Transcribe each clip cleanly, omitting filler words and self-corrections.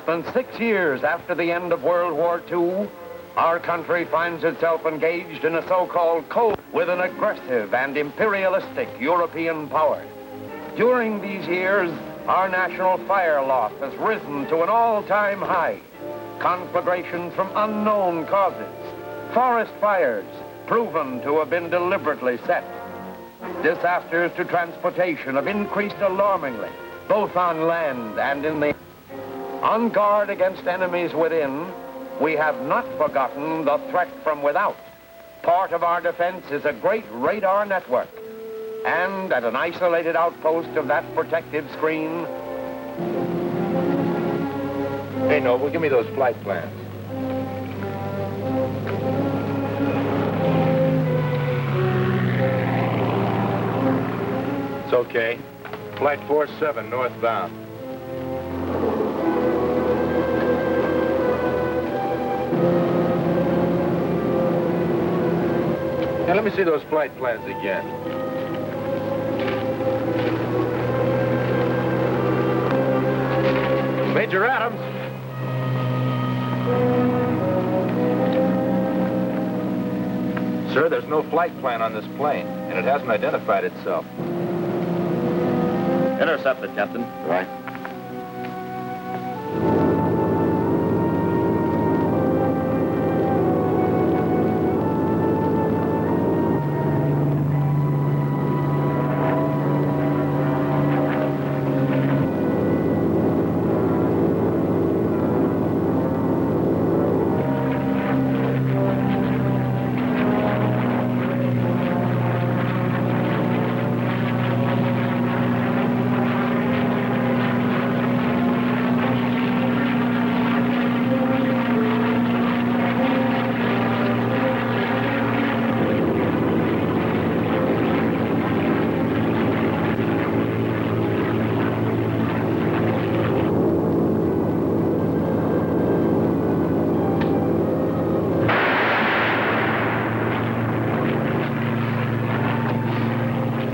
than 6 years after the end of World War II, our country finds itself engaged in a so-called Cold War with an aggressive and imperialistic European power. During these years, our national fire loss has risen to an all-time high. Conflagrations from unknown causes, forest fires proven to have been deliberately set. Disasters to transportation have increased alarmingly, both on land and in the air. On guard against enemies within, we have not forgotten the threat from without. Part of our defense is a great radar network. And at an isolated outpost of that protective screen... Hey, Noble, give me those flight plans. It's okay. Flight 47 northbound. Now, let me see those flight plans again. Major Adams. Sir, there's no flight plan on this plane, and it hasn't identified itself. Intercept it, Captain. Right.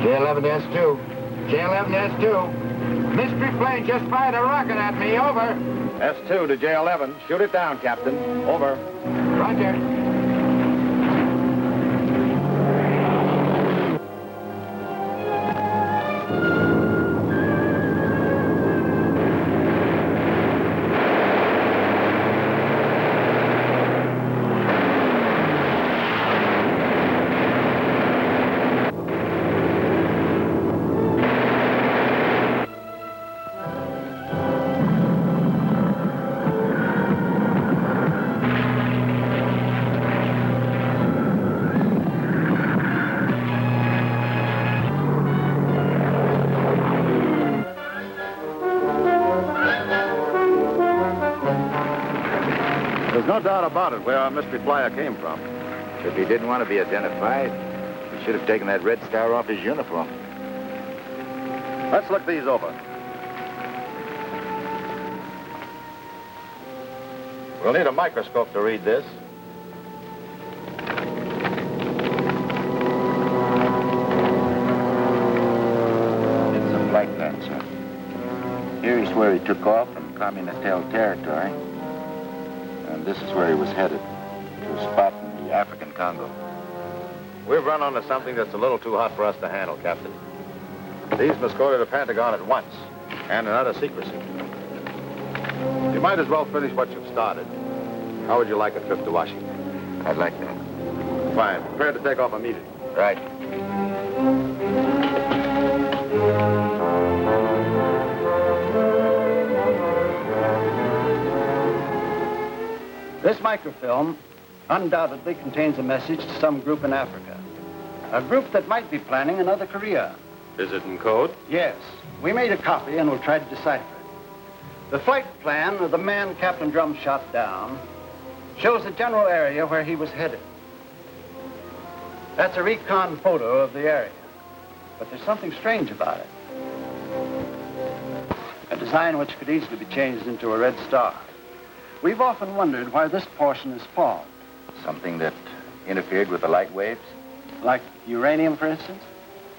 J11S2. J11S2. Mystery plane just fired a rocket at me. Over. S2 to J11. Shoot it down, Captain. Over. Roger. There's no doubt about it where our mystery flyer came from. If he didn't want to be identified, he should have taken that red star off his uniform. Let's look these over. We'll need a microscope to read this. It's a flight plan, sir. Here is where he took off from communist-held territory. And this is where he was headed, to a spot in the African Congo. We've run onto something that's a little too hot for us to handle, Captain. These must go to the Pentagon at once, and in utter secrecy. You might as well finish what you've started. How would you like a trip to Washington? I'd like that. Fine. Prepare to take off immediately. Right. This microfilm undoubtedly contains a message to some group in Africa. A group that might be planning another Korea. Is it in code? Yes. We made a copy and we'll try to decipher it. The flight plan of the man Captain Drum shot down shows the general area where he was headed. That's a recon photo of the area. But there's something strange about it. A design which could easily be changed into a red star. We've often wondered why this portion is fogged. Something that interfered with the light waves? Like uranium, for instance?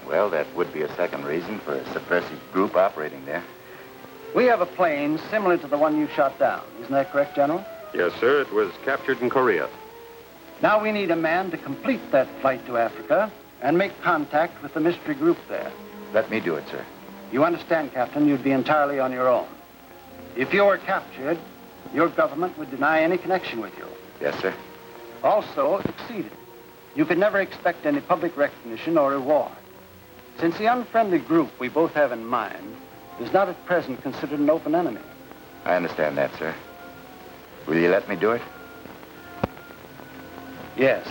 Well, that would be a second reason for a subversive group operating there. We have a plane similar to the one you shot down. Isn't that correct, General? Yes, sir. It was captured in Korea. Now we need a man to complete that flight to Africa and make contact with the mystery group there. Let me do it, sir. You understand, Captain, you'd be entirely on your own. If you were captured, your government would deny any connection with you. Yes, sir. Also, if succeeded, you could never expect any public recognition or reward. Since the unfriendly group we both have in mind is not at present considered an open enemy. I understand that, sir. Will you let me do it? Yes.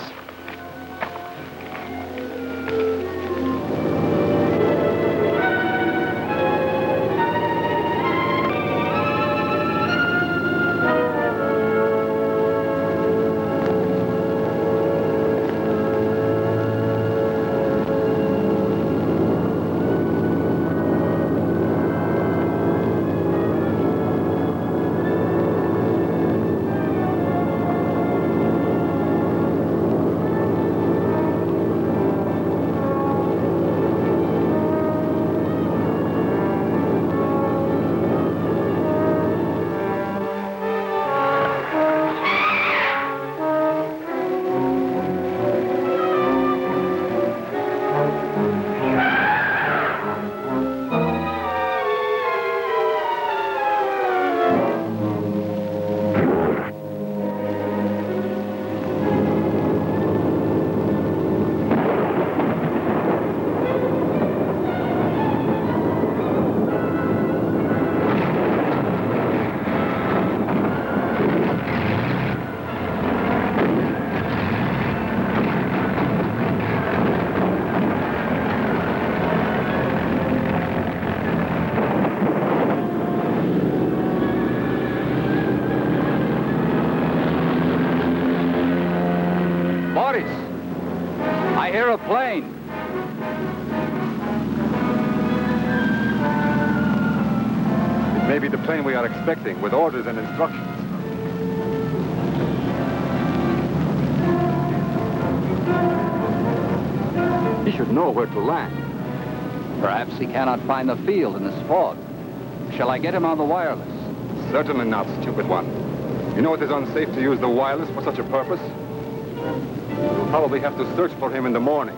I hear a plane. It may be the plane we are expecting, with orders and instructions. He should know where to land. Perhaps he cannot find the field in this fog. Shall I get him on the wireless? Certainly not, stupid one. You know it is unsafe to use the wireless for such a purpose. We'll probably have to search for him in the morning.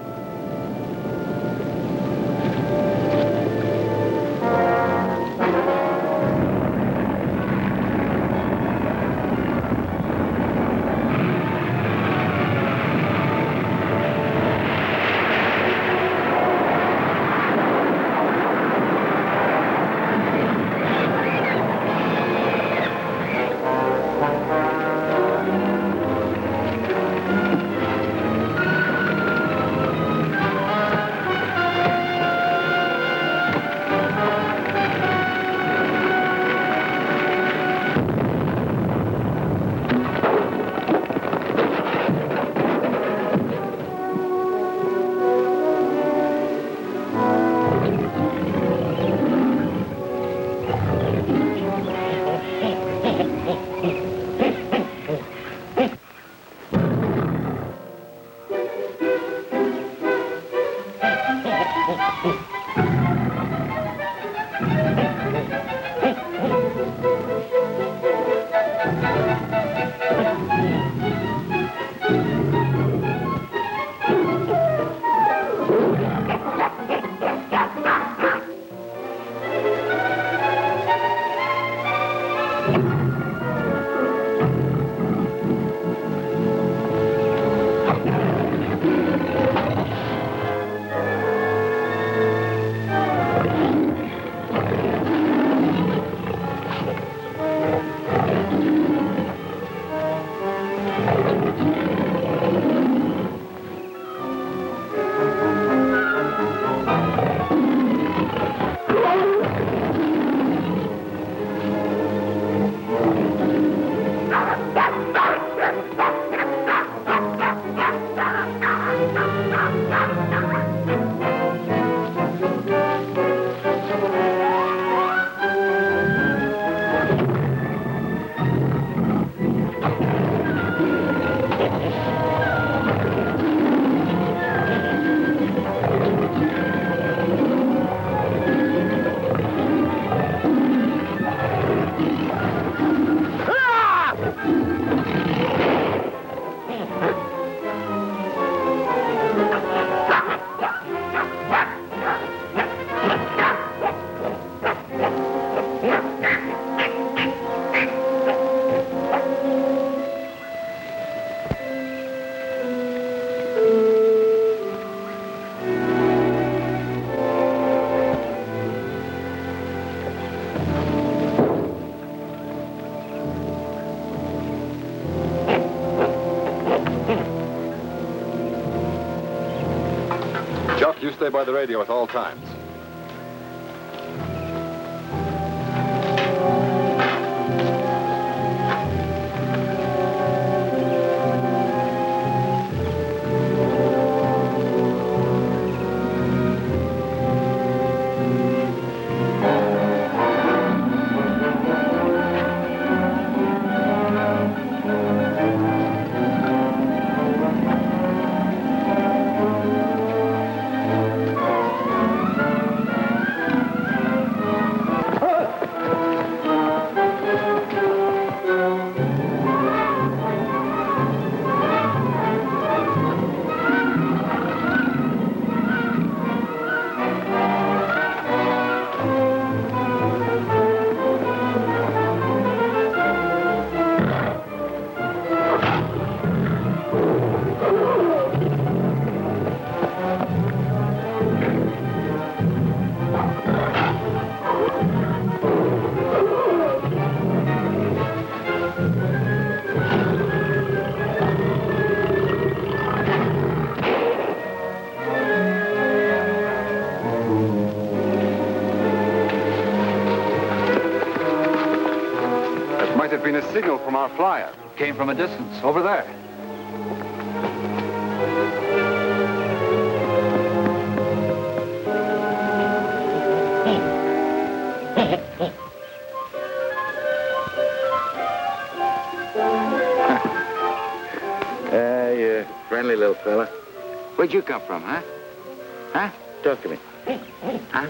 stay by the radio at all times. Might have been a signal from our flyer. Came from a distance, over there. You friendly little fella. Where'd you come from, huh? Huh? Talk to me. Huh?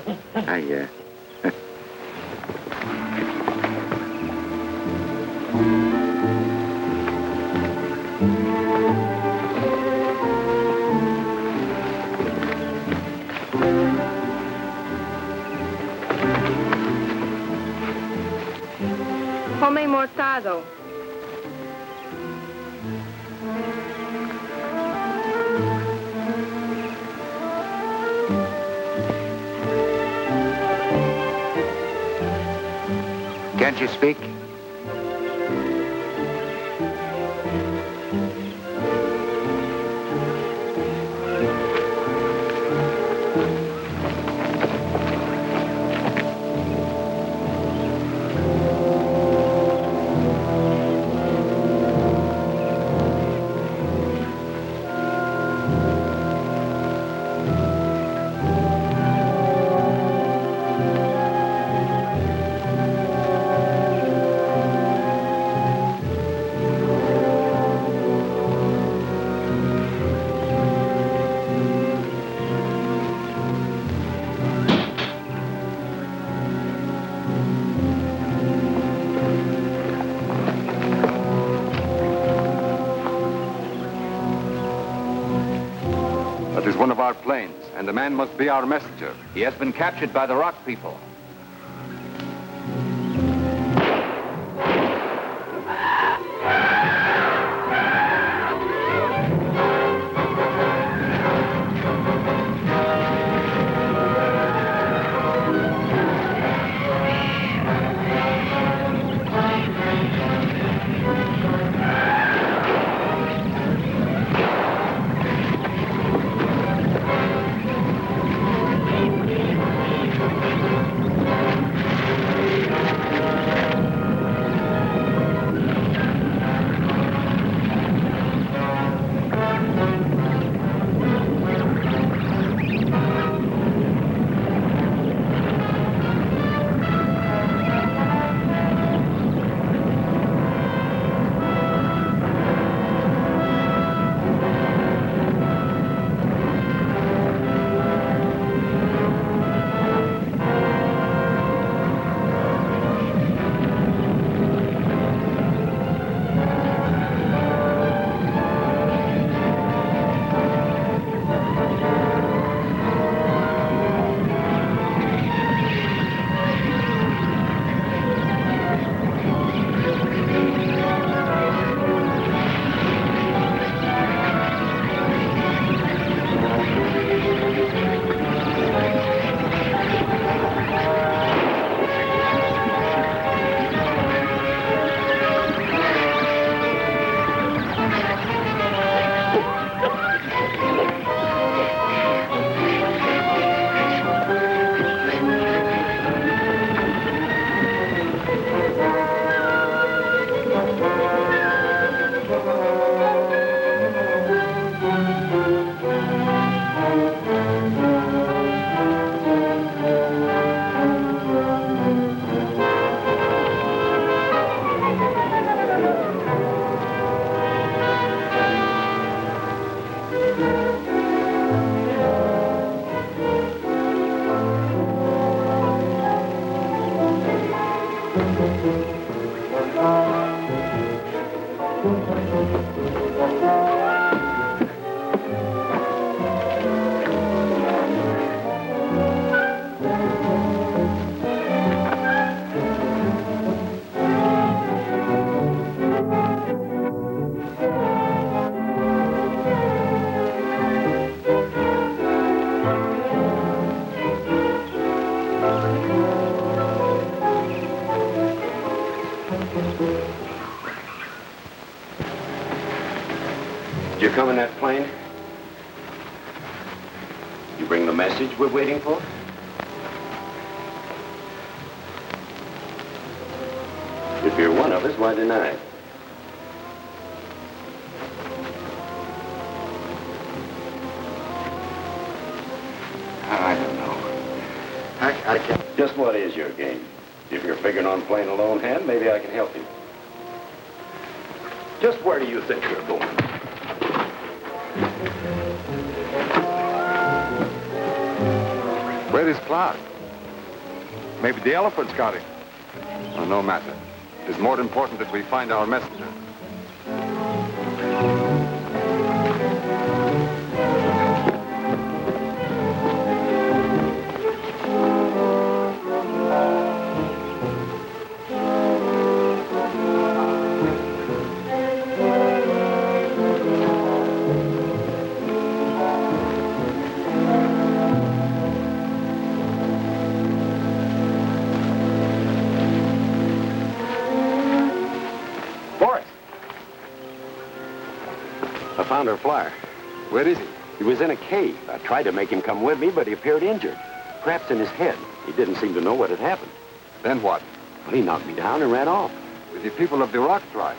Come mortado. Can't you speak? That is one of our planes, and the man must be our messenger. He has been captured by the rock people. Did you come in that plane? You bring the message we're waiting for? If you're one of us, why deny it? I don't know. I can't. Just what is your game? If you're figuring on playing a lone hand, maybe I can help you. Just where do you think you're going? Where is Clark? Maybe the elephants got him. Oh, no matter. It's more important that we find our messenger. I found our flyer. Where is he? He was in a cave. I tried to make him come with me, but he appeared injured. Craps in his head. He didn't seem to know what had happened. Then what? Well, he knocked me down and ran off. With the people of the Rock tribe.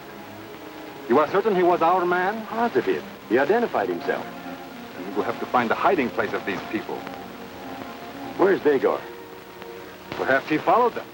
You are certain he was our man? Positive. He identified himself. And we will have to find the hiding place of these people. Where's Vagor? Perhaps he followed them.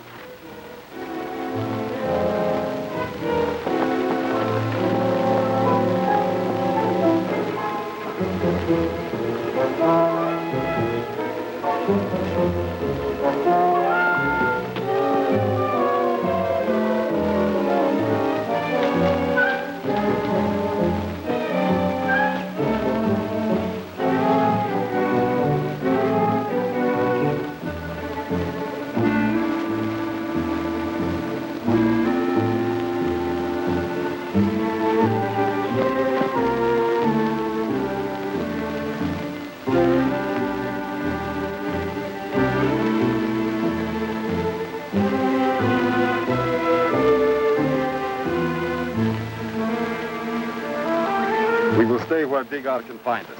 We will stay where E.J.O can find us.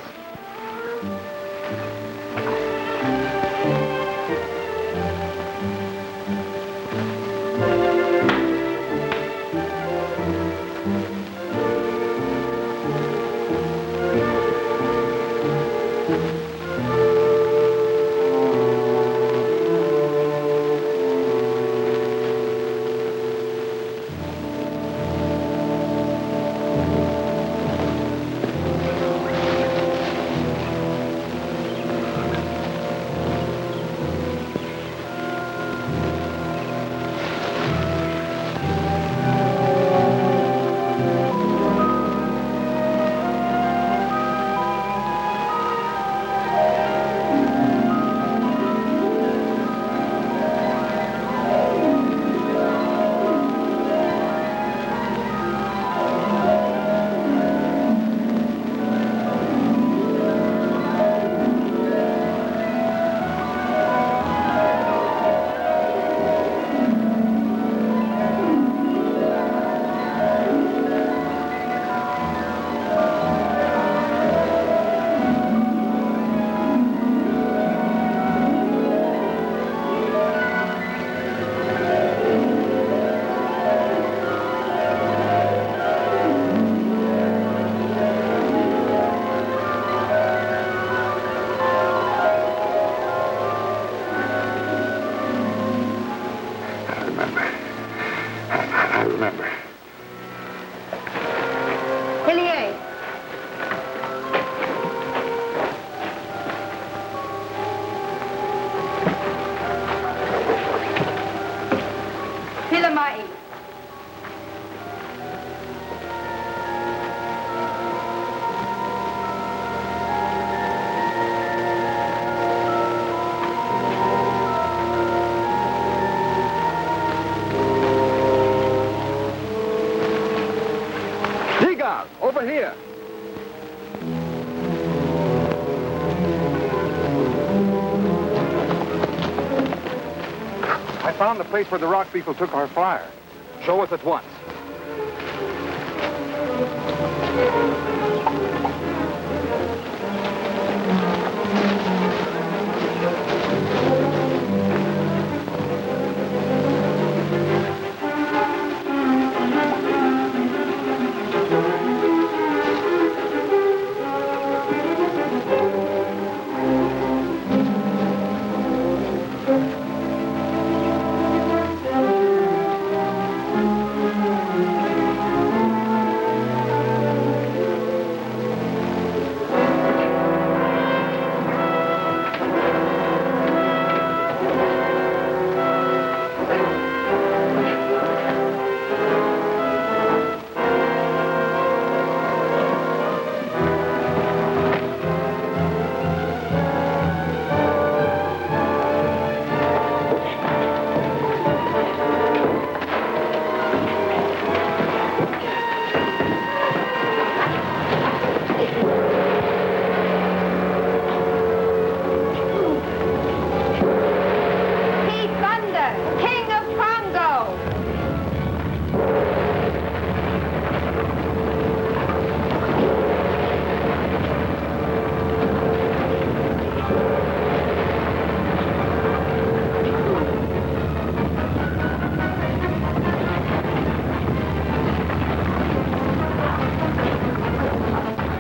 Pilamai. Diga, over here. I found the place where the rock people took our flyer. Show us at once. King of Congo!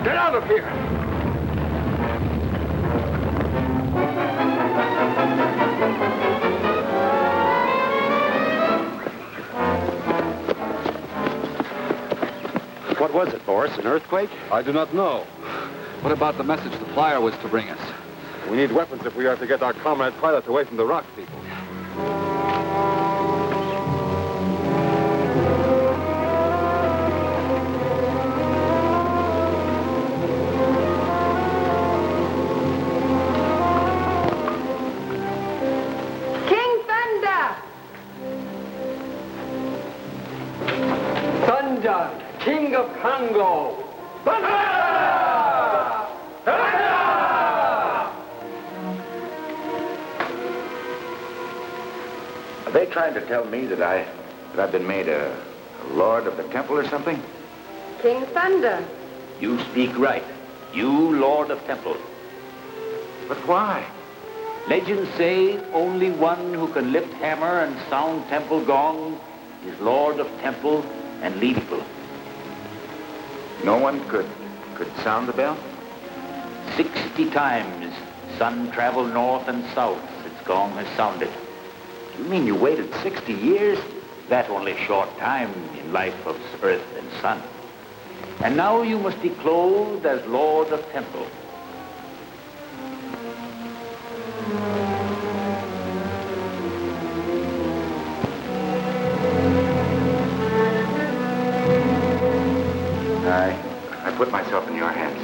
Get out of here! What was it, Boris? An earthquake? I do not know. What about the message the flyer was to bring us? We need weapons if we are to get our comrade pilots away from the rock people. King Thunder! Thunder, King of Congo! Are they trying to tell me that I've been made a lord of the temple or something? King Thunder. You speak right. You, Lord of Temple. But why? Legends say only one who can lift hammer and sound temple gong is Lord of Temple and lead people. No one could sound the bell? 60 times sun traveled north and south its gong has sounded. You mean you waited 60 years? That only a short time in life of earth and sun. And now you must be clothed as Lord of Temple. I put myself in your hands.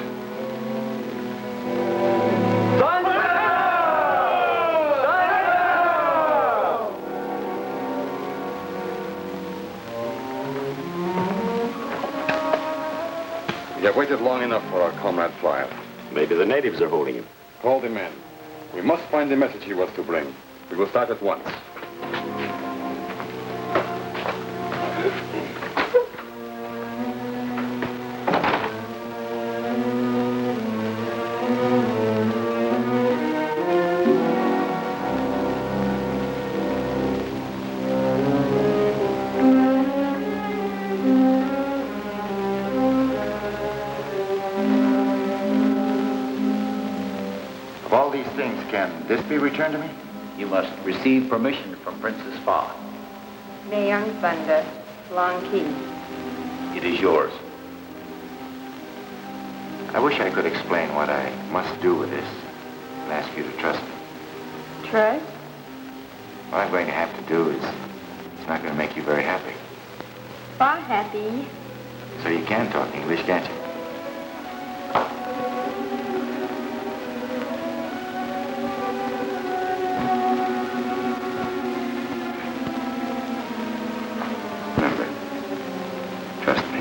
We have waited long enough for our comrade flyer. Maybe the natives are holding him. Call the men. We must find the message he was to bring. We will start at once. Of all these things, can this be returned to me? You must receive permission from Princess Fa. May Young Thunder, Long Key. It is yours. I wish I could explain what I must do with this and ask you to trust me. Trust? What I'm going to have to do is not going to make you very happy. Far happy. So you can talk English, can't you? Remember, trust me.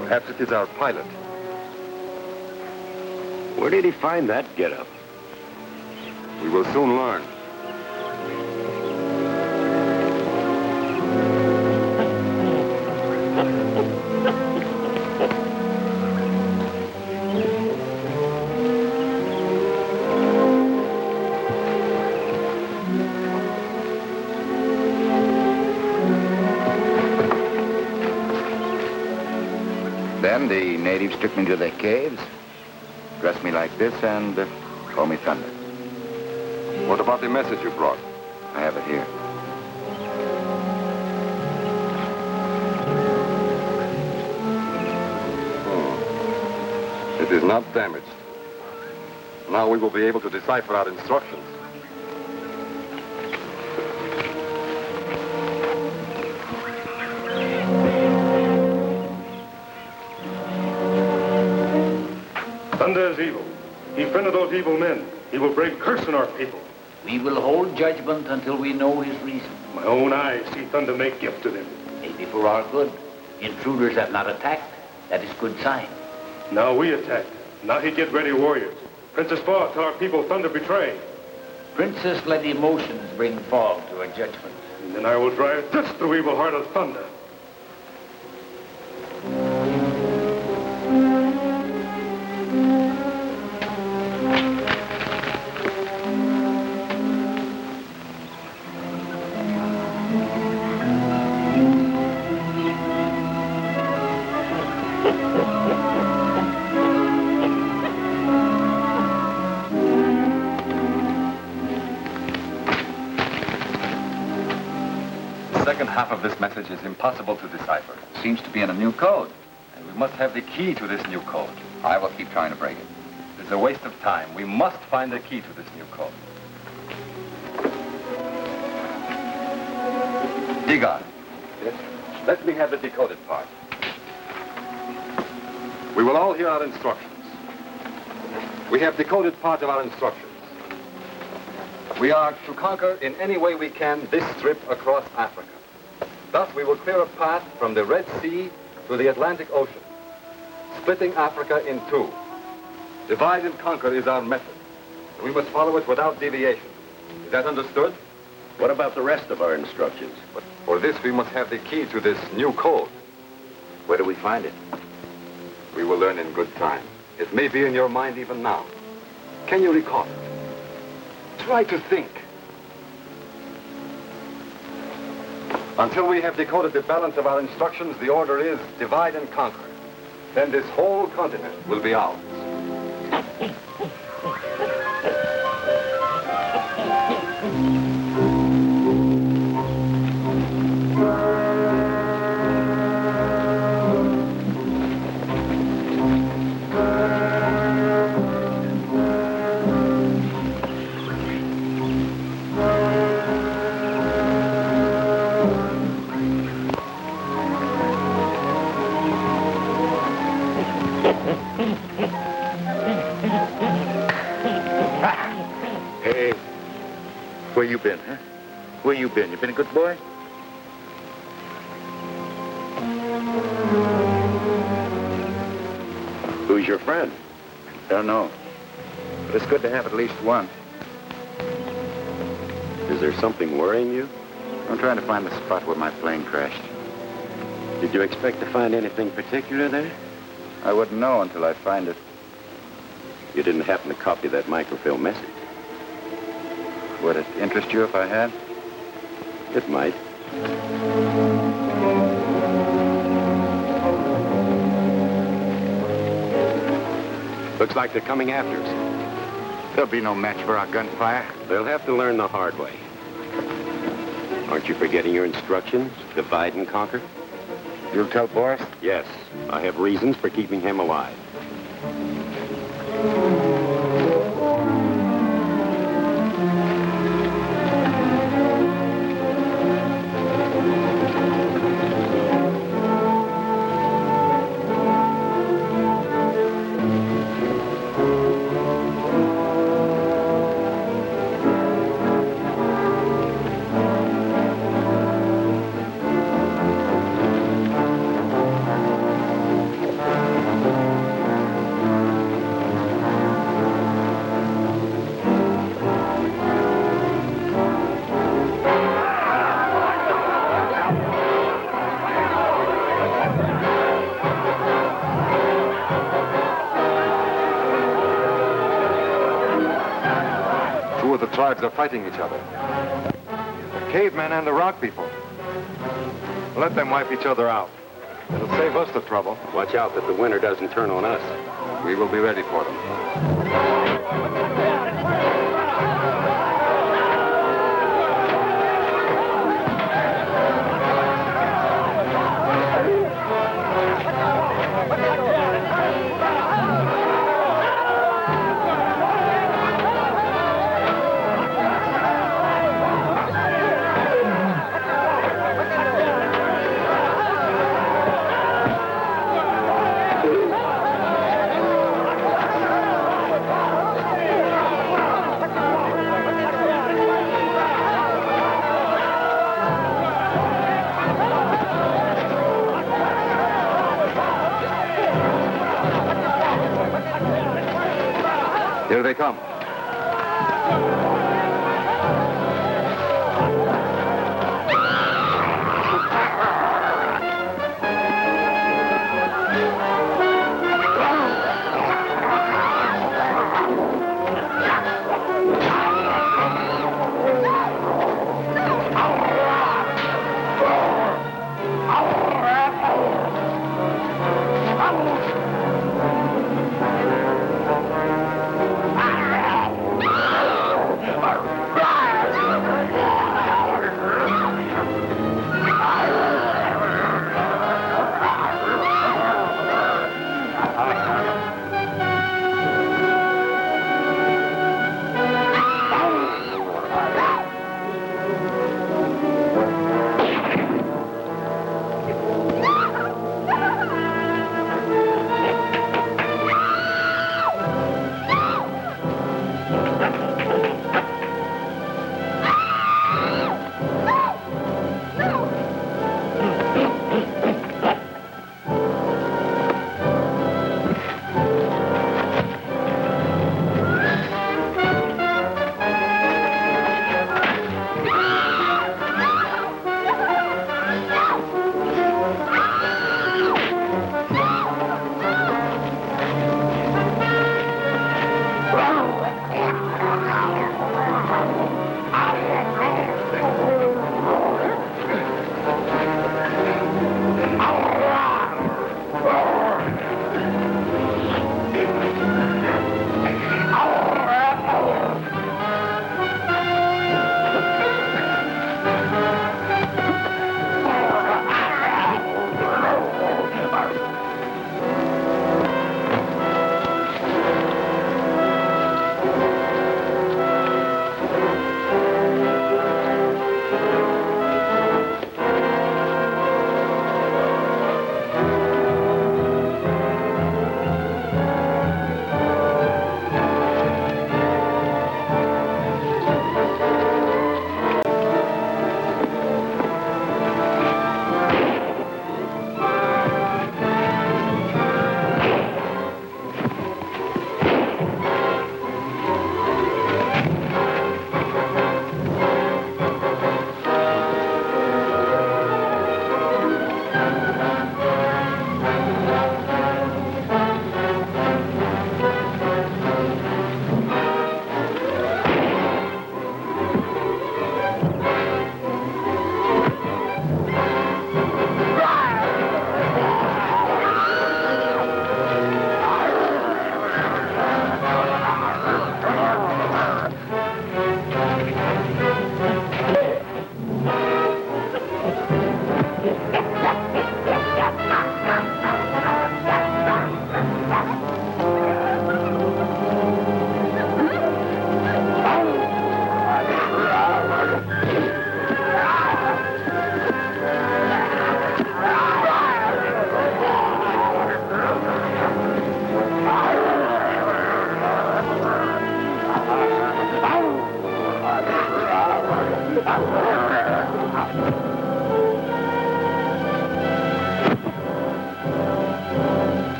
Perhaps it is our pilot. Where did he find that getup? We will soon learn. Then the natives took me to their caves, dressed me like this, and called me Thunder. What about the message you brought? I have it here. It is not damaged. Now we will be able to decipher our instructions. Thunder is evil. He friended those evil men. He will bring curse on our people. We will hold judgment until we know his reason. My own eyes see Thunder make gift to them. Maybe for our good. Intruders have not attacked. That is good sign. Now we attack. Now he get ready warriors. Princess Fog tell our people Thunder betray. Princess, let emotions bring fog to a judgment. And then I will drive this through evil heart of Thunder. The second half of this message is impossible to decipher. It seems to be in a new code. And we must have the key to this new code. I will keep trying to break it. It's a waste of time. We must find the key to this new code. Dig on. Yes. Let me have the decoded part. We will all hear our instructions. We have decoded part of our instructions. We are to conquer in any way we can this strip across Africa. Thus, we will clear a path from the Red Sea to the Atlantic Ocean, splitting Africa in two. Divide and conquer is our method. We must follow it without deviation. Is that understood? What about the rest of our instructions? But for this, we must have the key to this new code. Where do we find it? We will learn in good time. It may be in your mind even now. Can you recall it? Try to think. Until we have decoded the balance of our instructions, the order is divide and conquer. Then this whole continent will be ours. Hey, where you been, huh? Where you been? You been a good boy? Who's your friend? Don't know. But it's good to have at least one. Is there something worrying you? I'm trying to find the spot where my plane crashed. Did you expect to find anything particular there? I wouldn't know until I find it. You didn't happen to copy that microfilm message? Would it interest you if I had? It might. Looks like they're coming after us. There'll be no match for our gunfire. They'll have to learn the hard way. Aren't you forgetting your instructions? Divide and conquer? You'll tell Boris? Yes. I have reasons for keeping him alive. Two of the tribes are fighting each other. The cavemen and the rock people. Let them wipe each other out. It'll save us the trouble. Watch out that the winter doesn't turn on us. We will be ready for them. Here they come.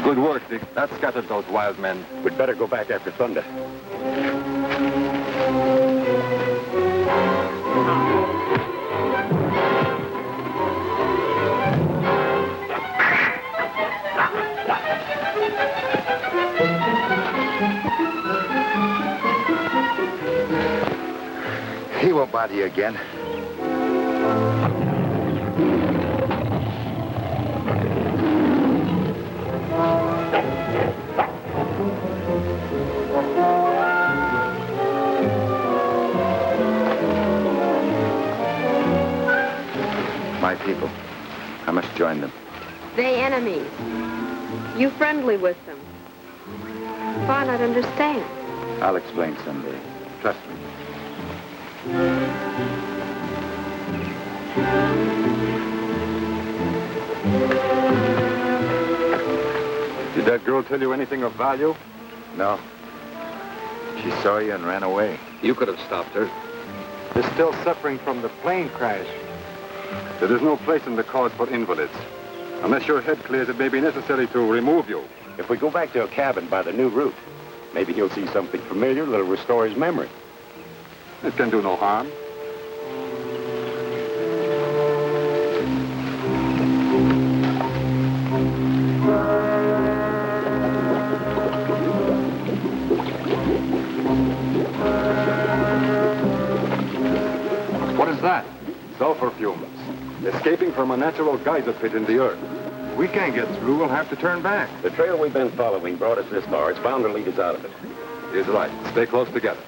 Good work, Dick. That scattered those wild men. We'd better go back after Thunder. He won't bother you again. My people. I must join them. They enemies. You friendly with them. Why not understand? I'll explain someday. Trust me. Did that girl tell you anything of value? No. She saw you and ran away. You could have stopped her. They're still suffering from the plane crash. There is no place in the cause for invalids. Unless your head clears, it may be necessary to remove you. If we go back to a cabin by the new route, maybe he'll see something familiar that'll restore his memory. It can do no harm. What is that? Sulfur fumes. Escaping from a natural geyser pit in the earth. We can't get through. We'll have to turn back. The trail we've been following brought us this far. It's bound to lead us out of it. He's right. Stay close together.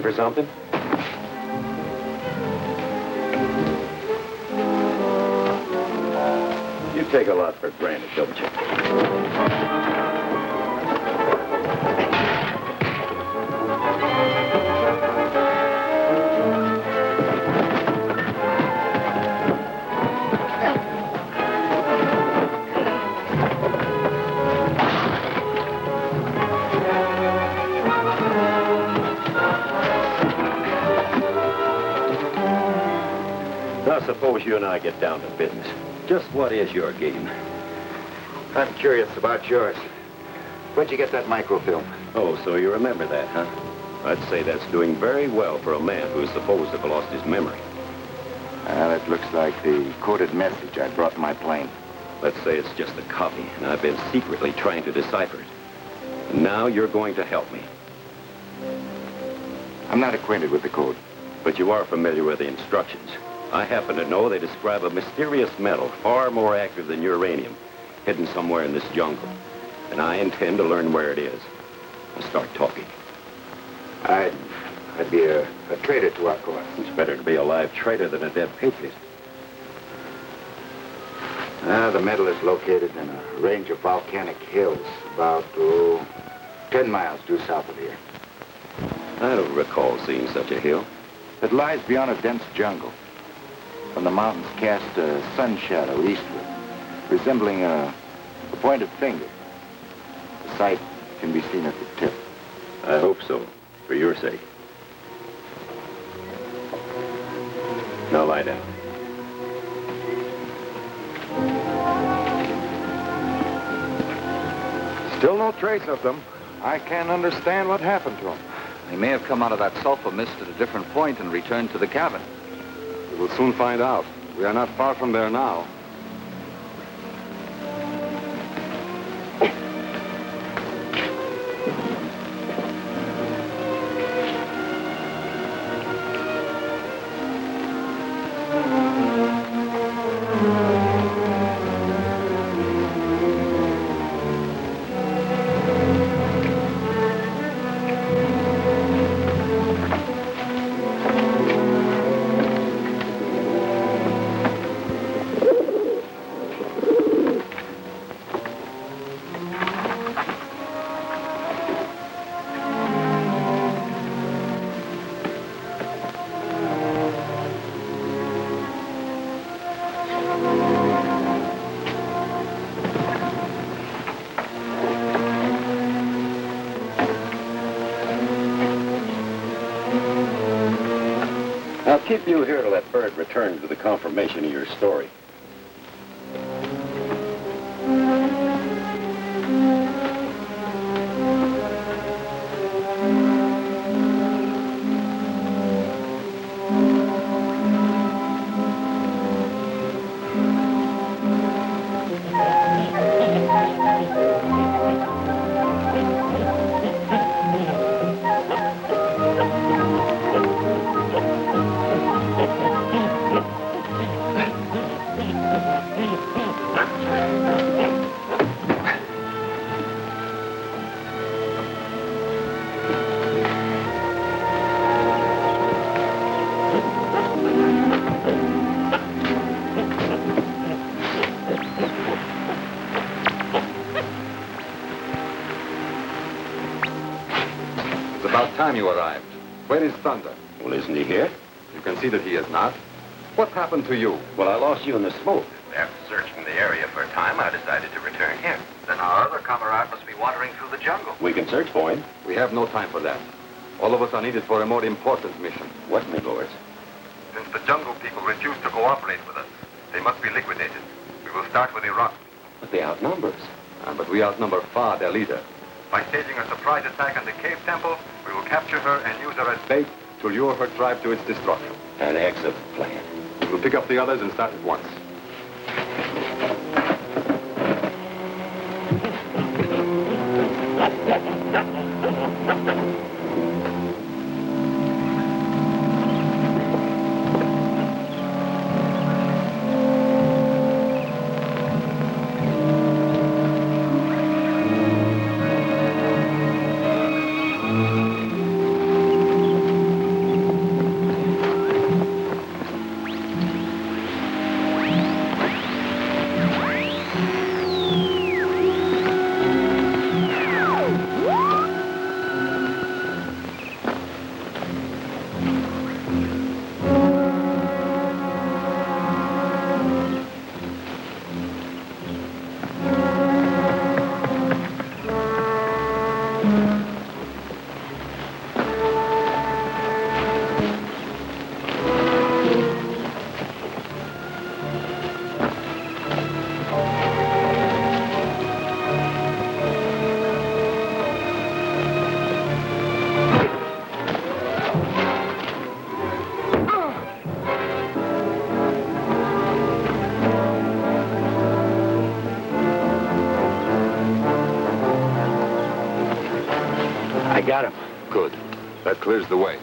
for something? You take a lot for granted, don't you? Now, suppose you and I get down to business. Just what is your game? I'm curious about yours. Where'd you get that microfilm? Oh, so you remember that, huh? I'd say that's doing very well for a man who is supposed to have lost his memory. It looks like the coded message I brought in my plane. Let's say it's just a copy, and I've been secretly trying to decipher it. And now you're going to help me. I'm not acquainted with the code. But you are familiar with the instructions. I happen to know they describe a mysterious metal far more active than uranium, hidden somewhere in this jungle. And I intend to learn where it is. Now start talking. I'd be a traitor to our cause. It's better to be a live traitor than a dead patriot. The metal is located in a range of volcanic hills about 10 miles due south of here. I don't recall seeing such a hill. It lies beyond a dense jungle. When the mountains cast a sun shadow eastward, resembling a pointed finger. The site can be seen at the tip. I hope so, for your sake. Now lie down. Still no trace of them. I can't understand what happened to them. They may have come out of that sulfur mist at a different point and returned to the cabin. We will soon find out. We are not far from there now. I'll keep you here till that bird returns with the confirmation of your story. Time you arrived. Where is Thunder? Well, isn't he here? You can see that he is not. What happened to you? Well, I lost you in the smoke. After searching the area for a time, I decided to return here. Then our other comrade must be wandering through the jungle. We can search for him. We have no time for that. All of us are needed for a more important mission. What, my lords? Since the jungle people refuse to cooperate with us, they must be liquidated. We will start with Iraq. But they outnumber us. But we outnumber far their leader. By staging a surprise attack on the cave temple, we will capture her and use her as bait to lure her tribe to its destruction. An excellent plan. We will pick up the others and start at once. got him. Good. That clears the way.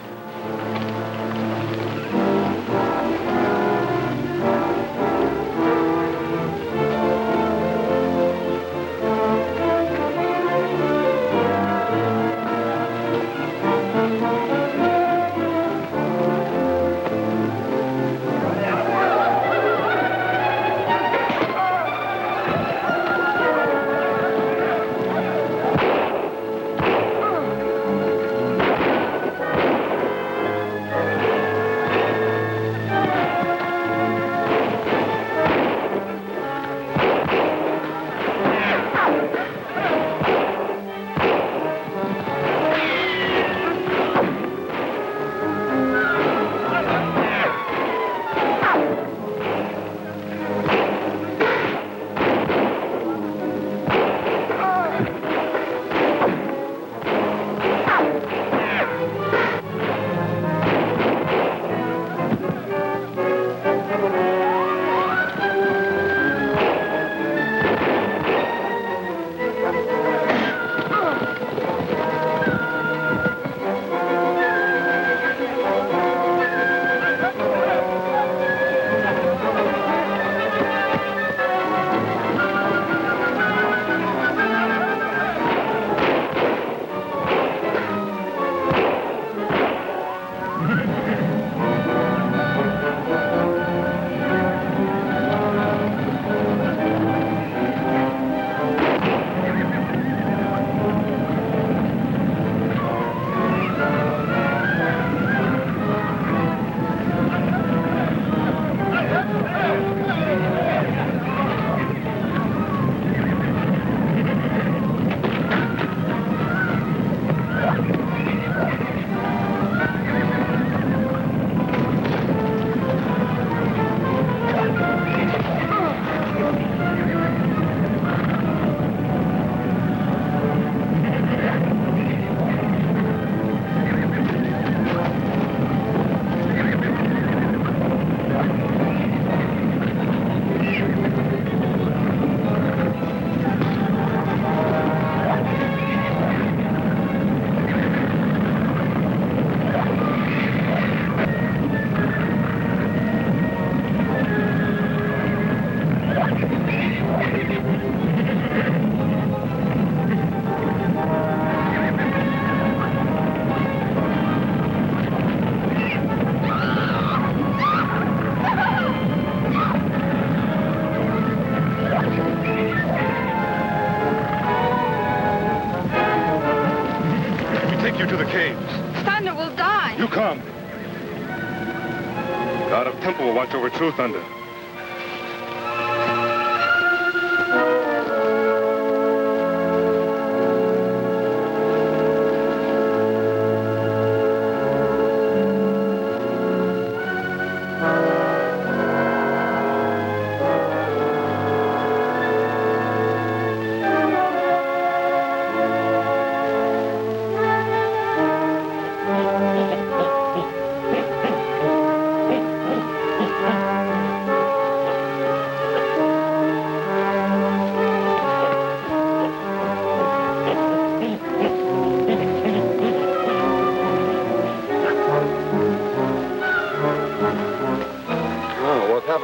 Temple will watch over True Thunder.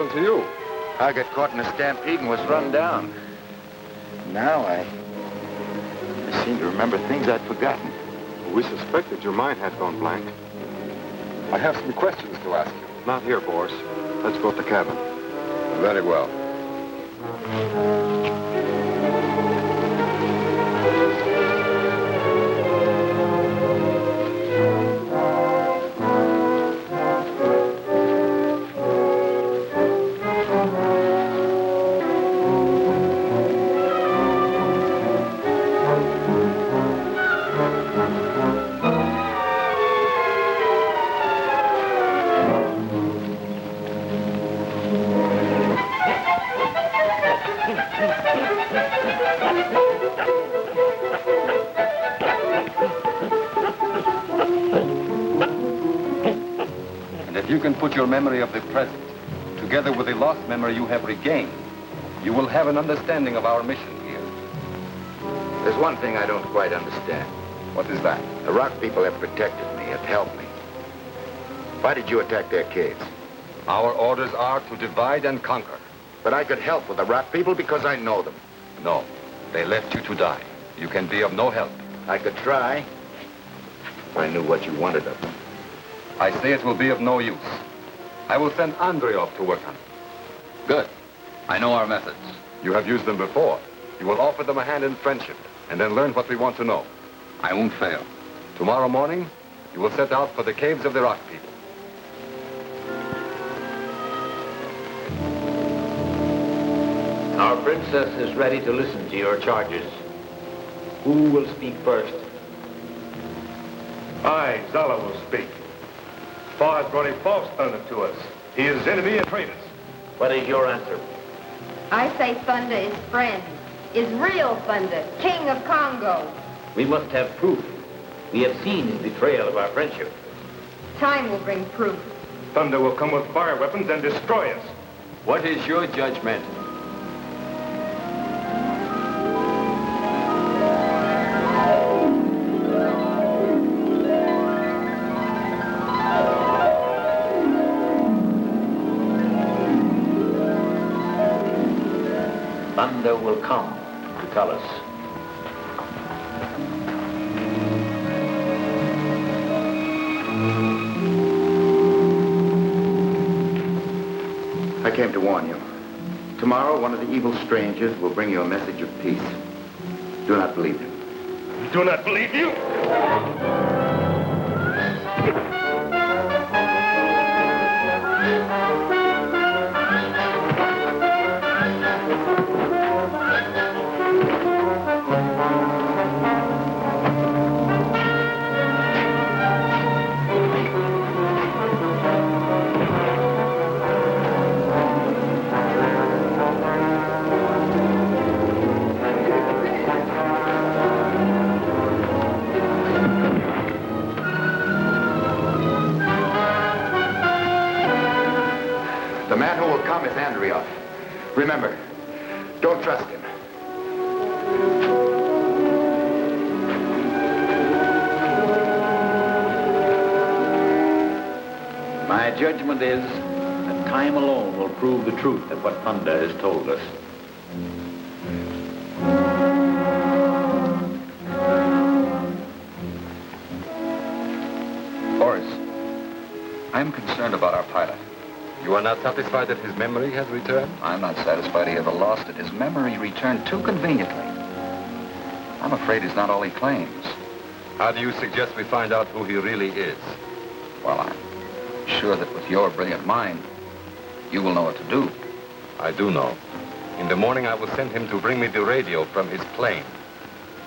To you. I got caught in a stampede and was run down. Now I seem to remember things I'd forgotten. We suspected your mind had gone blank. I have some questions to ask you. Not here, Boris. Let's go to the cabin. Very well. You can put your memory of the present together with the lost memory you have regained. You will have an understanding of our mission here. There's one thing I don't quite understand. What is that? The rock people have protected me, have helped me. Why did you attack their caves? Our orders are to divide and conquer. But I could help with the rock people because I know them. No, they left you to die. You can be of no help. I could try. If I knew what you wanted of them. I say it will be of no use. I will send Andreov to work on it. Good. I know our methods. You have used them before. You will offer them a hand in friendship, and then learn what we want to know. I won't fail. Tomorrow morning, you will set out for the caves of the rock people. Our princess is ready to listen to your charges. Who will speak first? I, Zala, will speak. Fa has brought a false thunder to us. He is enemy and traitors. What is your answer? I say Thunder is friend, is real Thunder, king of Congo. We must have proof. We have seen his betrayal of our friendship. Time will bring proof. Thunder will come with fire weapons and destroy us. What is your judgment? Thunder will come to tell us. I came to warn you. Tomorrow, one of the evil strangers will bring you a message of peace. Do not believe him. Do not believe you? The man who will come is Andreov. Remember, don't trust him. My judgment is that time alone will prove the truth of what Thunder has told us. Boris, I'm concerned about our pilot. You are not satisfied that his memory has returned? I'm not satisfied he ever lost it. His memory returned too conveniently. I'm afraid he's not all he claims. How do you suggest we find out who he really is? Well, I'm sure that with your brilliant mind, you will know what to do. I do know. In the morning, I will send him to bring me the radio from his plane.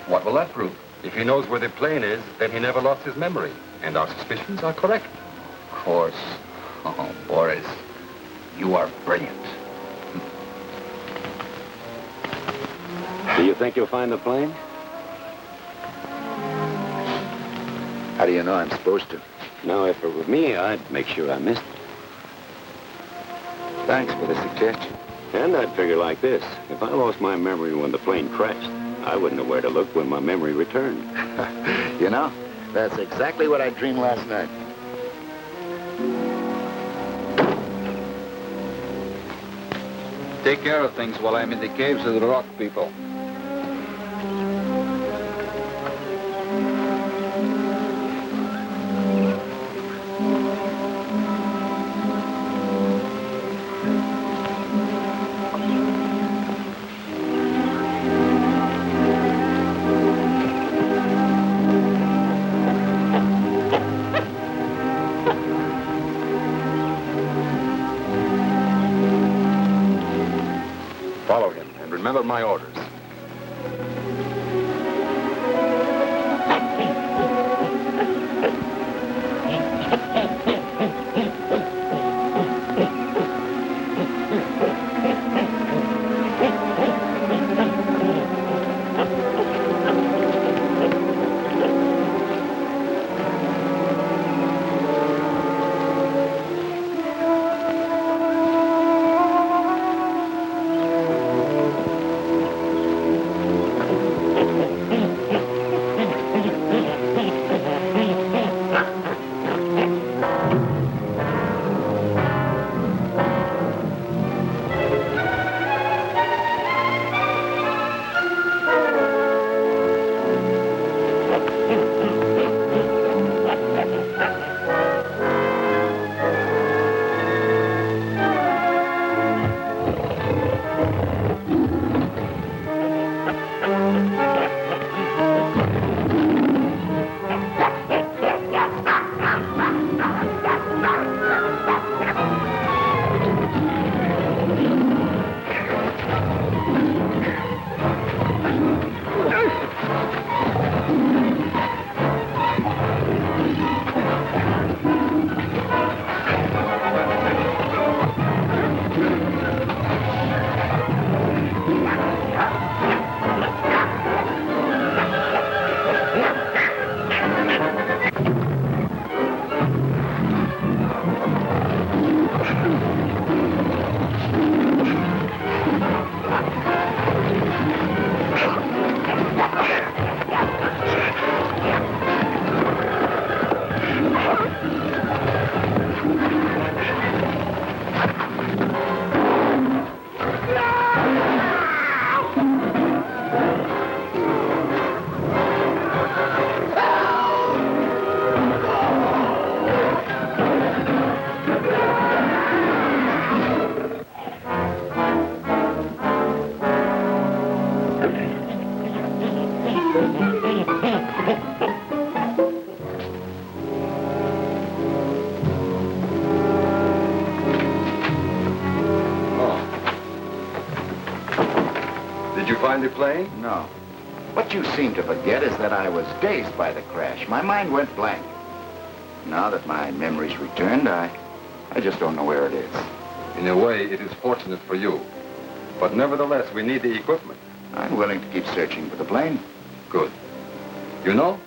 What will that prove? If he knows where the plane is, then he never lost his memory, and our suspicions are correct. Of course. Oh, Boris, you are brilliant. Do you think you'll find the plane? How do you know I'm supposed to? No, if it were me, I'd make sure I missed it. Thanks for the suggestion. And I'd figure like this. If I lost my memory when the plane crashed, I wouldn't know where to look when my memory returned. You know, that's exactly what I dreamed last night. Take care of things while I'm in the caves of the rock people. Follow him, and remember my orders. Did you find the plane? No. What you seem to forget is that I was dazed by the crash. My mind went blank. Now that my memory's returned, I just don't know where it is. In a way, it is fortunate for you. But nevertheless, we need the equipment. I'm willing to keep searching for the plane. Good. You know,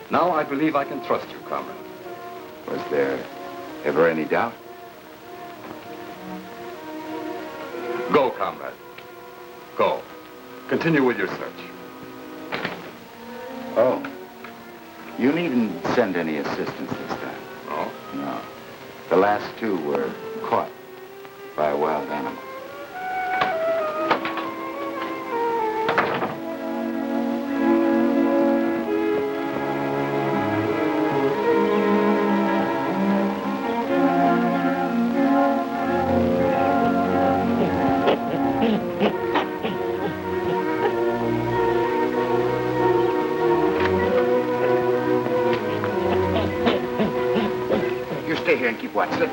now I believe I can trust you, comrade. Was there ever any doubt? Go, comrade. Go. Continue with your search. Oh. You needn't send any assistance this time. No? No. The last two were caught by a wild animal. You stay here and keep watch. Sit.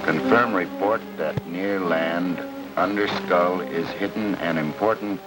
Confirm report that near land, under skull, is hidden an important...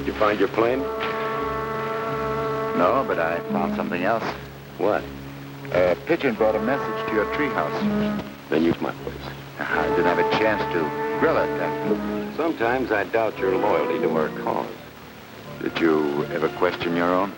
Did you find your plane? No, but I found something else. What? A pigeon brought a message to your treehouse. Then use my place. I didn't have a chance to grill it then. Sometimes I doubt your loyalty to our cause. Did you ever question your own?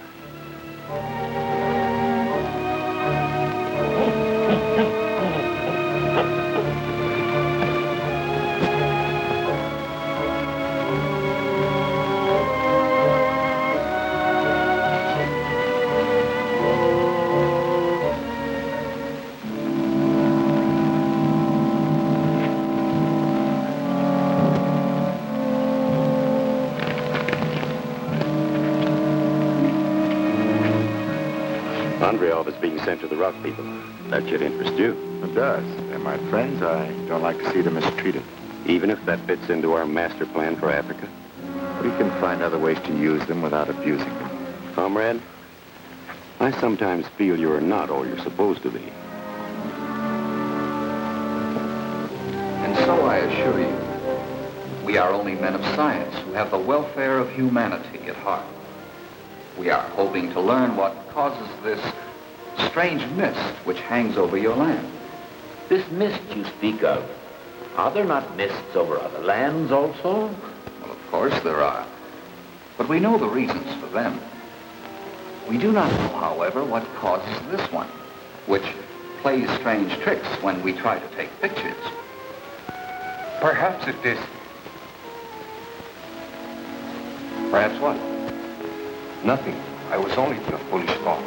Andreov is being sent to the Rock people. That should interest you. It does. They're my friends. I don't like to see them mistreated. Even if that fits into our master plan for Africa? We can find other ways to use them without abusing them. Comrade, I sometimes feel you are not all you're supposed to be. And so I assure you, we are only men of science who have the welfare of humanity at heart. We are hoping to learn what causes this strange mist which hangs over your land. This mist you speak of, are there not mists over other lands also? Well, of course there are. But we know the reasons for them. We do not know, however, what causes this one, which plays strange tricks when we try to take pictures. Perhaps it is. Perhaps what? Nothing. I was only a foolish thought.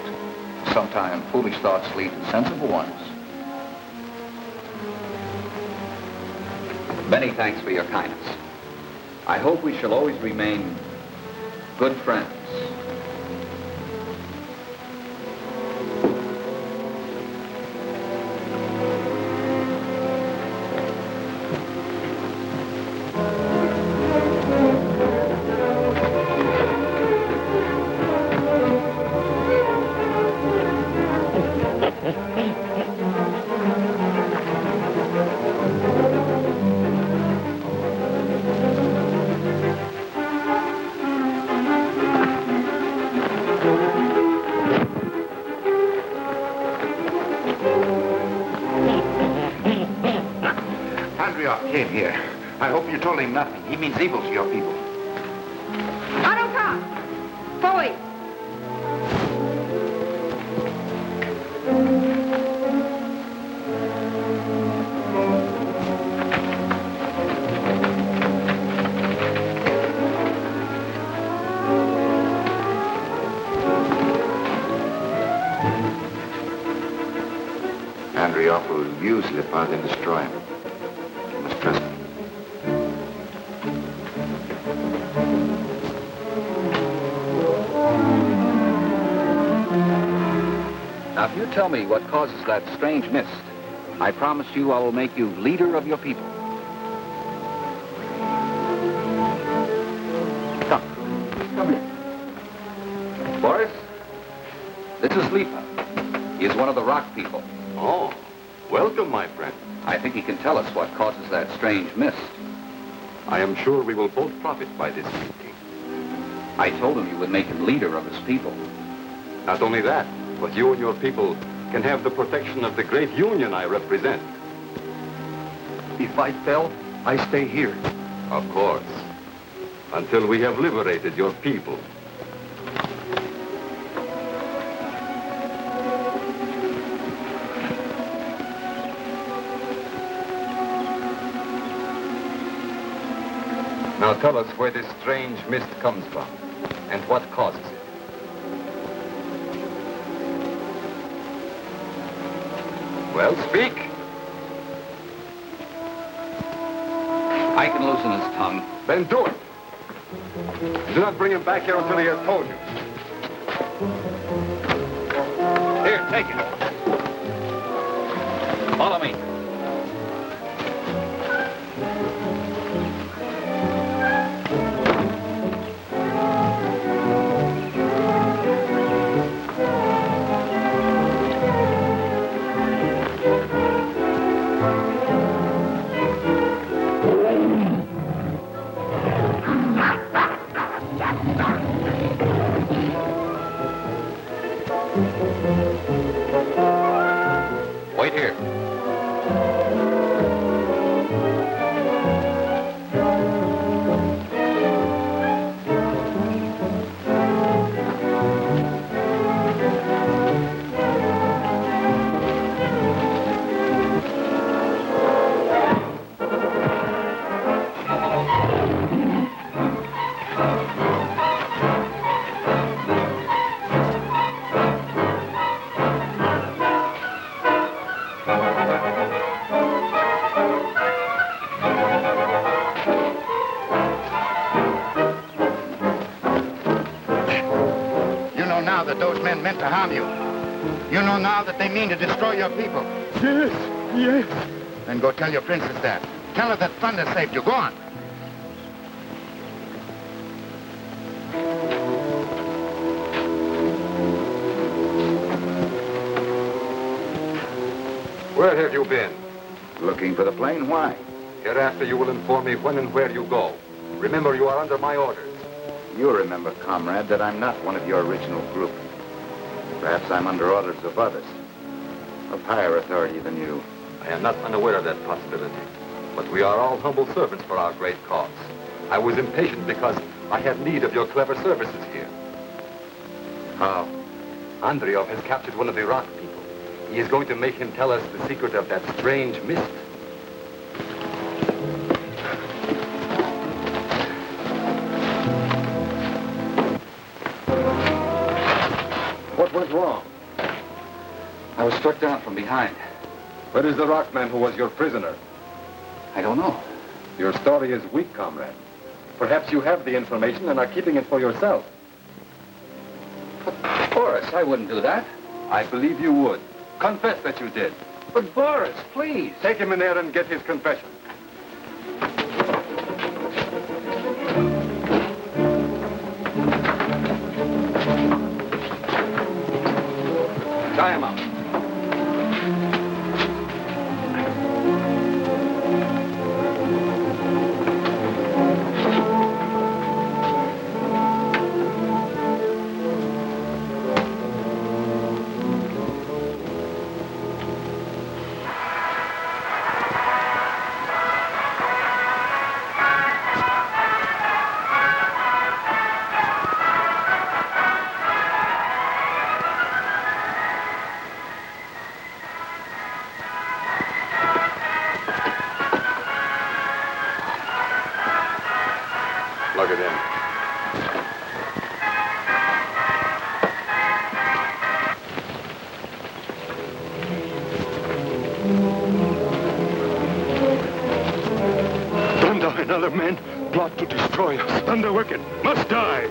Sometimes foolish thoughts lead to sensible ones. Many thanks for your kindness. I hope we shall always remain good friends. Came here. I hope you told him nothing. He means evil to your people. Autocar! Forward! Andreov will use Leopard and destroy him. Trust me. Now, if you tell me what causes that strange mist, I promise you I will make you leader of your people. Come here. Boris, this is Lipa. He is one of the Rock people. Oh, welcome, my friend. I think he can tell us what causes that strange mist. I am sure we will both profit by this meeting. I told him you would make him leader of his people. Not only that, but you and your people can have the protection of the great union I represent. If I fell, I stay here. Of course. Until we have liberated your people. Now tell us where this strange mist comes from and what causes it. Well, speak. I can loosen his tongue. Then do it. Do not bring him back here until he has told you. Here, take it. Follow me. men meant to harm you. You know now that they mean to destroy your people. Yes, yes. Then go tell your princess that. Tell her that Thunder saved you. Go on. Where have you been? Looking for the plane? Why? Hereafter you will inform me when and where you go. Remember, you are under my orders. You remember, comrade, that I'm not one of your original group. Perhaps I'm under orders of others, of higher authority than you. I am not unaware of that possibility. But we are all humble servants for our great cause. I was impatient because I had need of your clever services here. How? Andreov has captured one of the rock people. He is going to make him tell us the secret of that strange mist. What went wrong? I was struck down from behind. Where is the rockman who was your prisoner? I don't know. Your story is weak, comrade. Perhaps you have the information and are keeping it for yourself. But, Boris, I wouldn't do that. I believe you would. Confess that you did. But, Boris, please. Take him in there and get his confession. Tie him up. Plug it in. Thunder and other men plot to destroy us. Thunder wicked, must die.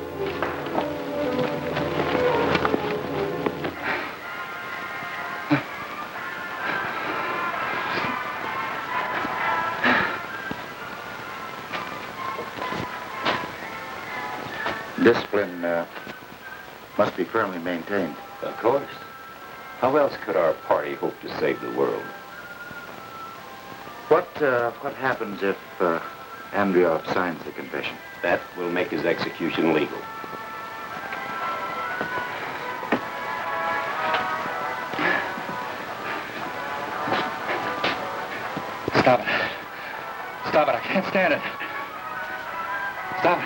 Discipline must be firmly maintained. Of course. How else could our party hope to save the world? What happens if Andreov signs the confession? That will make his execution legal. Stop it. Stop it. I can't stand it. Stop it.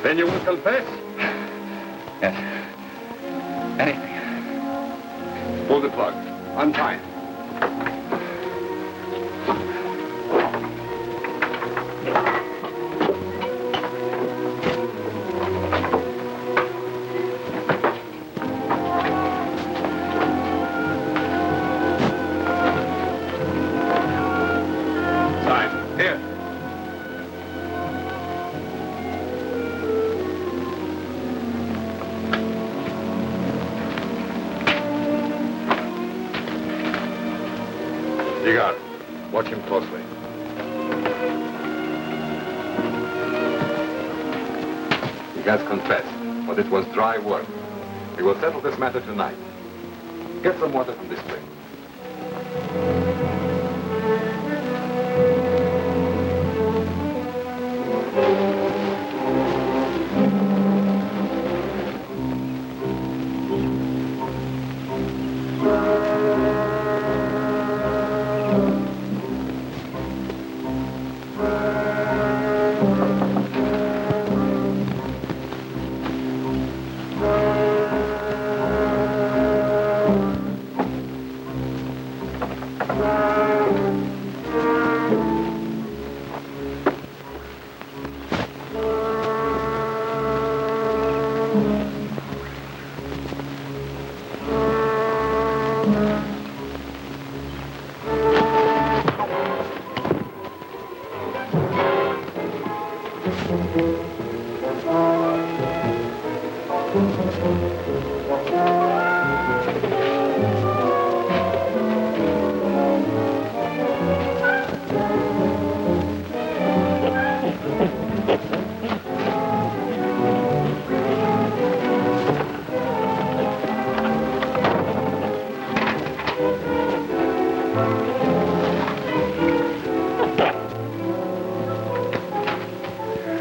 Then you will confess? Yes. Anything. Pull the plug. Untie it. Sign. Here. E.J.O. Watch him closely. He has confessed, but it was dry work. We will settle this matter tonight. Get some water from this spring.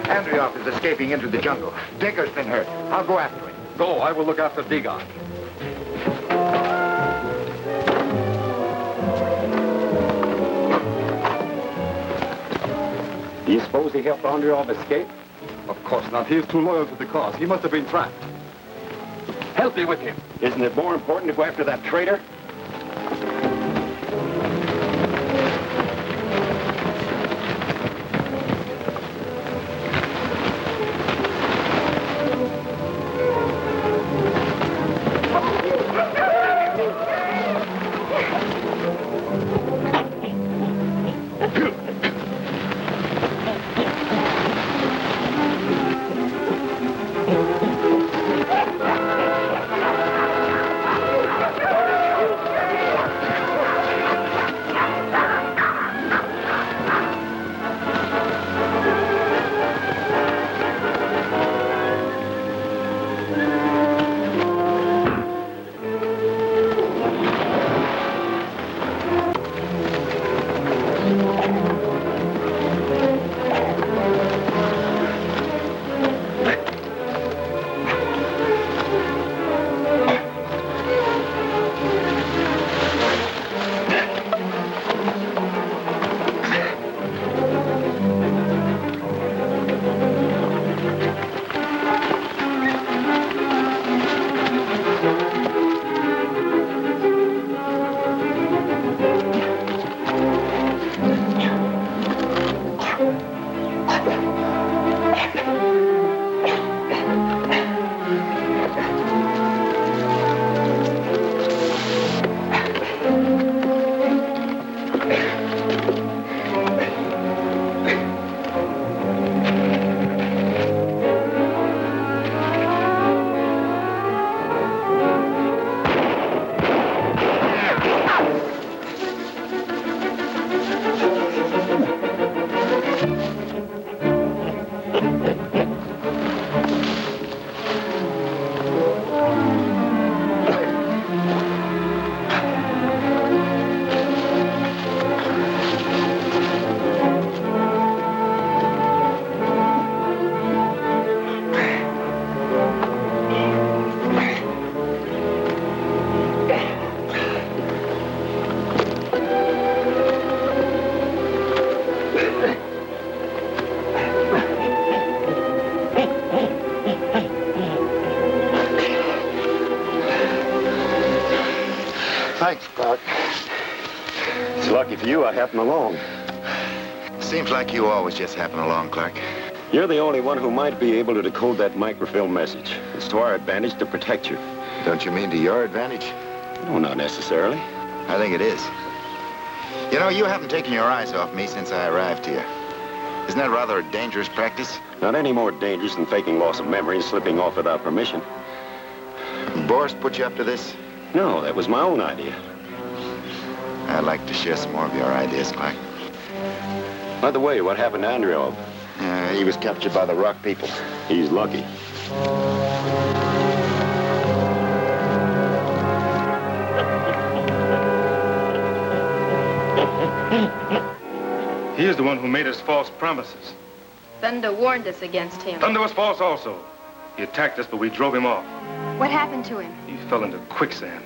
Andreoff is escaping into the jungle. Digger's been hurt. I'll go after him. Go, I will look after Digon. Do you suppose he helped Andreoff escape? Of course not. He is too loyal to the cause. He must have been trapped. Help me with him. Isn't it more important to go after that traitor? Thanks, Clark. It's lucky for you I happened along. Seems like you always just happen along, Clark. You're the only one who might be able to decode that microfilm message. It's to our advantage to protect you. Don't you mean to your advantage? No, not necessarily. I think it is. You know, you haven't taken your eyes off me since I arrived here. Isn't that rather a dangerous practice? Not any more dangerous than faking loss of memory and slipping off without permission. Boris put you up to this? No, that was my own idea. I'd like to share some more of your ideas, Clark. By the way, what happened to Andreev? He was captured by the Rock people. He's lucky. He is the one who made us false promises. Thunder warned us against him. Thunder was false also. He attacked us, but we drove him off. What happened to him? He fell into quicksand.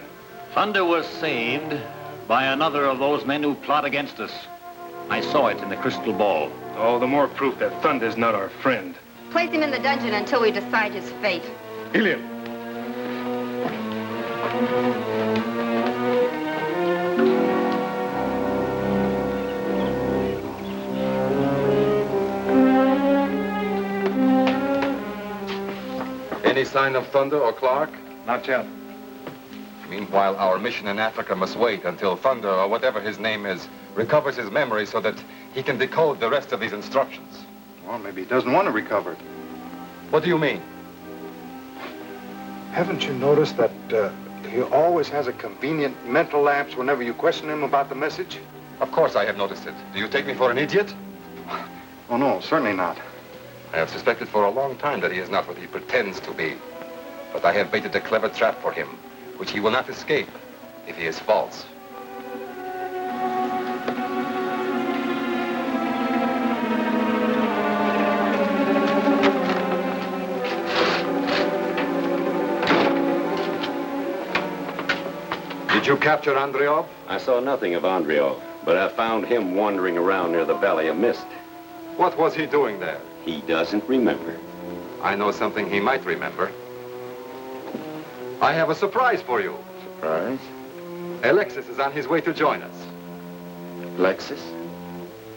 Thunder was saved by another of those men who plot against us. I saw it in the crystal ball. All the more proof that Thunder is not our friend. Place him in the dungeon until we decide his fate. Ilian. Any sign of Thunder or Clark? Not yet. Meanwhile, our mission in Africa must wait until Thunder, or whatever his name is, recovers his memory so that he can decode the rest of these instructions. Well, maybe he doesn't want to recover it. What do you mean? Haven't you noticed that he always has a convenient mental lapse whenever you question him about the message? Of course I have noticed it. Do you take me for an idiot? Oh, no, certainly not. I have suspected for a long time that he is not what he pretends to be. But I have baited a clever trap for him, which he will not escape if he is false. Did you capture Andreov? I saw nothing of Andreov, but I found him wandering around near the Valley of Mist. What was he doing there? He doesn't remember. I know something he might remember. I have a surprise for you. Surprise? Alexis is on his way to join us. Alexis?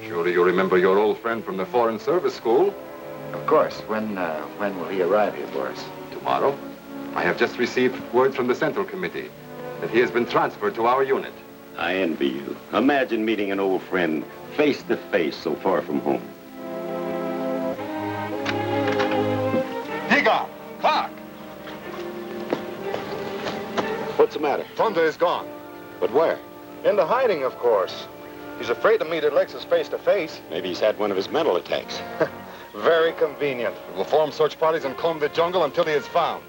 Surely you remember your old friend from the Foreign Service School? Of course. When will he arrive here, Boris? Tomorrow. I have just received word from the Central Committee that he has been transferred to our unit. I envy you. Imagine meeting an old friend face to face so far from home. Digger! Clark! What's the matter? Thunder is gone. But where? Into hiding, of course. He's afraid to meet Alexis face to face. Maybe he's had one of his mental attacks. Very convenient. We'll form search parties and comb the jungle until he is found.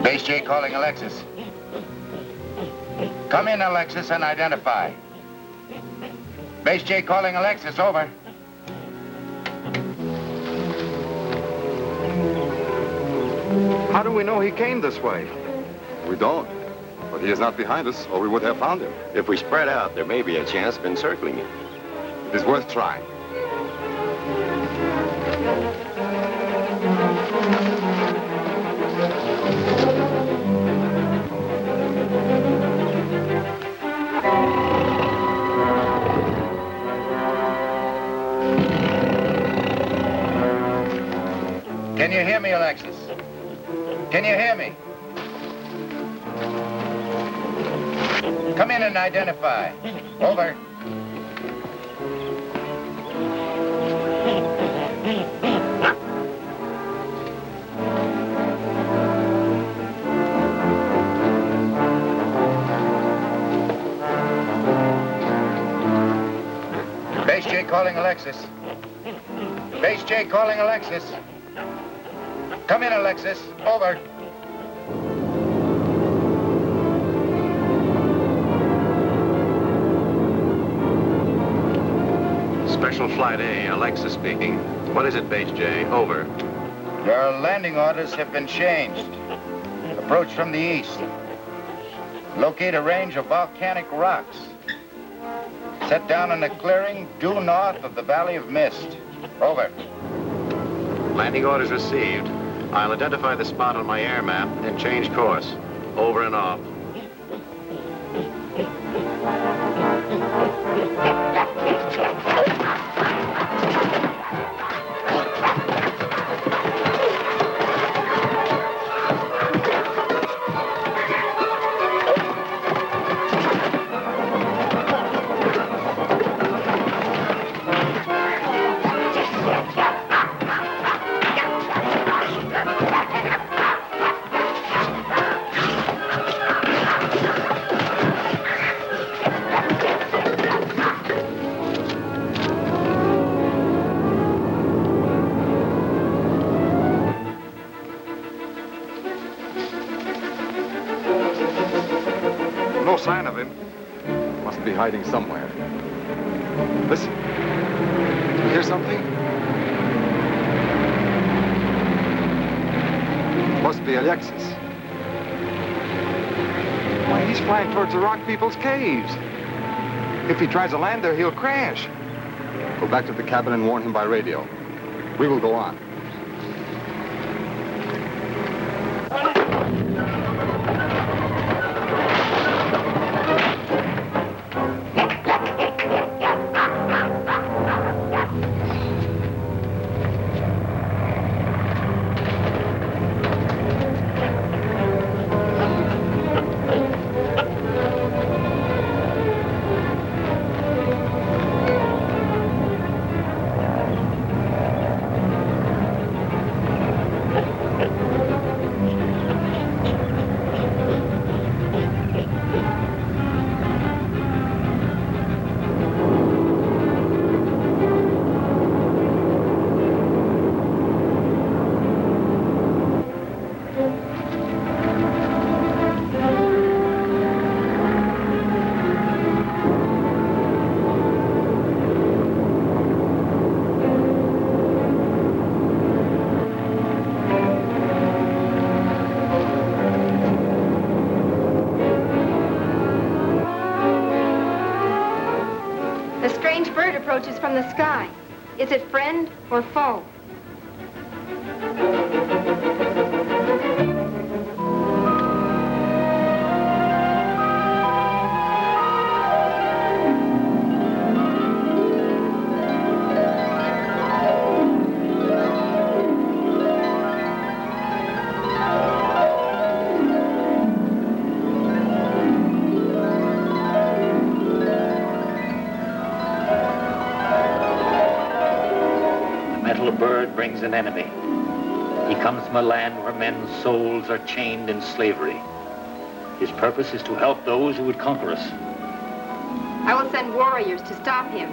Base J calling Alexis. Come in, Alexis, and identify. Base J calling Alexis, over. How do we know he came this way? We don't. But he is not behind us, or we would have found him. If we spread out, there may be a chance of encircling him. It is worth trying. Can you hear me, Alexis? Can you hear me? Come in and identify. Over. Base J calling Alexis. Base J calling Alexis. Come in, Alexis. Over. Special Flight A, Alexis speaking. What is it, Base J? Over. Your landing orders have been changed. Approach from the east. Locate a range of volcanic rocks. Set down in a clearing due north of the Valley of Mist. Over. Landing orders received. I'll identify the spot on my air map and change course. Over and off. No sign of him. Must be hiding somewhere. Listen. You hear something? Must be Alexis. Why, he's flying towards the Rock People's caves. If he tries to land there, he'll crash. Go back to the cabin and warn him by radio. We will go on. approaches from the sky. Is it friend or foe? Bird brings an enemy. He comes from a land where men's souls are chained in slavery. His purpose is to help those who would conquer us. I will send warriors to stop him.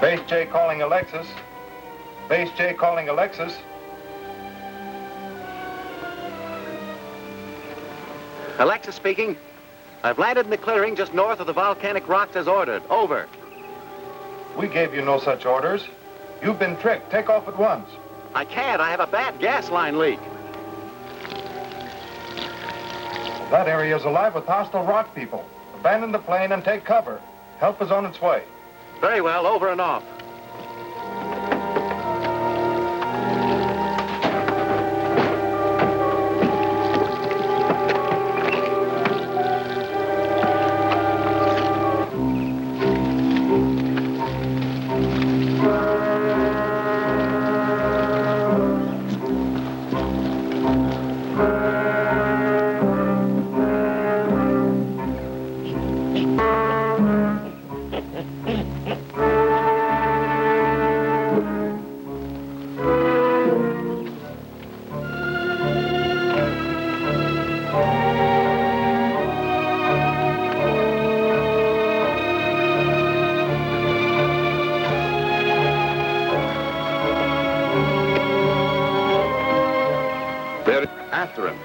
Base J calling Alexis. Base J calling Alexis. Alexis speaking. I've landed in the clearing just north of the volcanic rocks as ordered. Over. We gave you no such orders. You've been tricked. Take off at once. I can't. I have a bad gas line leak. That area is alive with hostile rock people. Abandon the plane and take cover. Help is on its way. Very well. Over and off. After him.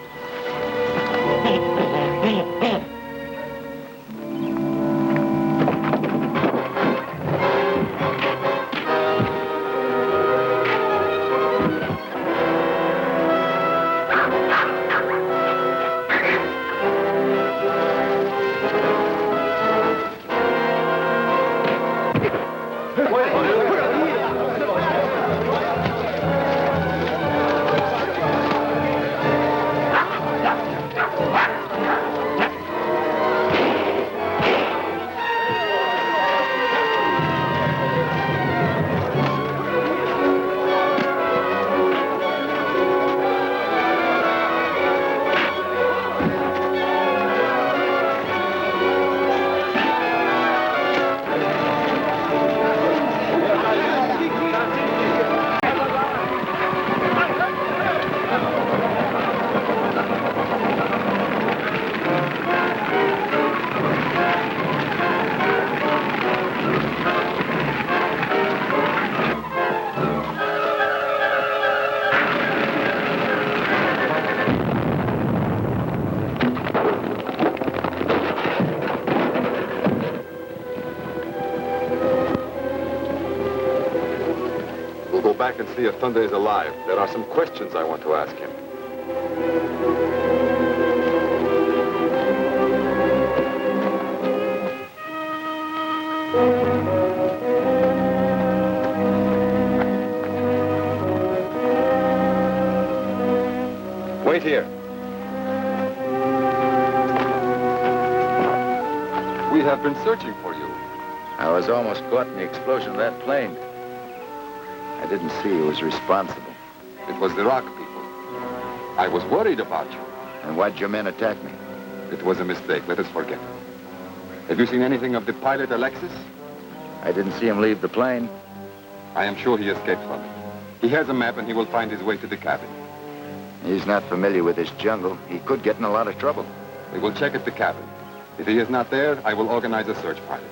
We'll go back and see if Thunder is alive. There are some questions I want to ask him. Wait here. We have been searching for you. I was almost caught in the explosion of that plane. I didn't see who was responsible. It was the rock people. I was worried about you. And why'd your men attack me? It was a mistake. Let us forget. Have you seen anything of the pilot, Alexis? I didn't see him leave the plane. I am sure he escaped from it. He has a map and he will find his way to the cabin. He's not familiar with this jungle. He could get in a lot of trouble. We will check at the cabin. If he is not there, I will organize a search party.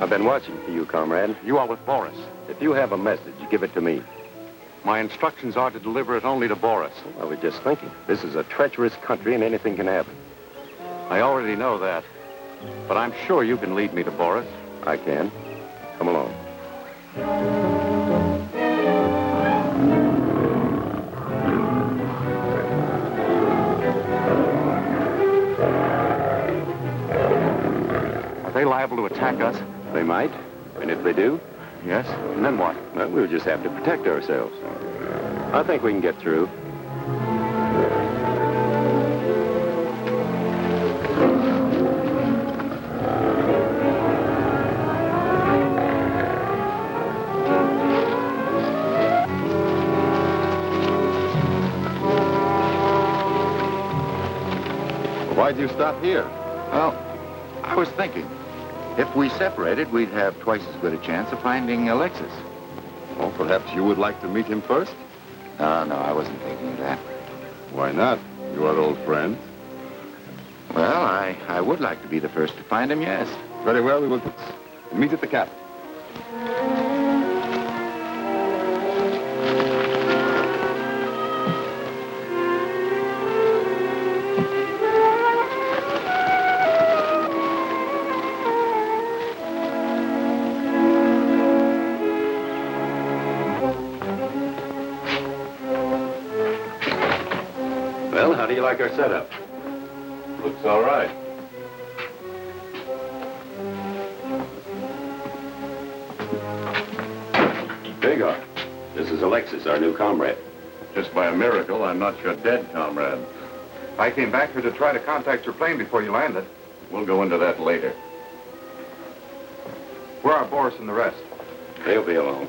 I've been watching for you, comrade. You are with Boris. If you have a message, give it to me. My instructions are to deliver it only to Boris. I was just thinking. This is a treacherous country and anything can happen. I already know that. But I'm sure you can lead me to Boris. I can. Come along. Are they liable to attack us? They might. And if they do? Yes. And then what? Well, we'll just have to protect ourselves. I think we can get through. Why'd you stop here? Well, I was thinking, if we separated, we'd have twice as good a chance of finding Alexis. Well, perhaps you would like to meet him first? No, I wasn't thinking of that. Why not? You are old friends. Well, I would like to be the first to find him, yes. Very well, we will meet at the cabin. Well, how do you like our setup? Looks all right. Hagar, this is Alexis, our new comrade. Just by a miracle, I'm not your dead comrade. I came back here to try to contact your plane before you landed. We'll go into that later. Where are Boris and the rest? They'll be alone.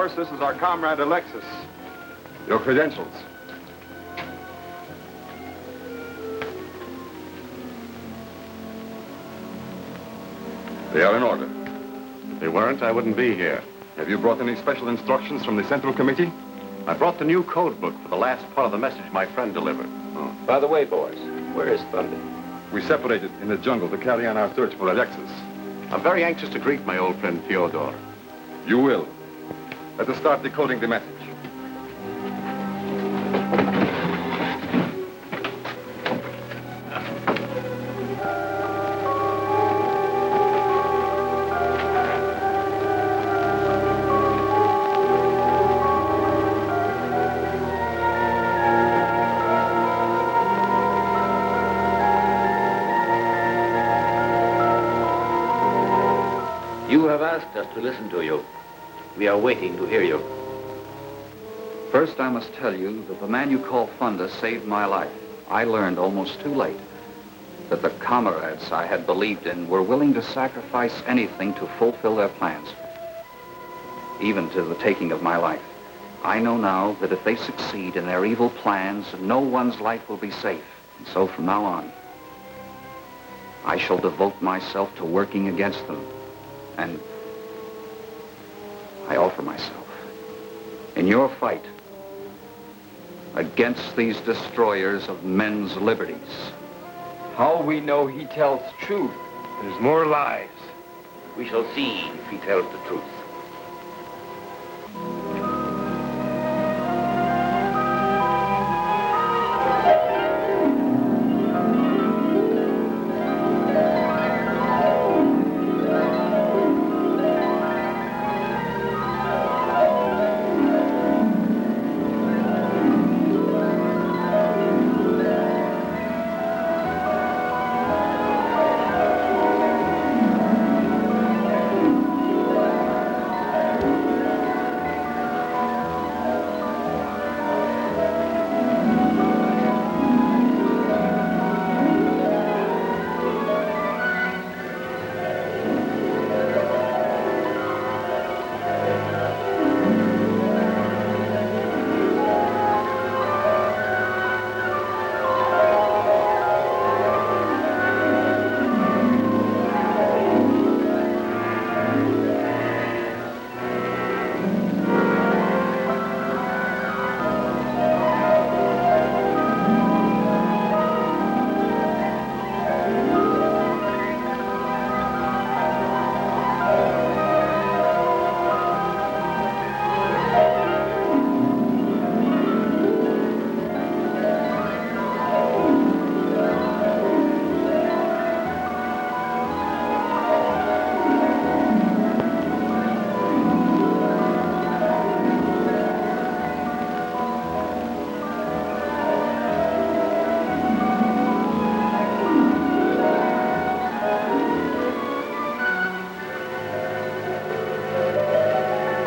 course, this is our comrade Alexis. Your credentials. They are in order. If they weren't, I wouldn't be here. Have you brought any special instructions from the Central Committee? I brought the new code book for the last part of the message my friend delivered. Oh. By the way, boys, where is Thunder? We separated in the jungle to carry on our search for Alexis. I'm very anxious to greet my old friend Fyodor. You will. Let us start decoding the message. You have asked us to listen to you. We are waiting to hear you. First, I must tell you that the man you call Thunder saved my life. I learned almost too late that the comrades I had believed in were willing to sacrifice anything to fulfill their plans, even to the taking of my life. I know now that if they succeed in their evil plans, no one's life will be safe. And so from now on, I shall devote myself to working against them. And I offer myself in your fight against these destroyers of men's liberties. How we know he tells truth? There's more lies. We shall see if he tells the truth.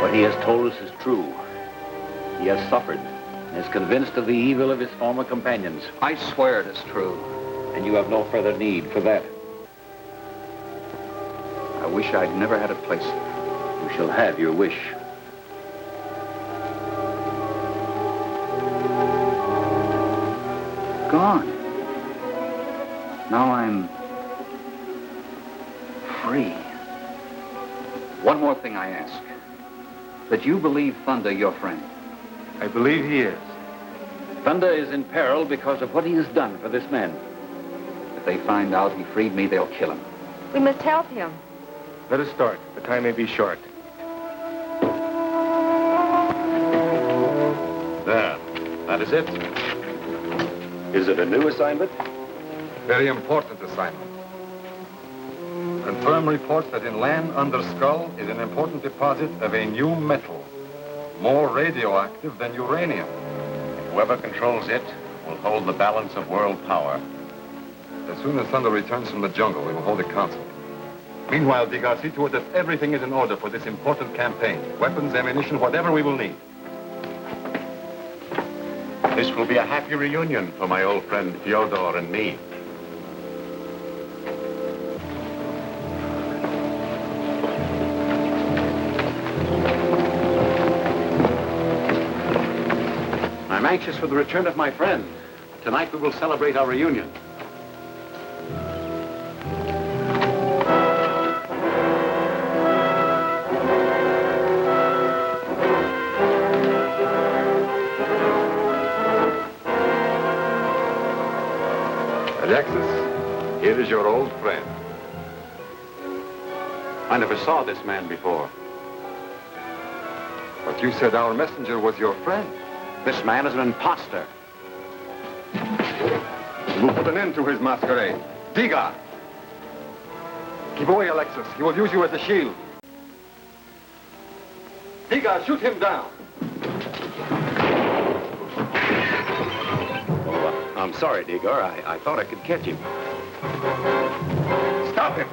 What he has told us is true. He has suffered and is convinced of the evil of his former companions. I swear it is true. And you have no further need for that. I wish I'd never had a place there. You shall have your wish. Gone. Now I'm free. One more thing I ask. That you believe Thunder your friend. I believe he is. Thunder is in peril because of what he has done for this man. If they find out he freed me, they'll kill him. We must help him. Let us start. The time may be short. There. That is it. Is it a new assignment? Very important assignment. Confirm reports that in land under Skull is an important deposit of a new metal, more radioactive than uranium. Whoever controls it will hold the balance of world power. As soon as Thunder returns from the jungle, we will hold a council. Meanwhile, Digger, see to it that everything is in order for this important campaign. Weapons, ammunition, whatever we will need. This will be a happy reunion for my old friend Fyodor and me. anxious for the return of my friend. Tonight we will celebrate our reunion. Alexis, here is your old friend. I never saw this man before. But you said our messenger was your friend. This man is an imposter. We will put an end to his masquerade. Diga! Keep away, Alexis. He will use you as a shield. Diga, shoot him down. Oh, I'm sorry, Digar. I thought I could catch him. Stop him!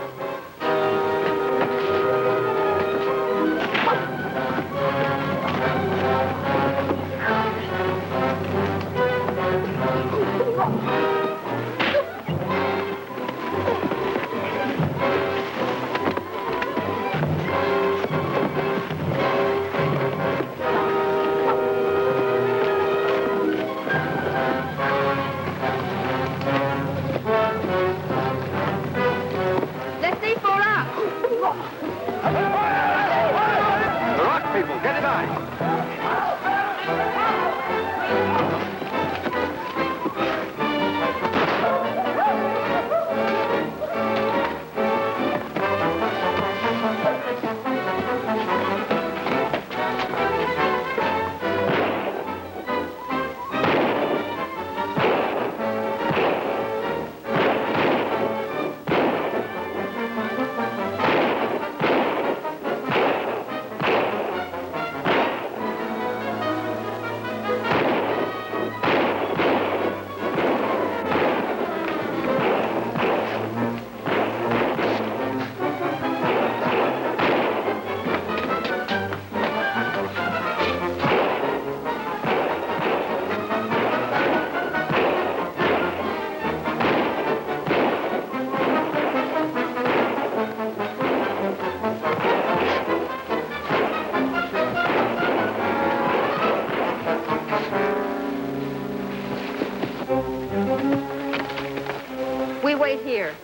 We wait here.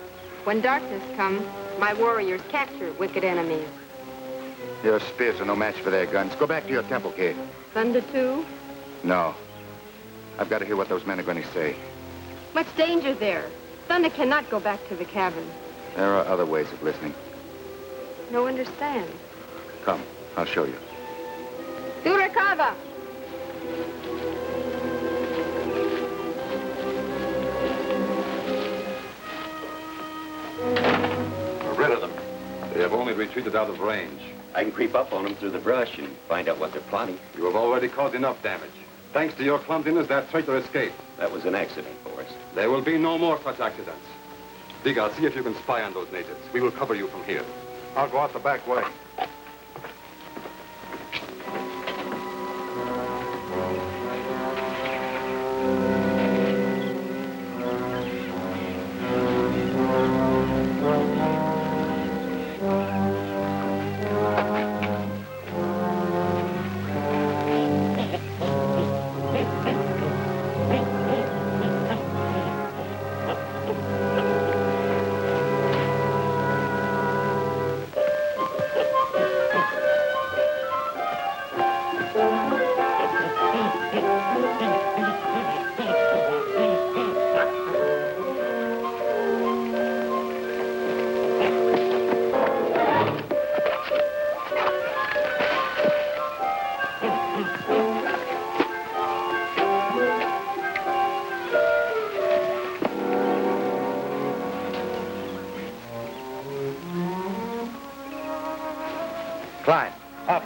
When darkness comes, my warriors capture wicked enemies. Your spears are no match for their guns. Go back to your temple, Kate. Thunder too? No. I've got to hear what those men are going to say. Much danger there. Thunder cannot go back to the cabin. There are other ways of listening. No understand. Come, I'll show you. Durakava! We're rid of them. They have only retreated out of range. I can creep up on them through the brush and find out what they're plotting. You have already caused enough damage. Thanks to your clumsiness, that traitor escaped. That was an accident, Forrest. There will be no more such accidents. Diga, see if you can spy on those natives. We will cover you from here. I'll go out the back way. Climb. Up.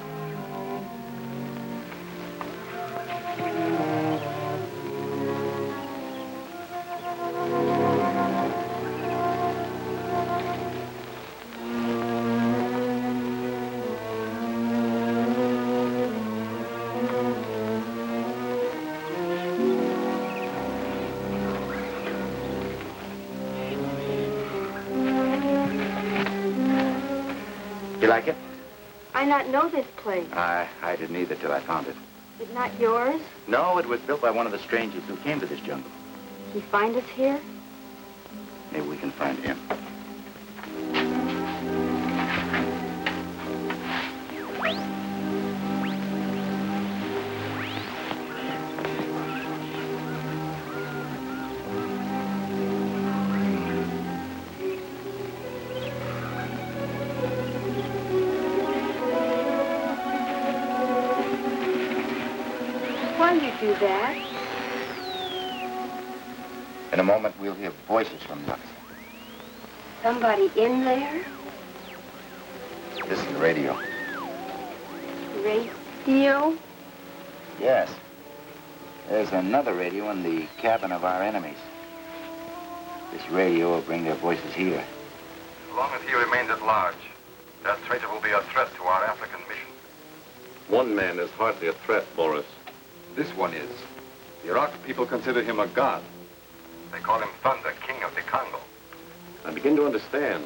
You like it? I not know this place. I didn't either till I found it. Is it not yours? No, it was built by one of the strangers who came to this jungle. He find us here? Maybe we can find him. Why you do that? In a moment, we'll hear voices from the outside. Somebody in there? This is the radio. Radio? Yes. There's another radio in the cabin of our enemies. This radio will bring their voices here. As long as he remains at large, that traitor will be a threat to our African mission. One man is hardly a threat, Boris. This one is. The Iraq people consider him a god. They call him Thunder, king of the Congo. I begin to understand.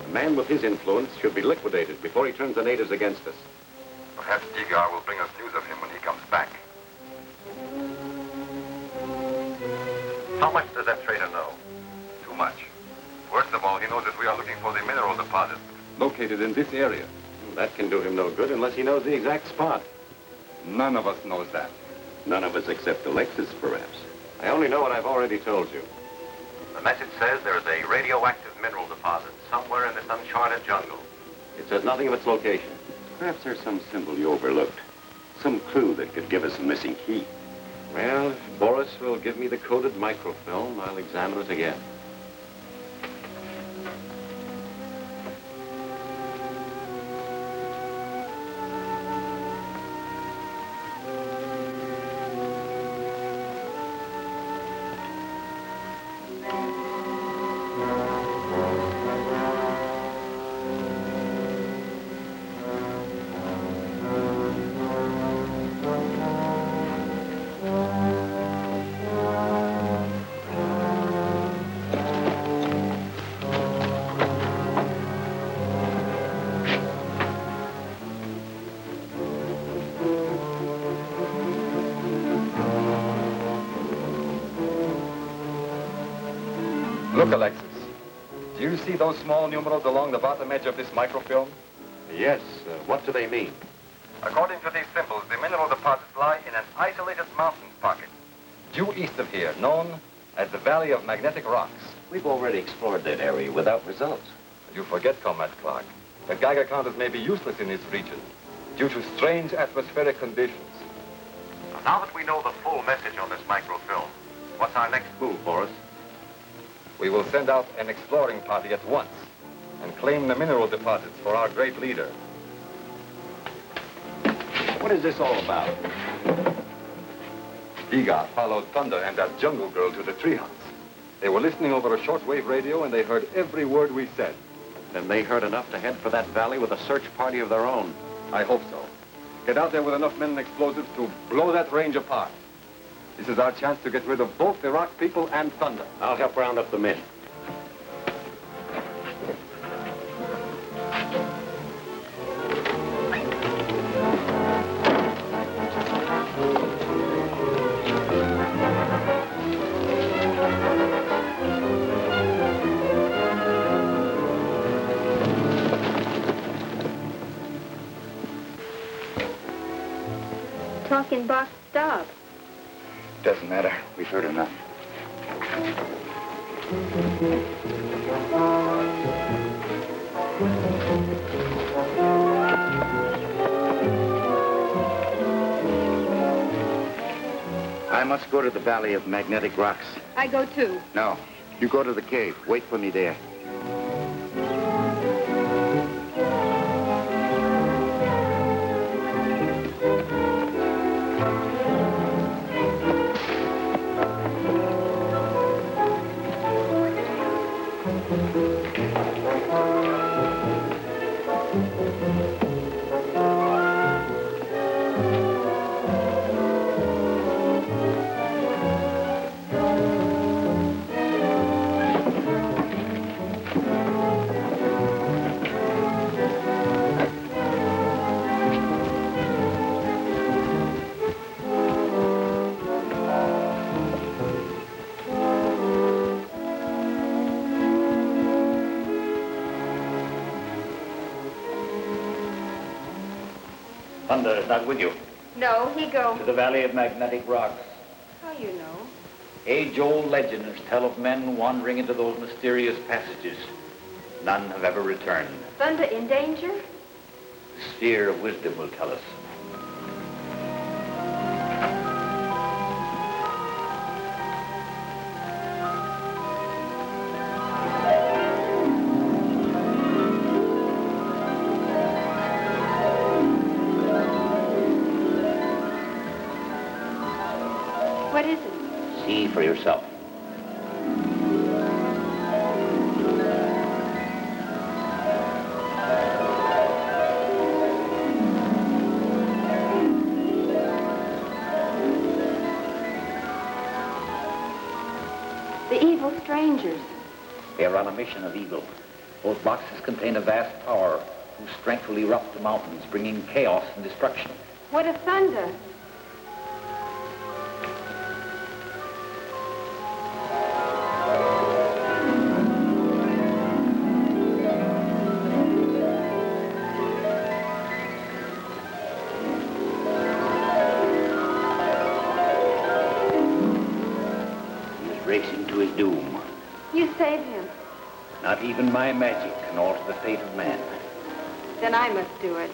A man with his influence should be liquidated before he turns the natives against us. Perhaps E.J.O will bring us news of him when he comes back. How much does that traitor know? Too much. Worst of all, he knows that we are looking for the mineral deposit. Located in this area. That can do him no good unless he knows the exact spot. None of us knows that. None of us except Alexis, perhaps. I only know what I've already told you. The message says there is a radioactive mineral deposit somewhere in this uncharted jungle. It says nothing of its location. Perhaps there's some symbol you overlooked. Some clue that could give us a missing key. Well, if Boris will give me the coded microfilm, I'll examine it again. Look, Alexis. Do you see those small numerals along the bottom edge of this microfilm? Yes. What do they mean? According to these symbols, the mineral deposits lie in an isolated mountain pocket. Due east of here, known as the Valley of Magnetic Rocks. We've already explored that area without results. You forget, Comrade Clark, that Geiger counters may be useless in this region due to strange atmospheric conditions. Now that we know the full message on this microfilm, what's our next move, Boris? We will send out an exploring party at once and claim the mineral deposits for our great leader. What is this all about? E.J.O followed Thunder and that jungle girl to the treehouse. They were listening over a shortwave radio and they heard every word we said. Then they heard enough to head for that valley with a search party of their own. I hope so. Get out there with enough men and explosives to blow that range apart. This is our chance to get rid of both the Iraq people and Thunder. I'll help round up the men. Talking box stop. Doesn't matter. We've heard enough. I must go to the Valley of Magnetic Rocks. I go too. No. You go to the cave. Wait for me there. Thunder is not with you. No, he go. To the Valley of Magnetic Rocks. How you know? E.J.O legends tell of men wandering into those mysterious passages. None have ever returned. Thunder in danger? The sphere of wisdom will tell us. What is it? See for yourself. The evil strangers. They are on a mission of evil. Those boxes contain a vast power whose strength will erupt the mountains, bringing chaos and destruction. What of thunder? Racing to his doom. You save him. Not even my magic can alter the fate of man. Then I must do it.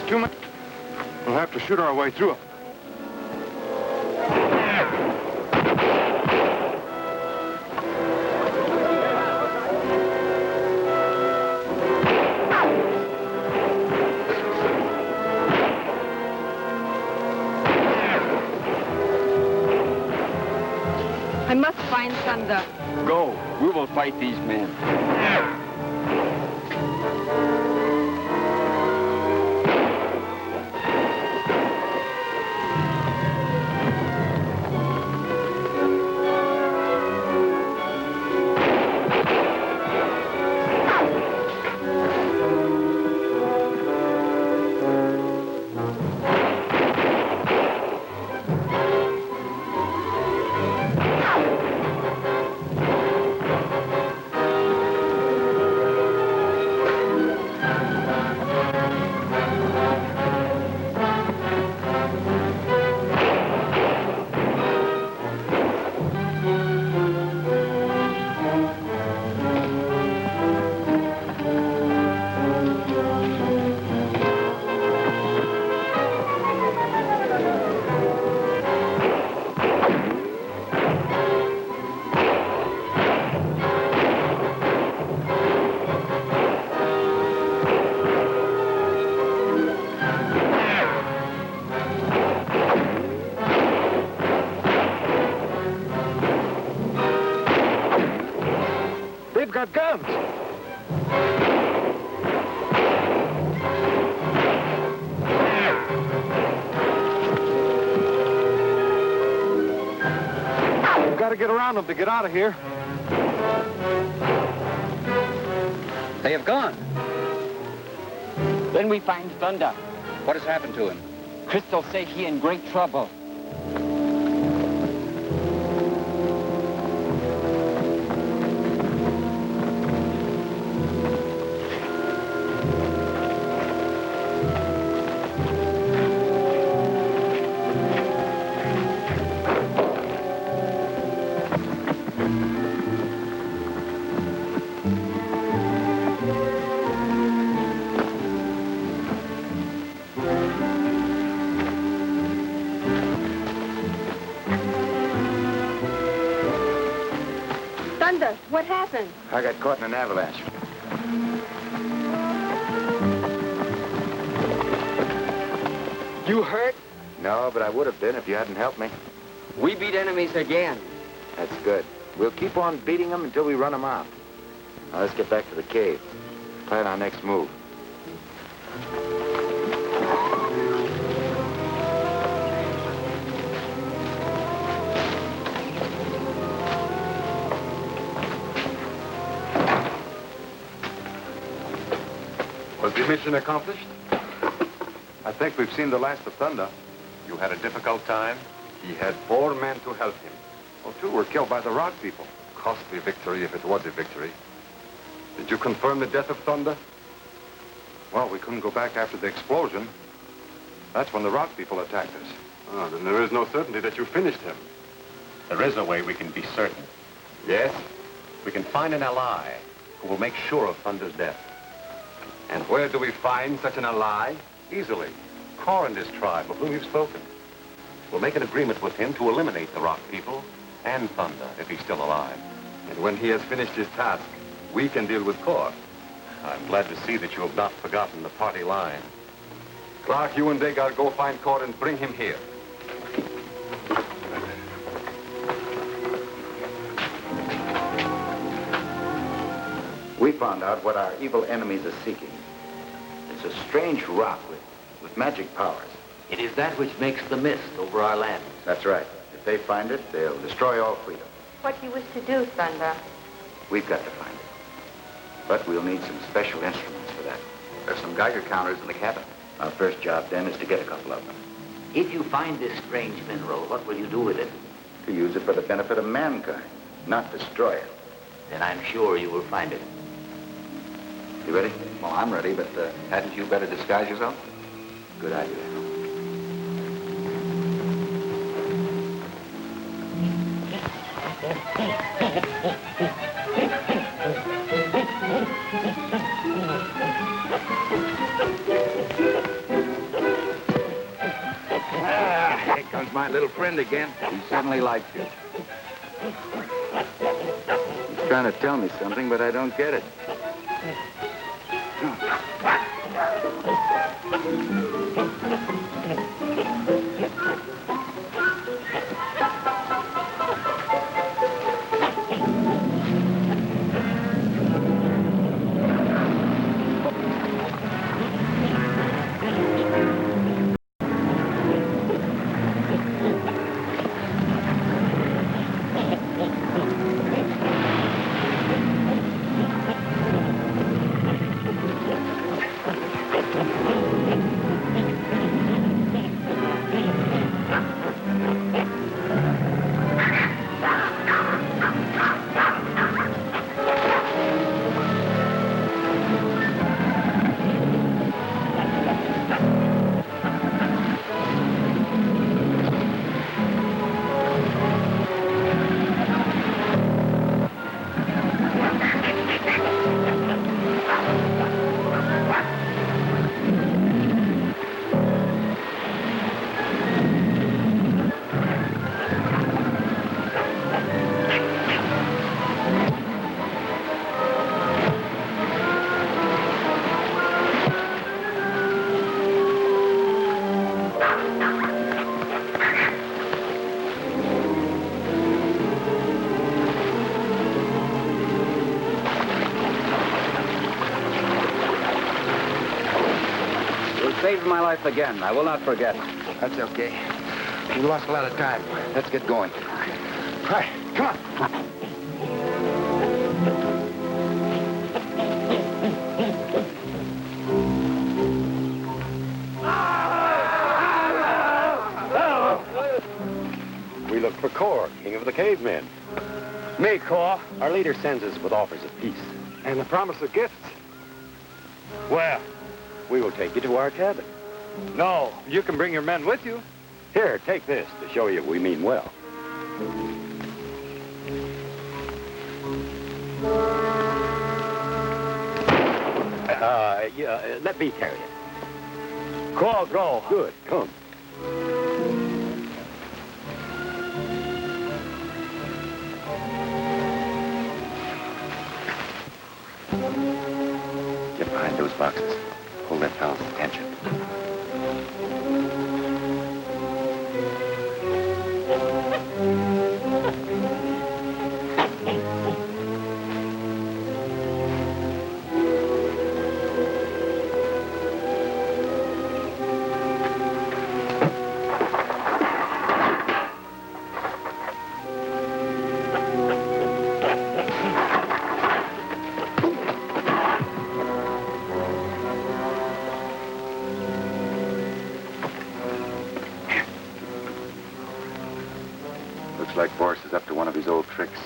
Too much. We'll have to shoot our way through it. I must find Thunder. Go. We will fight these men. to get around them to get out of here. They have gone. Then we find Thunder. What has happened to him? Crystal say he in great trouble. Thunder, what happened? I got caught in an avalanche. You hurt? No, but I would have been if you hadn't helped me. We beat enemies again. That's good. We'll keep on beating them until we run them out. Now let's get back to the cave. Plan our next move. Was the mission accomplished? I think we've seen the last of Thunder. You had a difficult time? He had 4 men to help him. Well, 2 were killed by the rock people. Costly victory if it was a victory. Did you confirm the death of Thunder? Well, we couldn't go back after the explosion. That's when the rock people attacked us. Ah, then there is no certainty that you finished him. There is a way we can be certain. Yes? We can find an ally who will make sure of Thunder's death. And where do we find such an ally? Easily. Kor and his tribe, of whom you've spoken. We'll make an agreement with him to eliminate the rock people and Thunder if he's still alive. And when he has finished his task, we can deal with Kor. I'm glad to see that you have not forgotten the party line. Clark, you and Dagar go find Kor and bring him here. We found out what our evil enemies are seeking. It's a strange rock with magic powers. It is that which makes the mist over our land. That's right. If they find it, they'll destroy all freedom. What do you wish to do, Thunder? We've got to find it. But we'll need some special instruments for that. There's some Geiger counters in the cabin. Our first job then is to get a couple of them. If you find this strange mineral, what will you do with it? To use it for the benefit of mankind, not destroy it. Then I'm sure you will find it. You ready? Well, I'm ready, but hadn't you better disguise yourself? Good idea. Here comes my little friend again. He certainly likes you. He's trying to tell me something, but I don't get it. Saved my life again. I will not forget. That's okay. We lost a lot of time. Let's get going. Right, come on. We look for Kor, king of the cavemen. Me, Kor. Our leader sends us with offers of peace. And the promise of gifts. Where? We will take you to our cabin. No, you can bring your men with you. Here, take this to show you we mean well. Let me carry it. Kor, go. Good, come. Get behind those boxes. Hold that fellow's attention. Looks like Boris is up to one of his old tricks.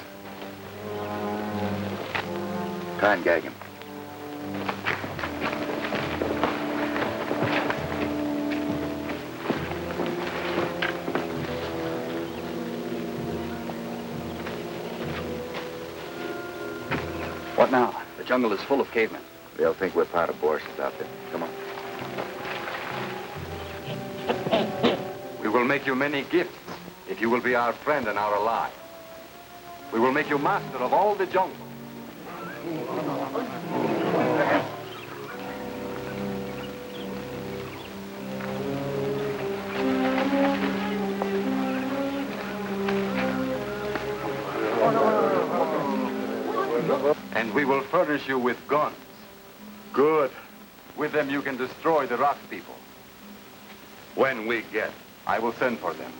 Try and gag him. What now? The jungle is full of cavemen. They'll think we're part of Boris's outfit. Come on. We will make you many gifts if you will be our friend and our ally. We will make you master of all the jungle. And we will furnish you with guns. Good. With them you can destroy the rock people. When we get, I will send for them.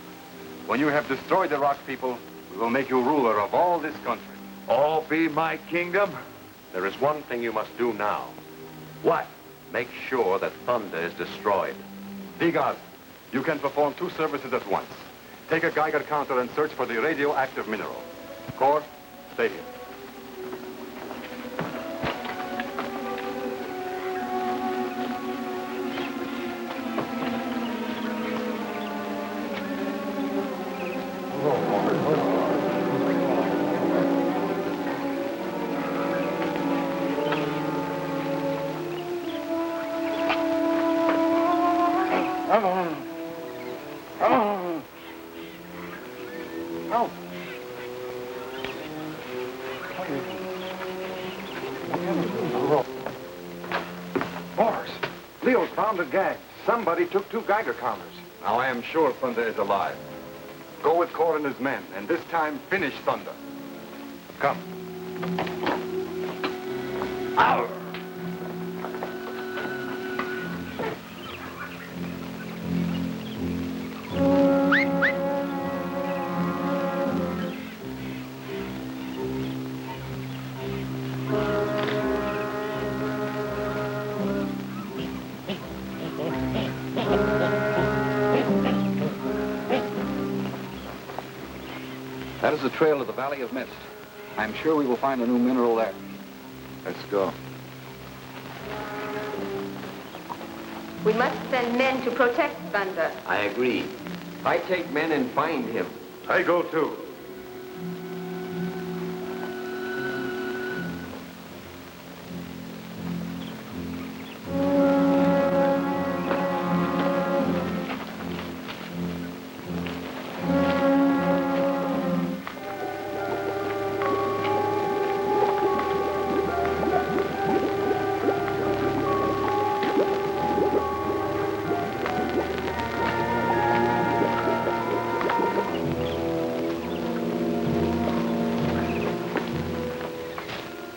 When you have destroyed the rock people, we will make you ruler of all this country. All be my kingdom? There is one thing you must do now. What? Make sure that Thunder is destroyed. Digaz, you can perform two services at once. Take a Geiger counter and search for the radioactive mineral. Kor, stay here. Boris, Leo's found a gag. Somebody took 2 Geiger counters. Now I am sure Thunder is alive. Go with Kor and his men, and this time finish Thunder. Come. Ow! That is the trail to the Valley of Mist. I'm sure we will find a new mineral there. Let's go. We must send men to protect Thunder. I agree. I take men and find him. I go too.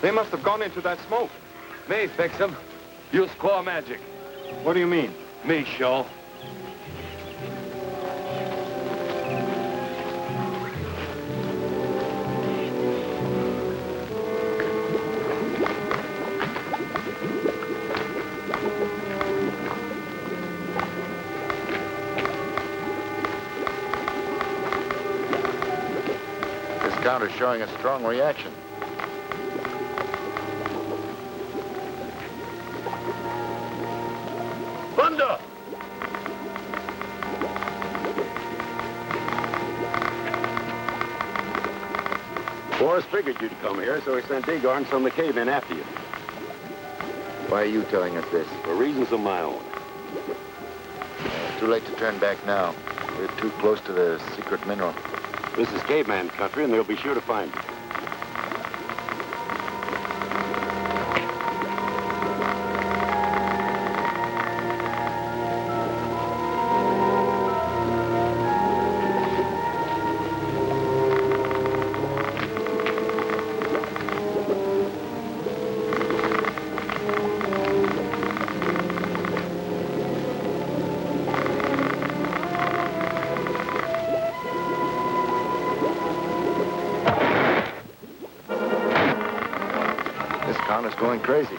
They must have gone into that smoke. Me fix him. Use claw magic. What do you mean? Me show. encounter's showing a strong reaction. Thunder! Boris figured you'd come here, so he sent E.J.O and some of the cavemen after you. Why are you telling us this? For reasons of my own. Too late to turn back now. We're too close to the secret mineral. This is caveman country, and they'll be sure to find you. This town is going crazy.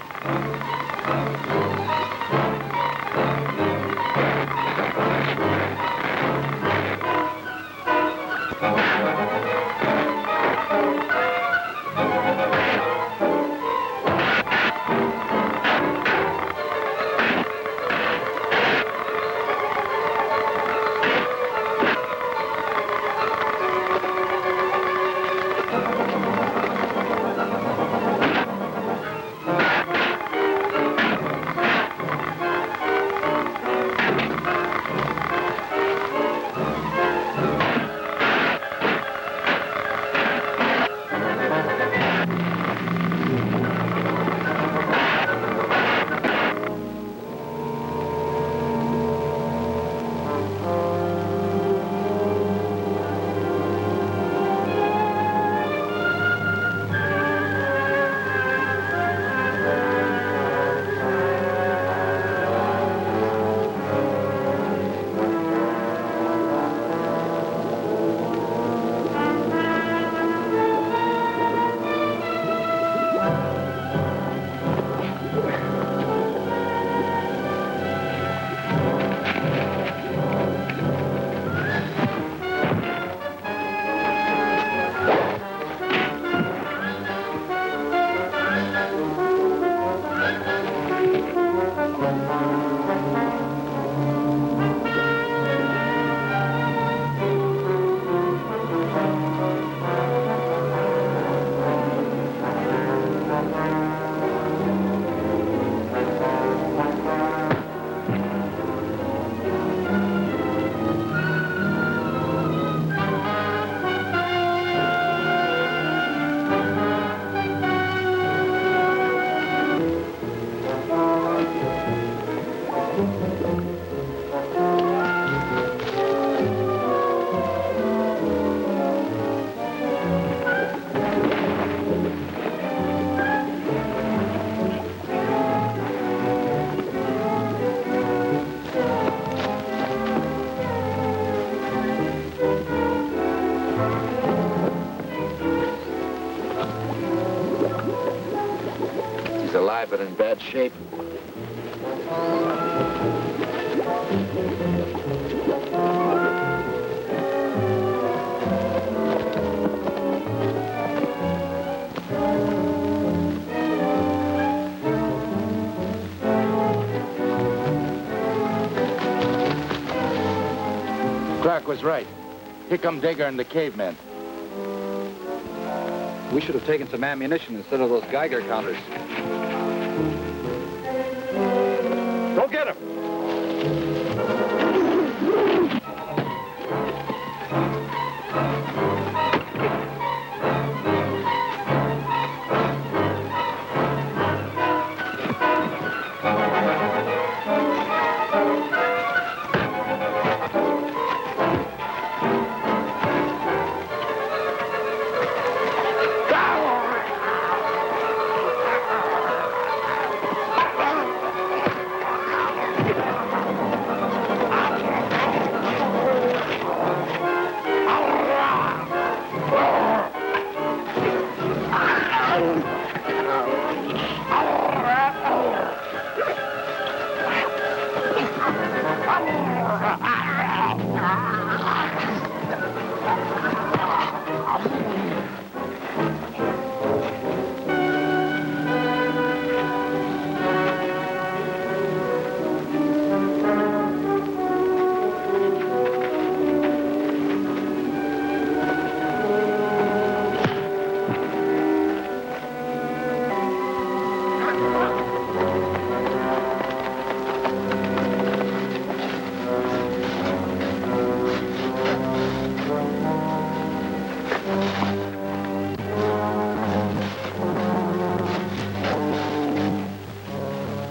He's alive, but in bad shape. Clark was right. Here come Digger and the cavemen. We should have taken some ammunition instead of those Geiger counters. Go get him!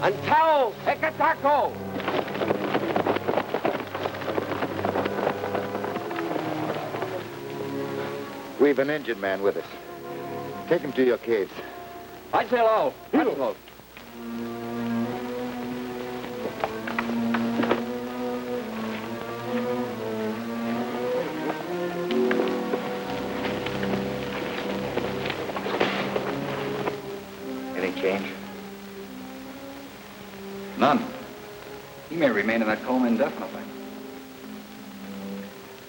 Until Tic-a-taco! We've an injured man with us. Take him to your caves. I'd say low. Low. Any change? None. He may remain in that coma indefinitely.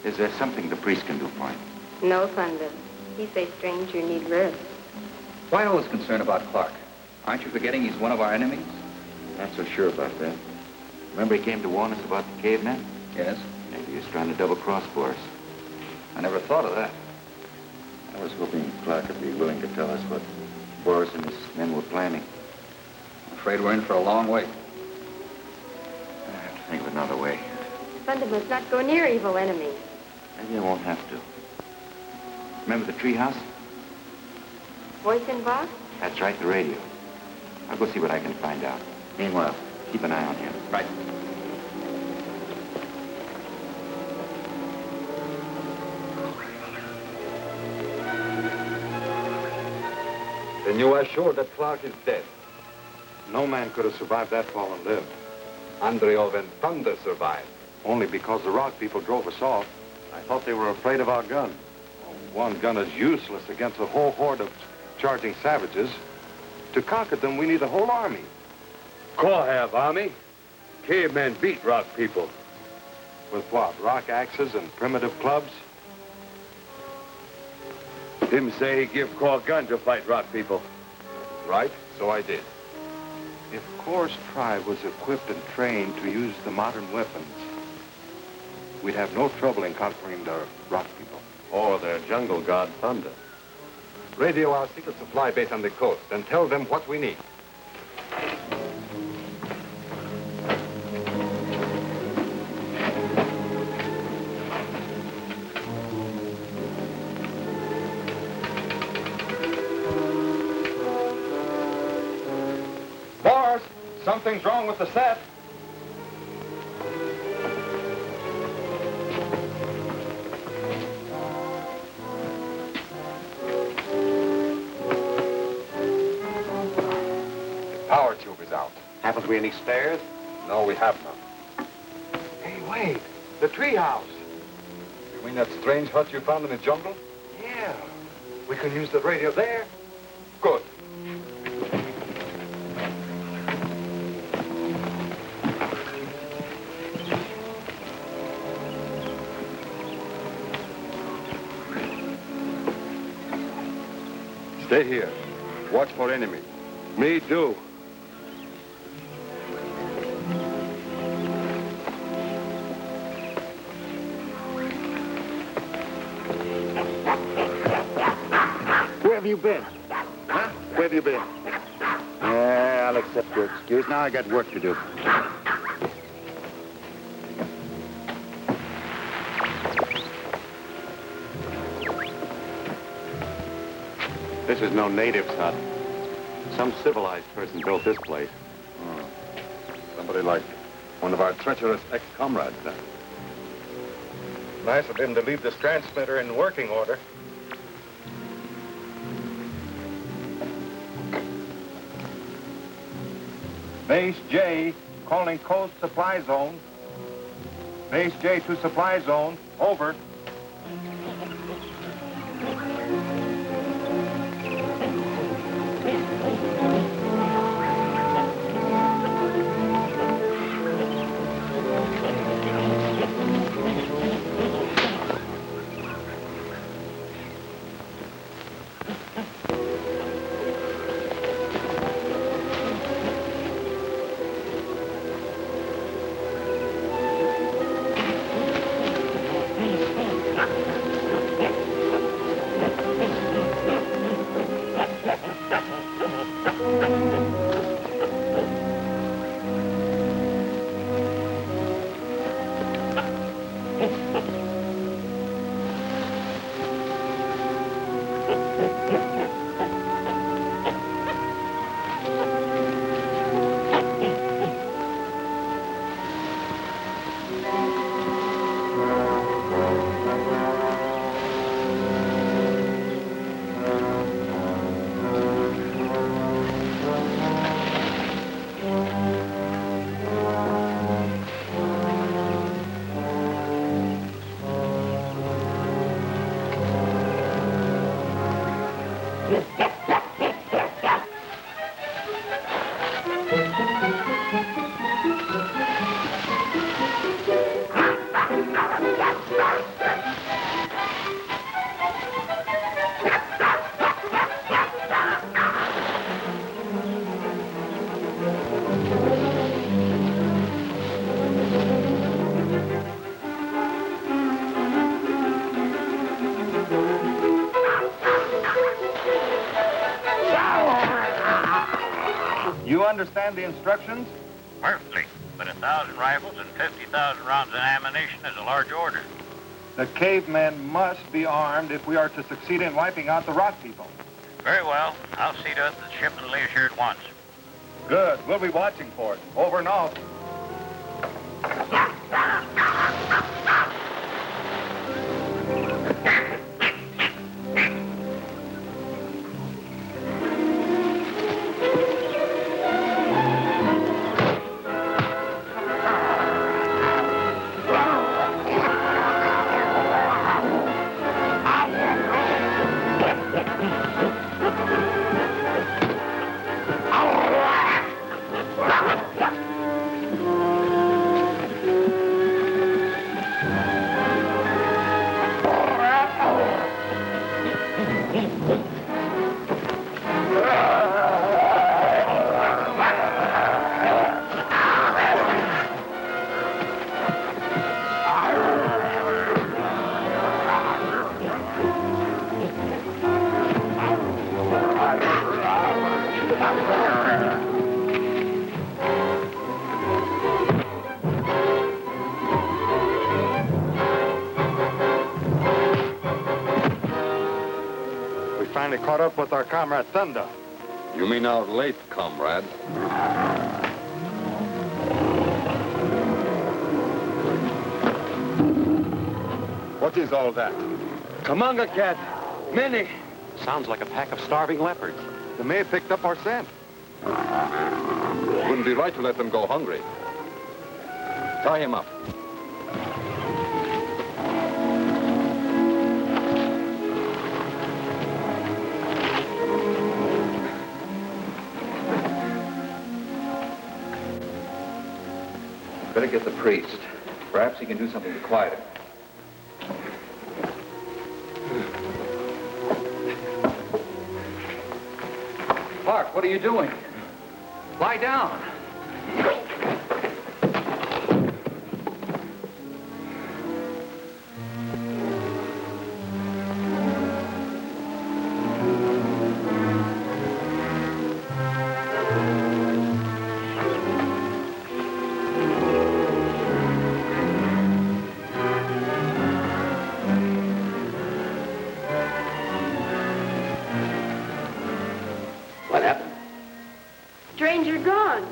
Is there something the priest can do for him? No, Thunder. He say, stranger, need rest. Why all this concern about Clark? Aren't you forgetting he's one of our enemies? Not so sure about that. Remember he came to warn us about the cavemen? Yes. Maybe he was trying to double-cross Boris. I never thought of that. I was hoping Clark would be willing to tell us what Boris and his men were planning. I'm afraid we're in for a long wait. I have to think of another way. Thunder must not go near evil enemies. Maybe I won't have to. Remember the treehouse? Voice in box? That's right, the radio. I'll go see what I can find out. Meanwhile, keep an eye on him. Right. Then you are sure that Clark is dead? No man could have survived that fall and lived. Andreov and Thunder survived. Only because the rock people drove us off. I thought they were afraid of our gun. One gun is useless against a whole horde of charging savages. To conquer them, we need a whole army. Go have army. Cavemen beat rock people. With what? Rock axes and primitive clubs? Him say he give Caw gun to fight rock people. Right, so I did. If Cor's tribe was equipped and trained to use the modern weapons, we'd have no trouble in conquering the rock people. Or their jungle god, Thunder. Radio our secret supply base on the coast and tell them what we need. Boris, something's wrong with the set. Power tube is out. Haven't we any spares? No, we have none. Hey, wait. The treehouse. You mean that strange hut you found in the jungle? Yeah. We can use the radio there. Good. Stay here. Watch for enemies. Me do. Where have you been? Huh? Where have you been? Yeah, I'll accept your excuse. Now I got work to do. This is no native's hut. Some civilized person built this place. Oh. Somebody like one of our treacherous ex-comrades, then. Nice of him to leave this transmitter in working order. Base J, calling Coast Supply Zone. Base J to Supply Zone. Over. understand the instructions? Perfectly. But 1,000 rifles and 50,000 rounds of ammunition is a large order. The cavemen must be armed if we are to succeed in wiping out the rock people. Very well. I'll see to it that the shipment leaves here at once. Good. We'll be watching for it. Over and out. Finally caught up with our comrade Thunder. You mean our late comrade? What is all that? Kamanga cat. Many. Sounds like a pack of starving leopards. They may have picked up our scent. Wouldn't be right to let them go hungry. Tie him up. Better get the priest. Perhaps he can do something to quiet him. Clark, what are you doing? Lie down. What happened? Stranger gone.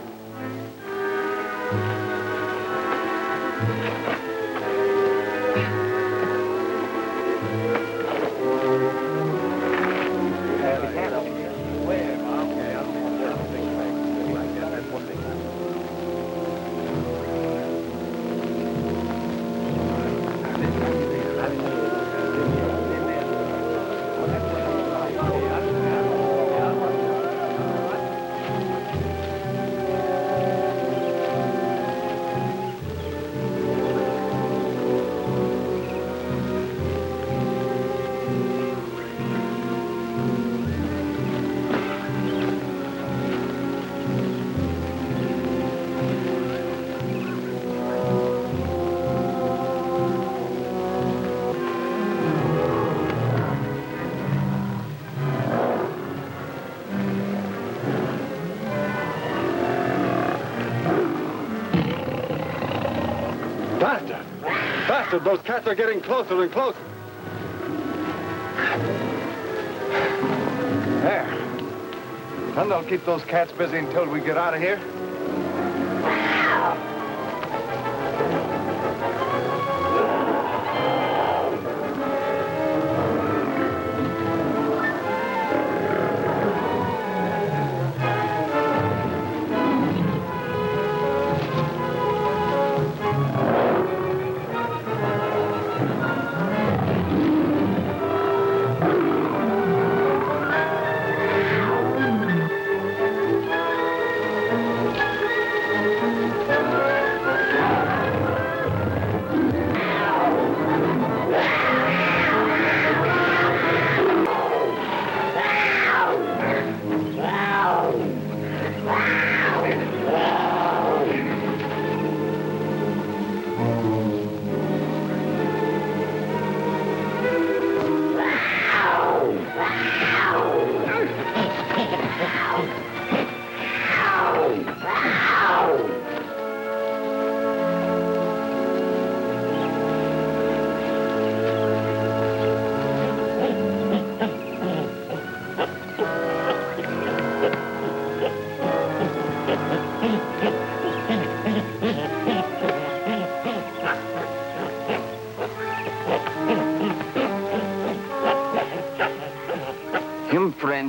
Bastard, those cats are getting closer and closer. There. Thunder'll keep those cats busy until we get out of here.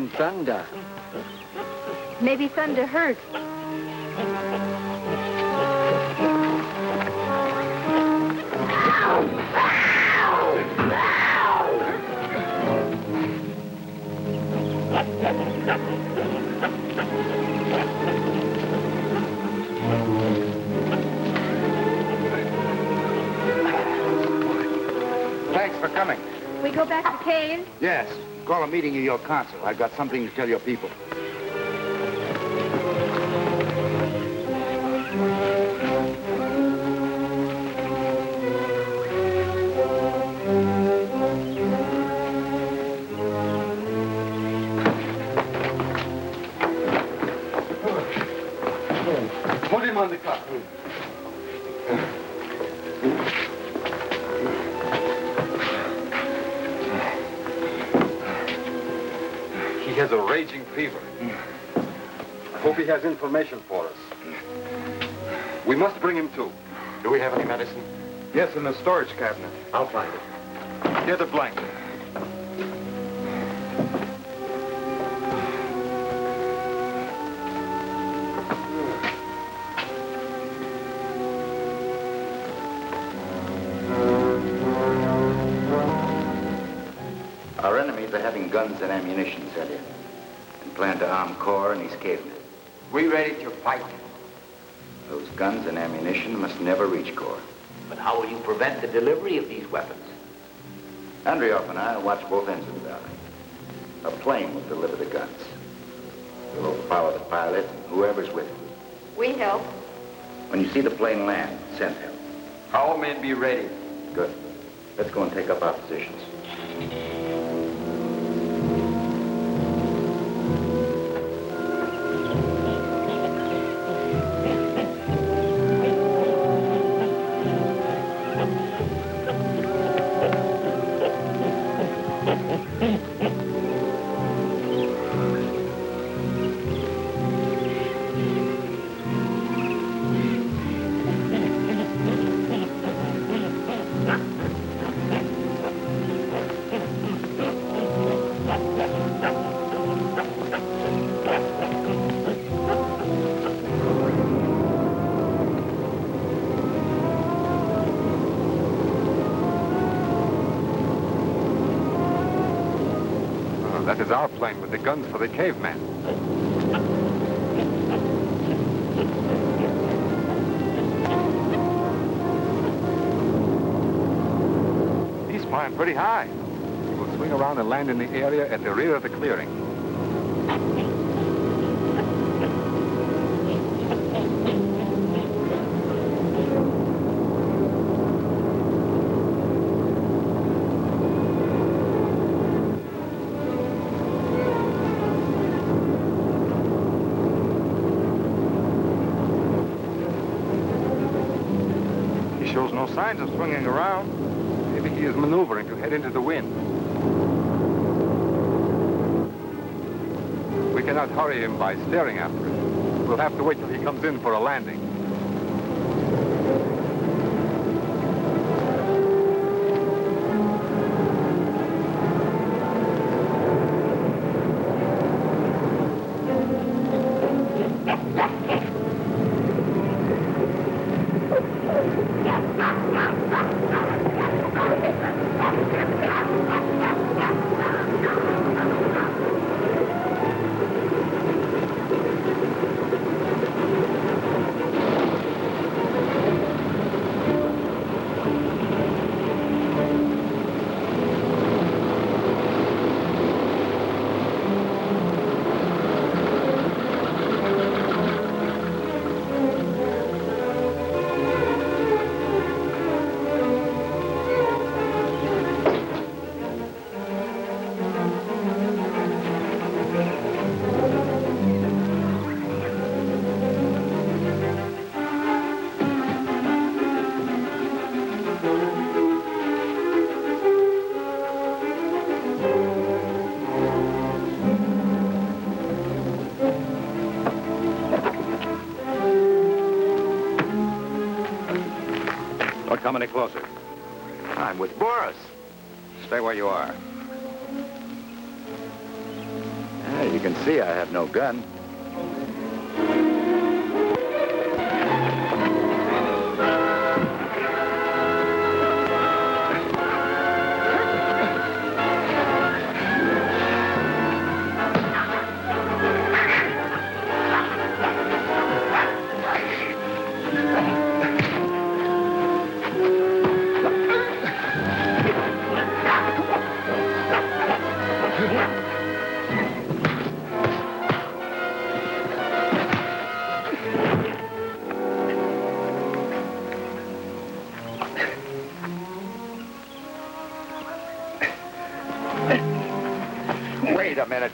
some thunder. Maybe thunder hurts. Thanks for coming. We go back to cave? Yes. Call a meeting of your council. I've got something to tell your people. Put him on the cot. He has a raging fever. I hope he has information for us. We must bring him to. Do we have any medicine? Yes, in the storage cabinet. I'll find it. Here's a blanket. Our enemies are having guns and ammunition sent in and plan to arm Core and his cavemen. We ready to fight? Those guns and ammunition must never reach Core. But how will you prevent the delivery of these weapons? Andreoff and I will watch both ends of the valley. A plane will deliver the guns. We'll overpower the pilot and whoever's with him. We help. When you see the plane land, send help. All men be ready. Good. Let's go and take up our positions. That is our plane with the guns for the cavemen. He's flying pretty high. He will swing around and land in the area at the rear of the clearing. Shows no signs of swinging around. Maybe he is maneuvering to head into the wind. We cannot hurry him by staring after him. We'll have to wait till he comes in for a landing. Don't come any closer. I'm with Boris. Stay where you are. You can see I have no gun.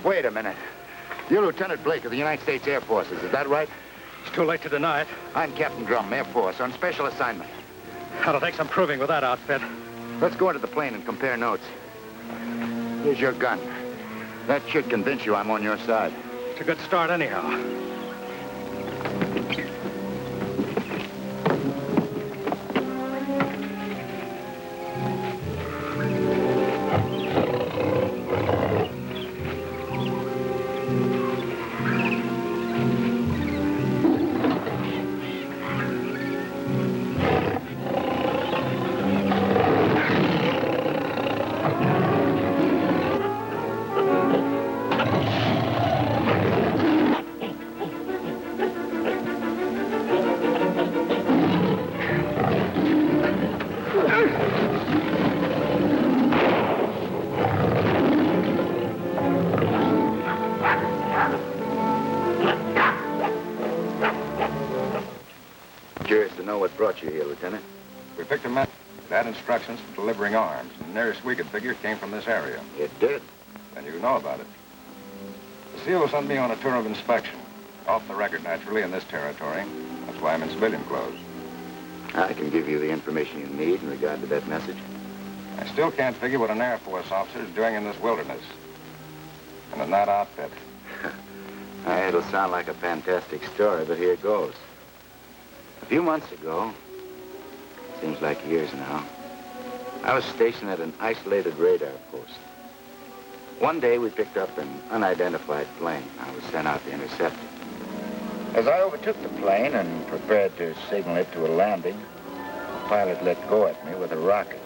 Wait a minute. You're Lieutenant Blake of the United States Air Forces, is that right? It's too late to deny it. I'm Captain Drum, Air Force, on special assignment. That'll take some proving with that outfit. Let's go into the plane and compare notes. Here's your gun. That should convince you I'm on your side. It's a good start anyhow. Curious to know what brought you here, Lieutenant. We picked a map that had instructions for delivering arms, and the nearest we could figure came from this area. It did? Then you know about it. The CO sent me on a tour of inspection. Off the record, naturally, in this territory. That's why I'm in civilian clothes. I can give you the information you need in regard to that message. I still can't figure what an Air Force officer is doing in this wilderness. And in that outfit. It'll sound like a fantastic story, but here goes. A few months ago, seems like years now, I was stationed at an isolated radar post. One day, we picked up an unidentified plane. I was sent out to intercept it. As I overtook the plane and prepared to signal it to a landing, the pilot let go at me with a rocket.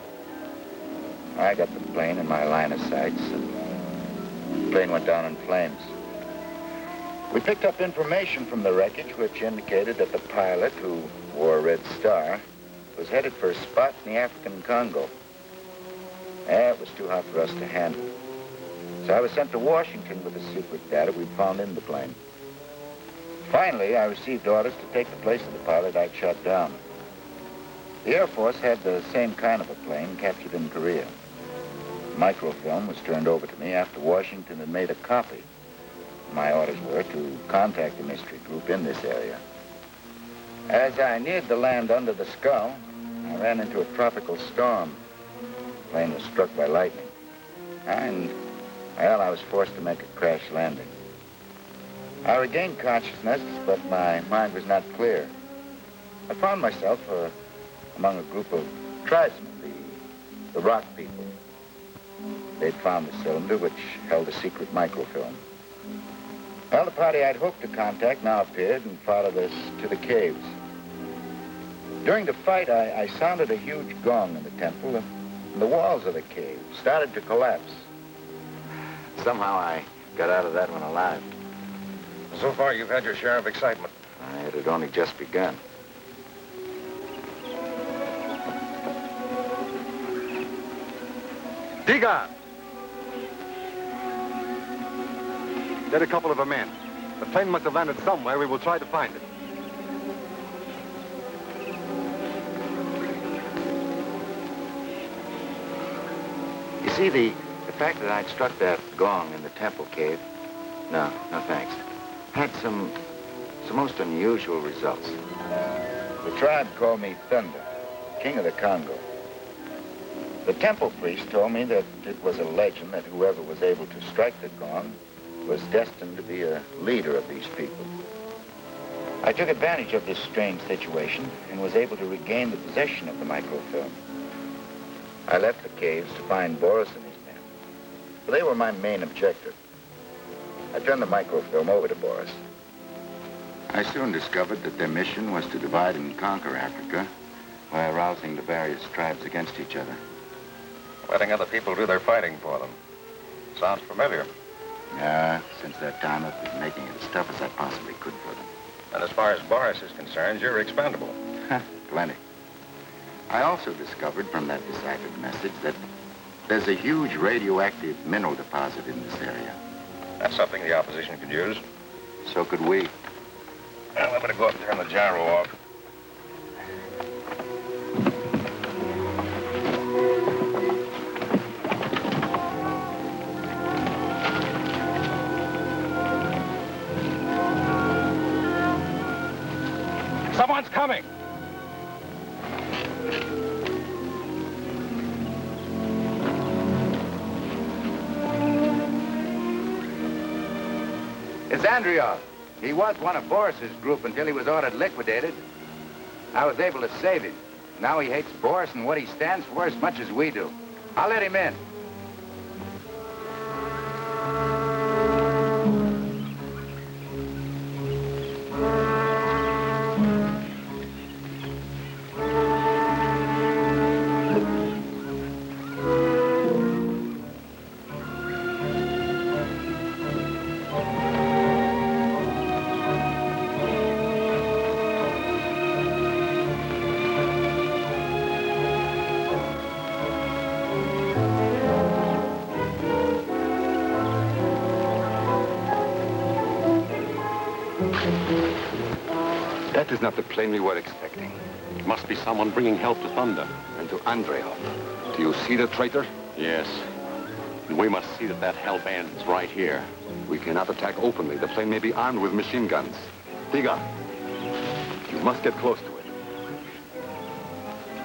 I got the plane in my line of sights, and the plane went down in flames. We picked up information from the wreckage which indicated that the pilot, who wore a red star, was headed for a spot in the African Congo. It was too hot for us to handle. So I was sent to Washington with the secret data we'd found in the plane. Finally, I received orders to take the place of the pilot I'd shot down. The Air Force had the same kind of a plane captured in Korea. Microfilm was turned over to me after Washington had made a copy. My orders were to contact the mystery group in this area. As I neared the land under the skull, I ran into a tropical storm. The plane was struck by lightning. And, well, I was forced to make a crash landing. I regained consciousness, but my mind was not clear. I found myself among a group of tribesmen, the rock people. They'd found the cylinder which held a secret microfilm. Well, the party I'd hoped to contact now appeared and followed us to the caves. During the fight, I sounded a huge gong in the temple, and the walls of the cave started to collapse. Somehow I got out of that one alive. So far, you've had your share of excitement. It had only just begun. Diga! Get a couple of them in. The plane must have landed somewhere. We will try to find it. You see, the fact that I'd struck that gong in the temple cave, no thanks, had some most unusual results. The tribe called me Thunder, king of the Congo. The temple priest told me that it was a legend that whoever was able to strike the gong was destined to be a leader of these people. I took advantage of this strange situation and was able to regain the possession of the microfilm. I left the caves to find Boris and his men. They were my main objective. I turned the microfilm over to Boris. I soon discovered that their mission was to divide and conquer Africa by arousing the various tribes against each other. Letting other people do their fighting for them. Sounds familiar. Yeah, since that time I've been making it as tough as I possibly could for them. And as far as Boris is concerned, you're expendable. Plenty. I also discovered from that deciphered message that there's a huge radioactive mineral deposit in this area. That's something the opposition could use. So could we. Well, I better go up and turn the gyro off. Someone's coming. It's Andreov. He was one of Boris's group until he was ordered liquidated. I was able to save him. Now he hates Boris and what he stands for as much as we do. I'll let him in. That is not the plane we were expecting. It must be someone bringing help to Thunder. And to Andreov. Do you see the traitor? Yes. And we must see that that help ends right here. We cannot attack openly. The plane may be armed with machine guns. Tiga, you must get close to it.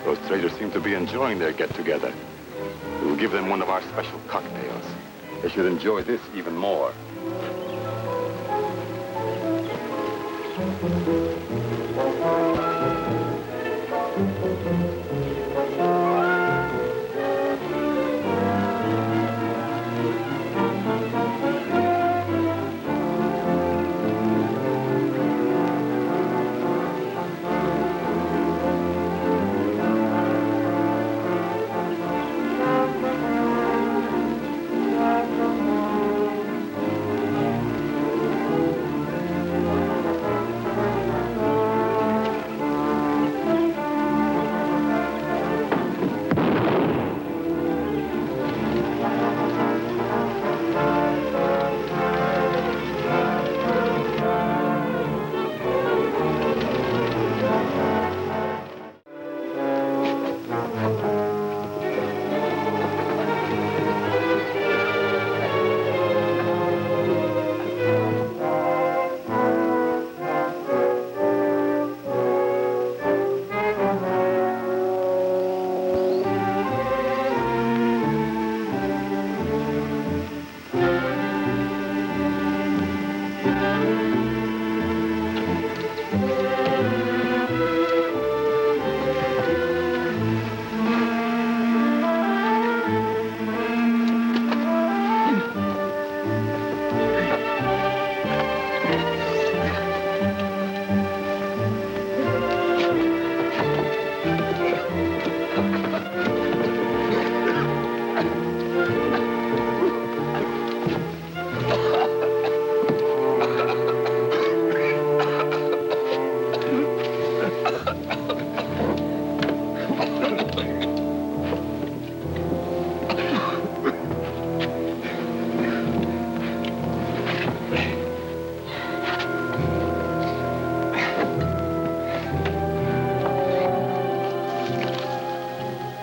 Those traitors seem to be enjoying their get-together. We will give them one of our special cocktails. They should enjoy this even more.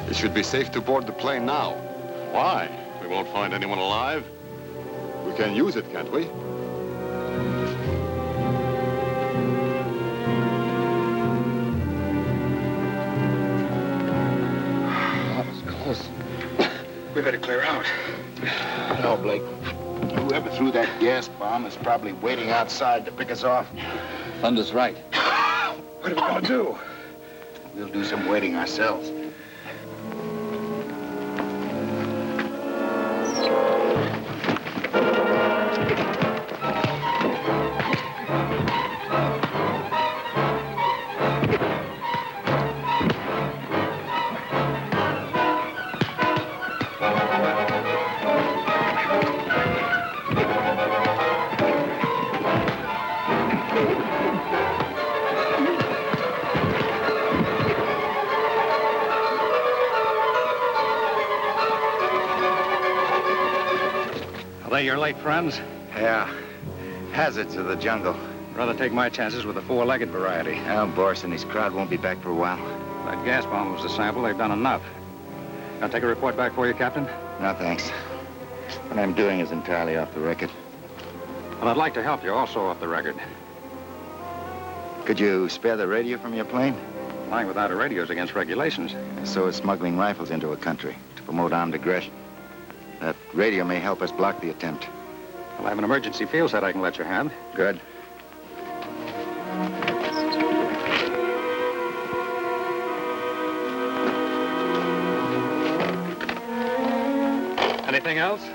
It should be safe to board the plane now. Why? We won't find anyone alive. We can use it, can't we? That was close. We better clear out. No, Blake. Whoever threw that gas bomb is probably waiting outside to pick us off. Thunder's right. What are we gonna do? We'll do some waiting ourselves. Sorry you're late, friends. Yeah. Hazards of the jungle. Rather take my chances with the four-legged variety. Well, Boris and his crowd won't be back for a while. That gas bomb was the sample. They've done enough. I'll take a report back for you, Captain. No, thanks. What I'm doing is entirely off the record. Well, I'd like to help you also off the record. Could you spare the radio from your plane? Flying without a radio is against regulations. So is smuggling rifles into a country to promote armed aggression. That radio may help us block the attempt. Well, I have an emergency field set I can let you have. Good. Anything else?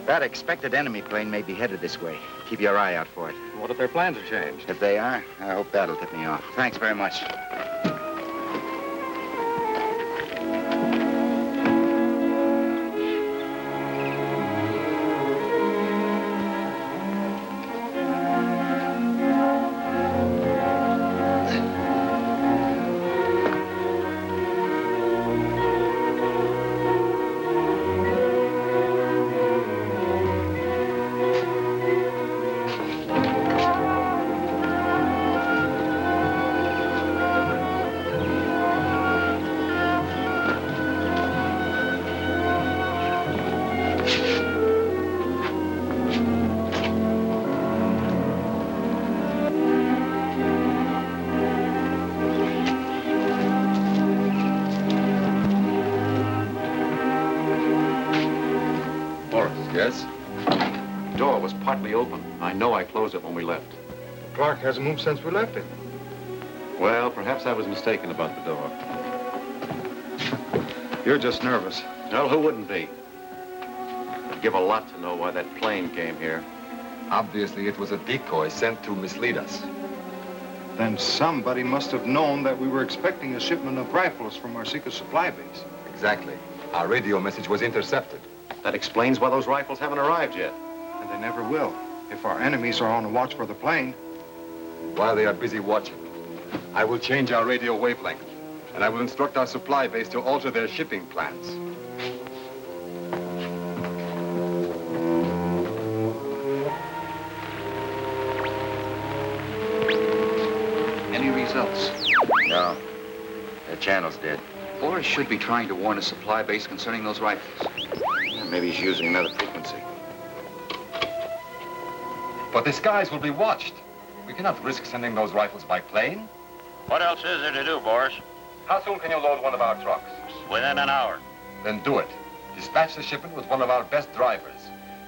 That expected enemy plane may be headed this way. Keep your eye out for it. What if their plans have changed? If they are, I hope that'll tip me off. Thanks very much. Yes? The door was partly open. I know I closed it when we left. Clark hasn't moved since we left it. Well, perhaps I was mistaken about the door. You're just nervous. Well, who wouldn't be? I'd give a lot to know why that plane came here. Obviously, it was a decoy sent to mislead us. Then somebody must have known that we were expecting a shipment of rifles from our secret supply base. Exactly. Our radio message was intercepted. That explains why those rifles haven't arrived yet. And they never will, if our enemies are on the watch for the plane. While they are busy watching, I will change our radio wavelength, and I will instruct our supply base to alter their shipping plans. Any results? No. The channel's dead. Boris should be trying to warn his supply base concerning those rifles. Maybe he's using another frequency. But the skies will be watched. We cannot risk sending those rifles by plane. What else is there to do, Boris? How soon can you load one of our trucks? Within an hour. Then do it. Dispatch the shipment with one of our best drivers.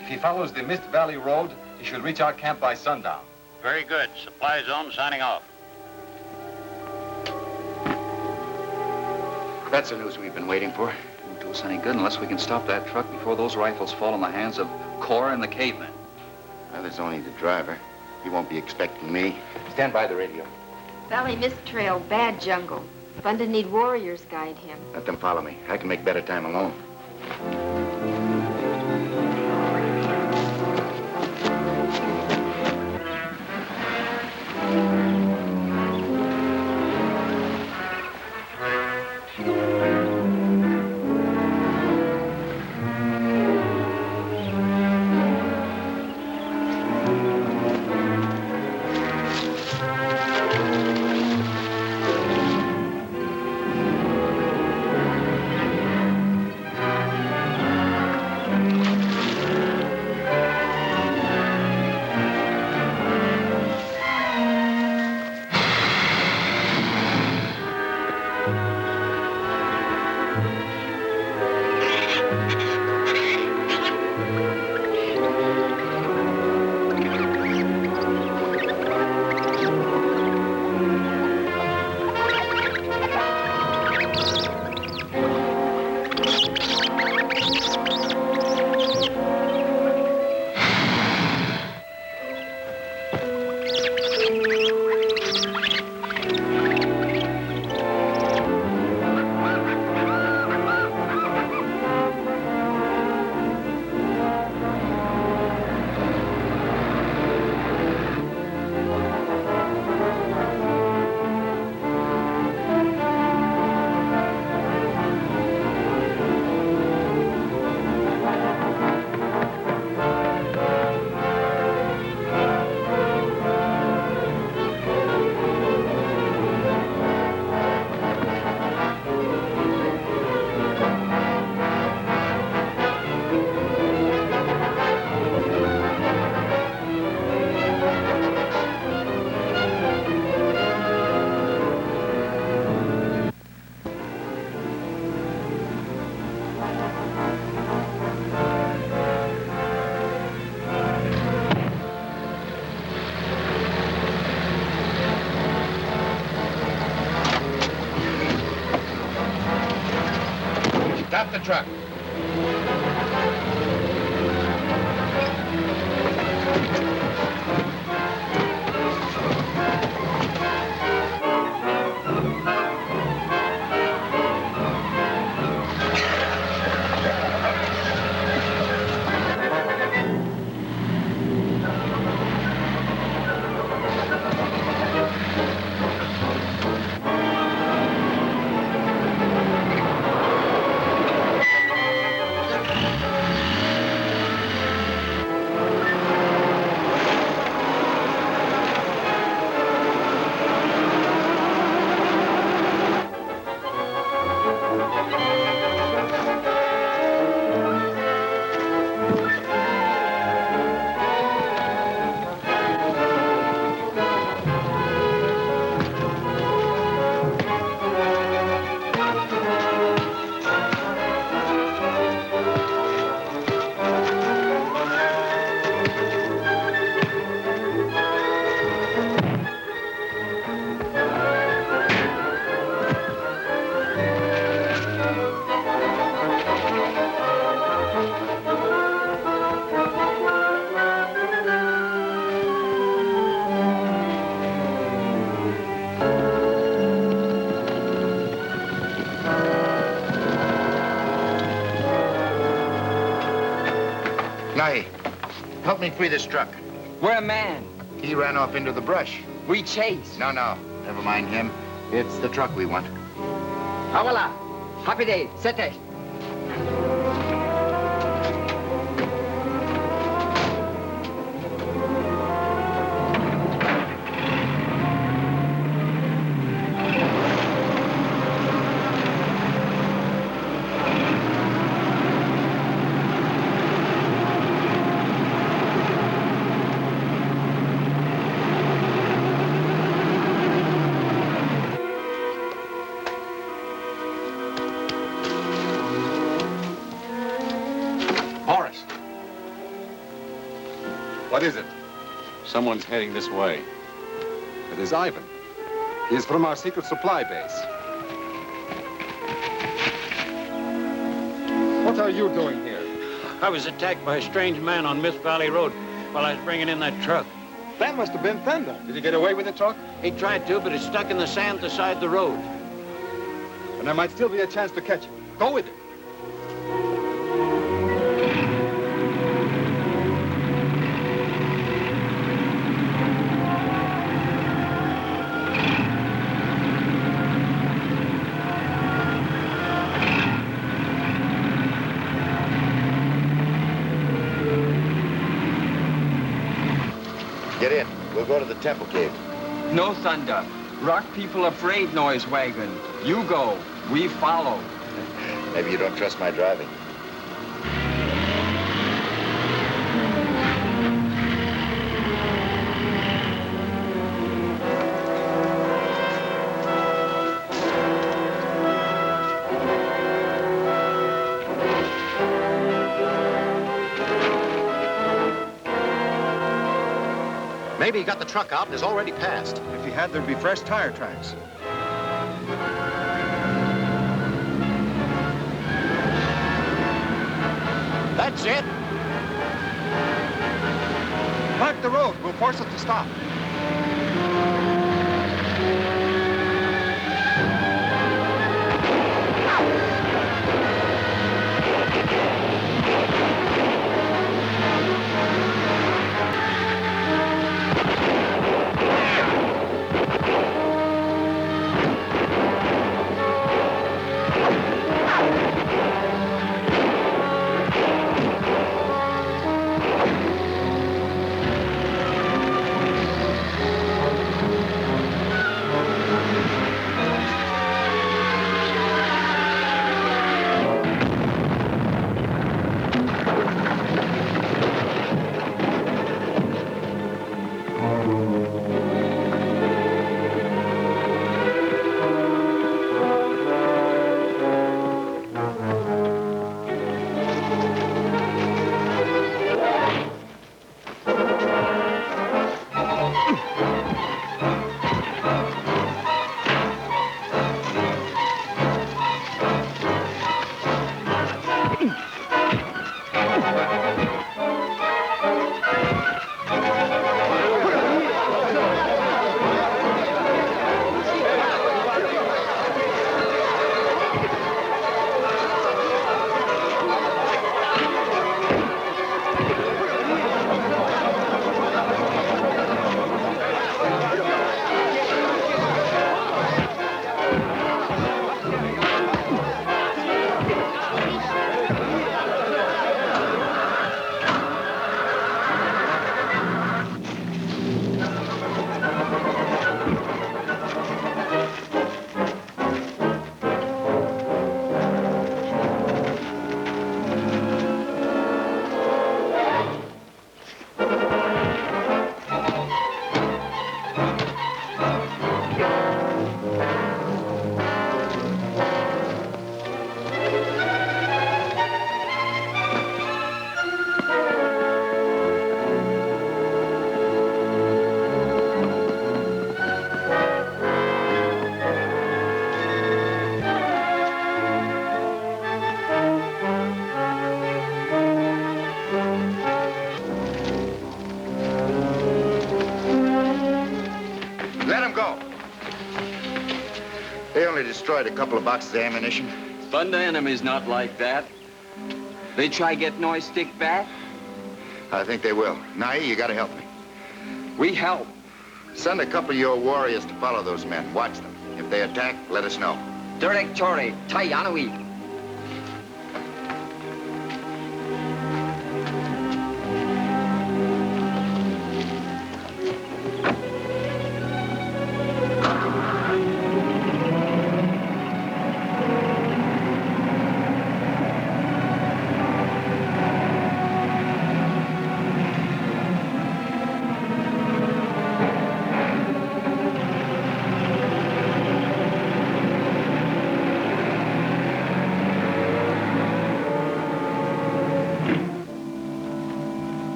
If he follows the Mist Valley Road, he should reach our camp by sundown. Very good. Supply zone signing off. That's the news we've been waiting for. Won't do us any good unless we can stop that truck before those rifles fall in the hands of Cora and the cavemen. Well, there's only the driver. He won't be expecting me. Stand by the radio. Valley Mist Trail, bad jungle. Fun to need warriors guide him. Let them follow me. I can make better time alone. Stop the truck. Nahi, help me free this truck. We're a man. He ran off into the brush. We chase. No, never mind him. It's the truck we want. Ah, voilà. Happy day. C'était. What is it? Someone's heading this way. It is Ivan. He is from our secret supply base. What are you doing here? I was attacked by a strange man on Mist Valley Road while I was bringing in that truck. That must have been Fender. Did he get away with the truck? He tried to, but it's stuck in the sand beside the road. And there might still be a chance to catch him. Go with it. Get in. We'll go to the temple cave. No thunder. Rock people afraid noise wagon. You go. We follow. Maybe you don't trust my driving. Maybe he got the truck out and is already passed. If he had, there'd be fresh tire tracks. That's it. Mark the road. We'll force it to stop. destroyed a couple of boxes of ammunition. Thunder enemy's not like that. They try get Noy's stick back? I think they will. Nye, you gotta help me. We help. Send a couple of your warriors to follow those men. Watch them. If they attack, let us know. Directore, Tayanawi.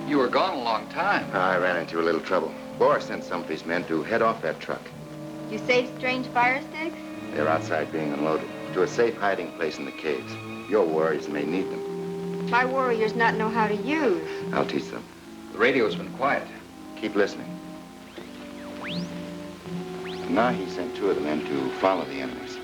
You were gone a long time. I ran into a little trouble. Boris sent some of his men to head off that truck. You saved strange fire sticks? They're outside being unloaded to a safe hiding place in the caves. Your warriors may need them. My warriors not know how to use. I'll teach them. The radio's been quiet. Keep listening. Nahi sent 2 of the men to follow the enemies.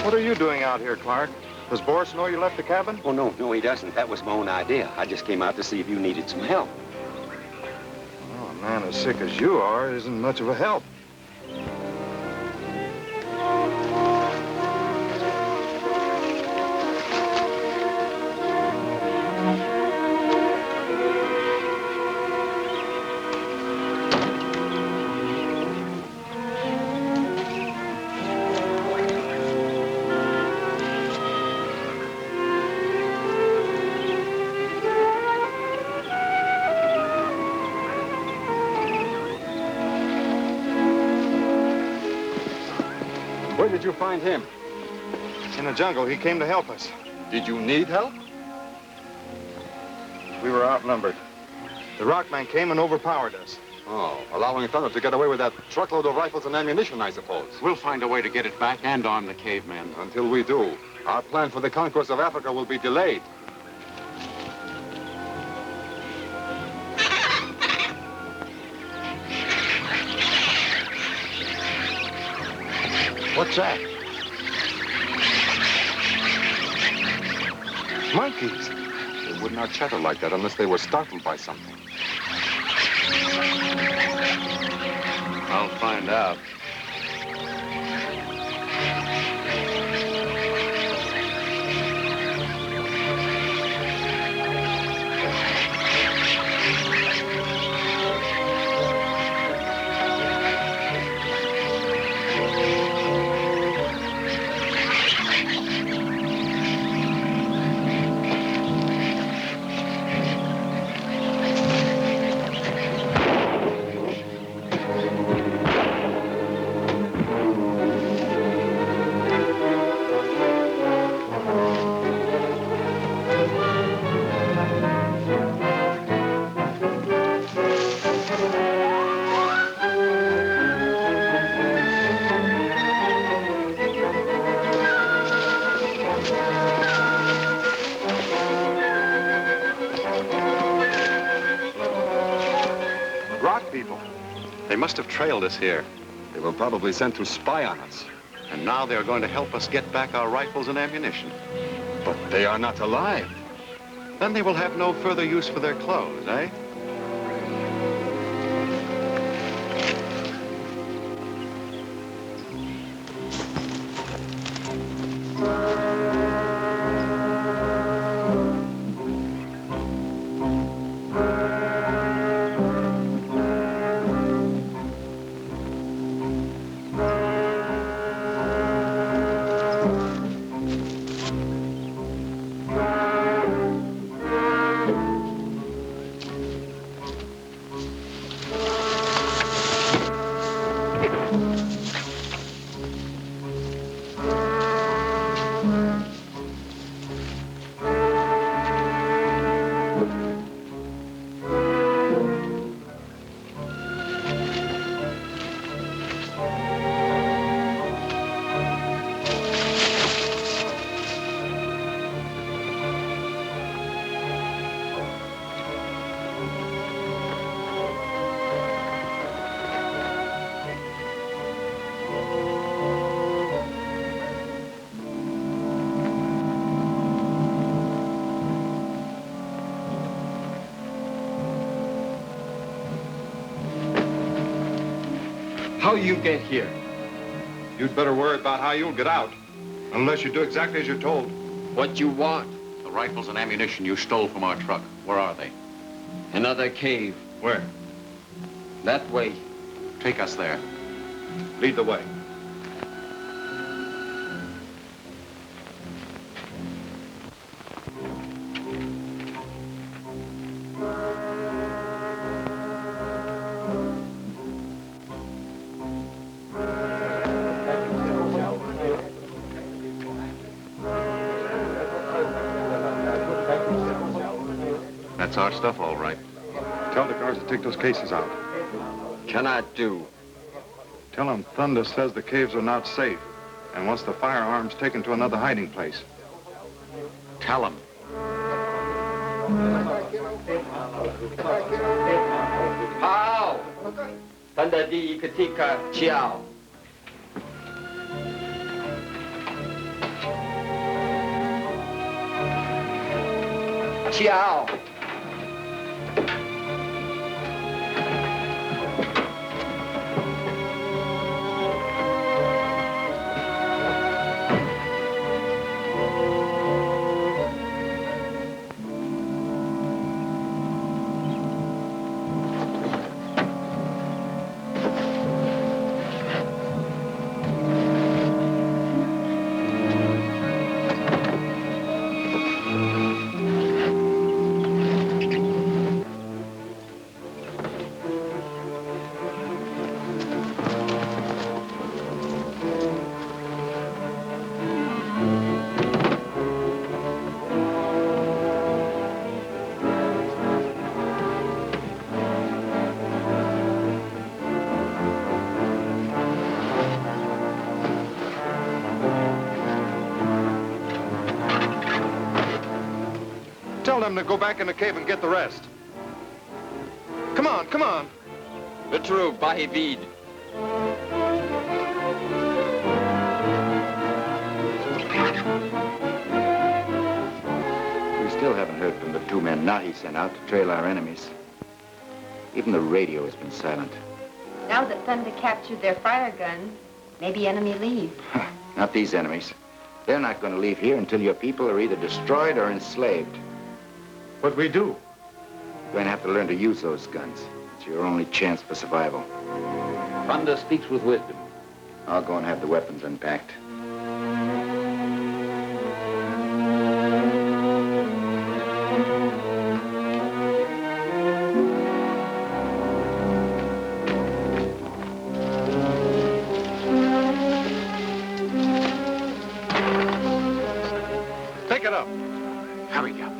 What are you doing out here, Clark? Does Boris know you left the cabin? Oh, no, he doesn't. That was my own idea. I just came out to see if you needed some help. Oh, a man as sick as you are isn't much of a help. Where did you find him? In the jungle. He came to help us. Did you need help? We were outnumbered. The Rockman came and overpowered us. Oh, allowing Thunder to get away with that truckload of rifles and ammunition, I suppose. We'll find a way to get it back and arm the cavemen. Until we do, our plan for the conquest of Africa will be delayed. What's that? Monkeys. They would not chatter like that unless they were startled by something. I'll find out. They must have trailed us here. They were probably sent to spy on us. And now they're going to help us get back our rifles and ammunition. But they are not alive. Then they will have no further use for their clothes, eh? How you get here? You'd better worry about how you'll get out. Unless you do exactly as you're told. What you want? The rifles and ammunition you stole from our truck. Where are they? Another cave. Where? That way. Take us there. Lead the way. That's our stuff, all right. Tell the guards to take those cases out. Cannot do. Tell them Thunder says the caves are not safe and wants the firearms taken to another hiding place. Tell them. How? Thunder di Katika Chiao. Chiao. Tell them to go back in the cave and get the rest. Come on, come on. The true Bahivid. We still haven't heard from the two men Nahi sent out to trail our enemies. Even the radio has been silent. Now that Thunder captured their fire gun, maybe enemy leave. Not these enemies. They're not going to leave here until your people are either destroyed or enslaved. What we do? You're going to have to learn to use those guns. It's your only chance for survival. Thunder speaks with wisdom. I'll go and have the weapons unpacked. Take it up. Hurry up.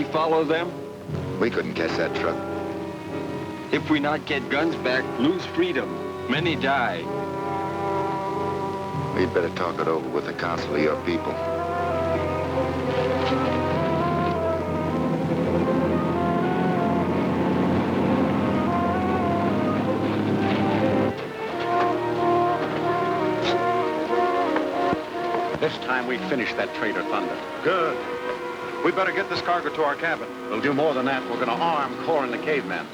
we follow them? We couldn't catch that truck. If we not get guns back, lose freedom. Many die. We'd better talk it over with the council of your people. This time we finish that traitor Thunder. Good. We better get this cargo to our cabin. We'll do more than that. We're going to arm Core and the cavemen.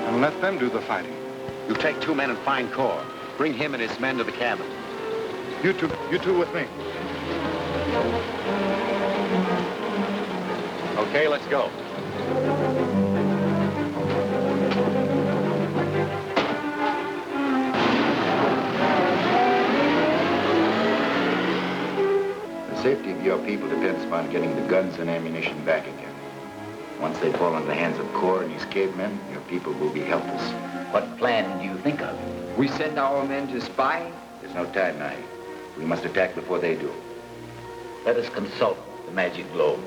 And let them do the fighting. You take 2 men and find Core. Bring him and his men to the cabin. You two with me. Okay, let's go. The safety of your people depends upon getting the guns and ammunition back again. Once they fall into the hands of Core and his cavemen, your people will be helpless. What plan do you think of? We send our men to spy? There's no time now. We must attack before they do. Let us consult the magic globe.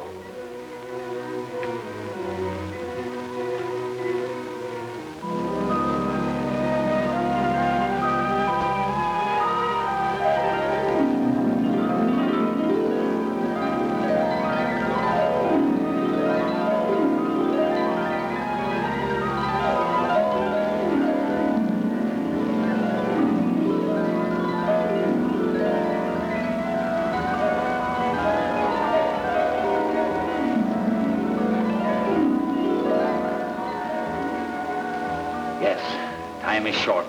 Time is short.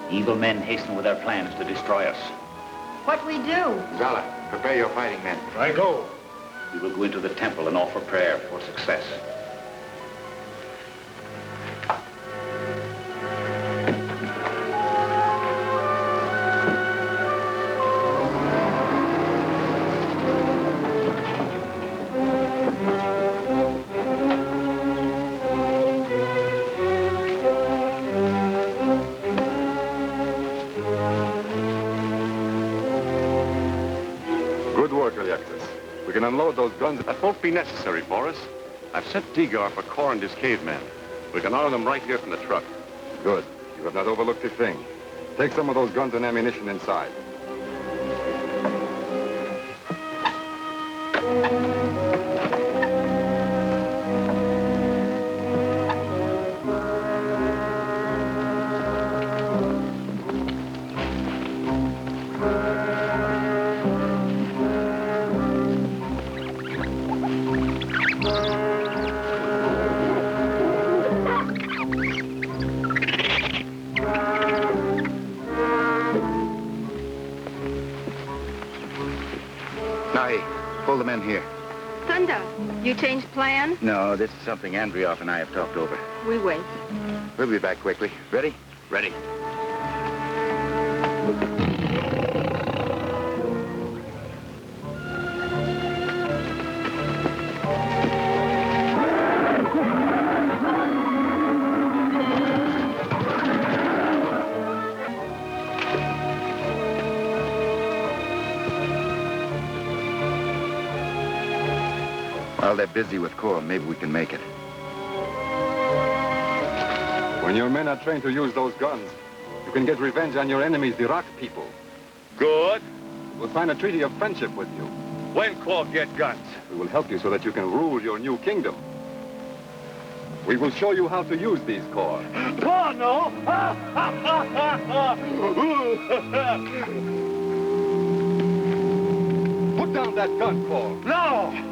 Evil men hasten with their plans to destroy us. What we do? Zala, prepare your fighting men. I go. We will go into the temple and offer prayer for success. We can unload those guns. That won't be necessary for us. I've sent Degar for Core and his cavemen. We can arm them right here from the truck. Good. You have not overlooked a thing. Take some of those guns and ammunition inside. Pull the men here. Thunder, you changed plan? No, this is something Andrioff and I have talked over. We wait. We'll be back quickly. Ready? Ready. While they're busy with Core, maybe we can make it. When your men are trained to use those guns, you can get revenge on your enemies, the Rock people. Good. We'll sign a treaty of friendship with you. When Core get guns? We will help you so that you can rule your new kingdom. We will show you how to use these Core. Oh, no! Put down that gun, Core. No!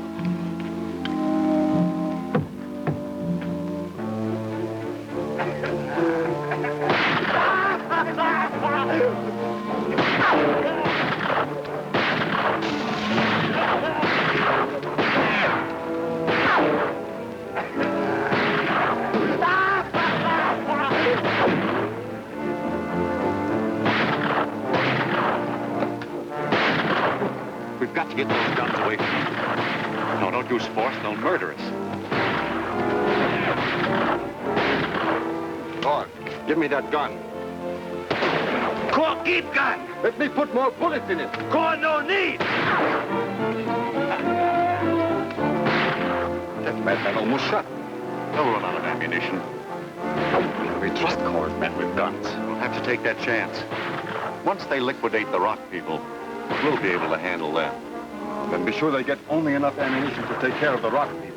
We've got to get those guns away from you. No, don't use force. They'll murder us. Core, give me that gun. Core, keep gun! Let me put more bullets in it. Core, no need! That almost shot me. They'll run out of ammunition. We trust corps men with guns. We'll have to take that chance. Once they liquidate the rock people, we'll be able to handle them. Then be sure they get only enough ammunition to take care of the rock people.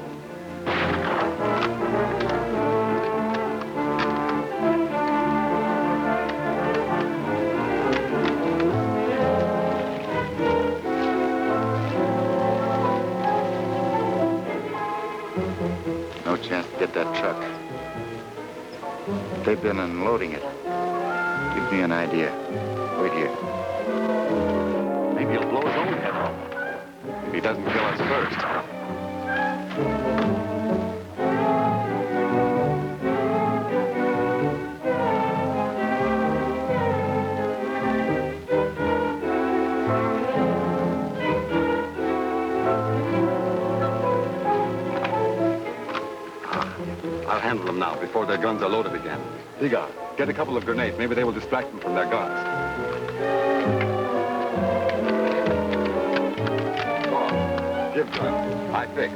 No chance to get that truck. They've been unloading it. Gives me an idea. Wait here. Maybe he'll blow his own head off. If he doesn't kill us first. I'll handle them now before their guns are loaded again. E.J.O, get a couple of grenades. Maybe they will distract them from their guns. Go on. Give to him. I fix.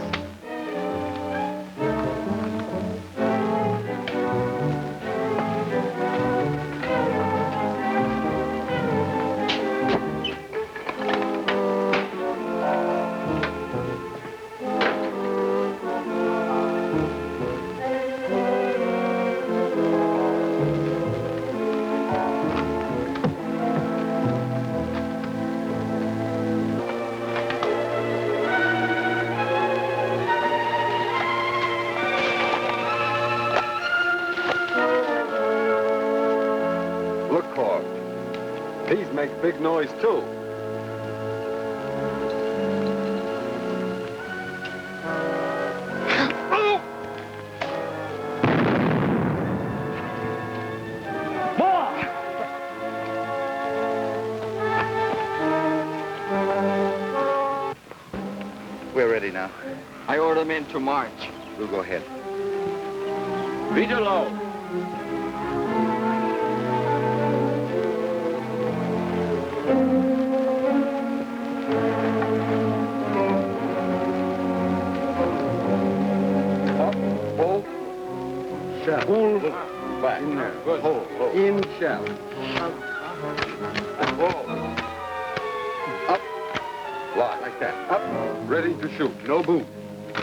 Look, Corp. These make big noise, too. We're ready now. I order them in to march. We'll go ahead. E.J.O. Shell. Pull back. In there. Good. Hold. In shell. Up. Lock. Like that. Up. Ready to shoot. No boom.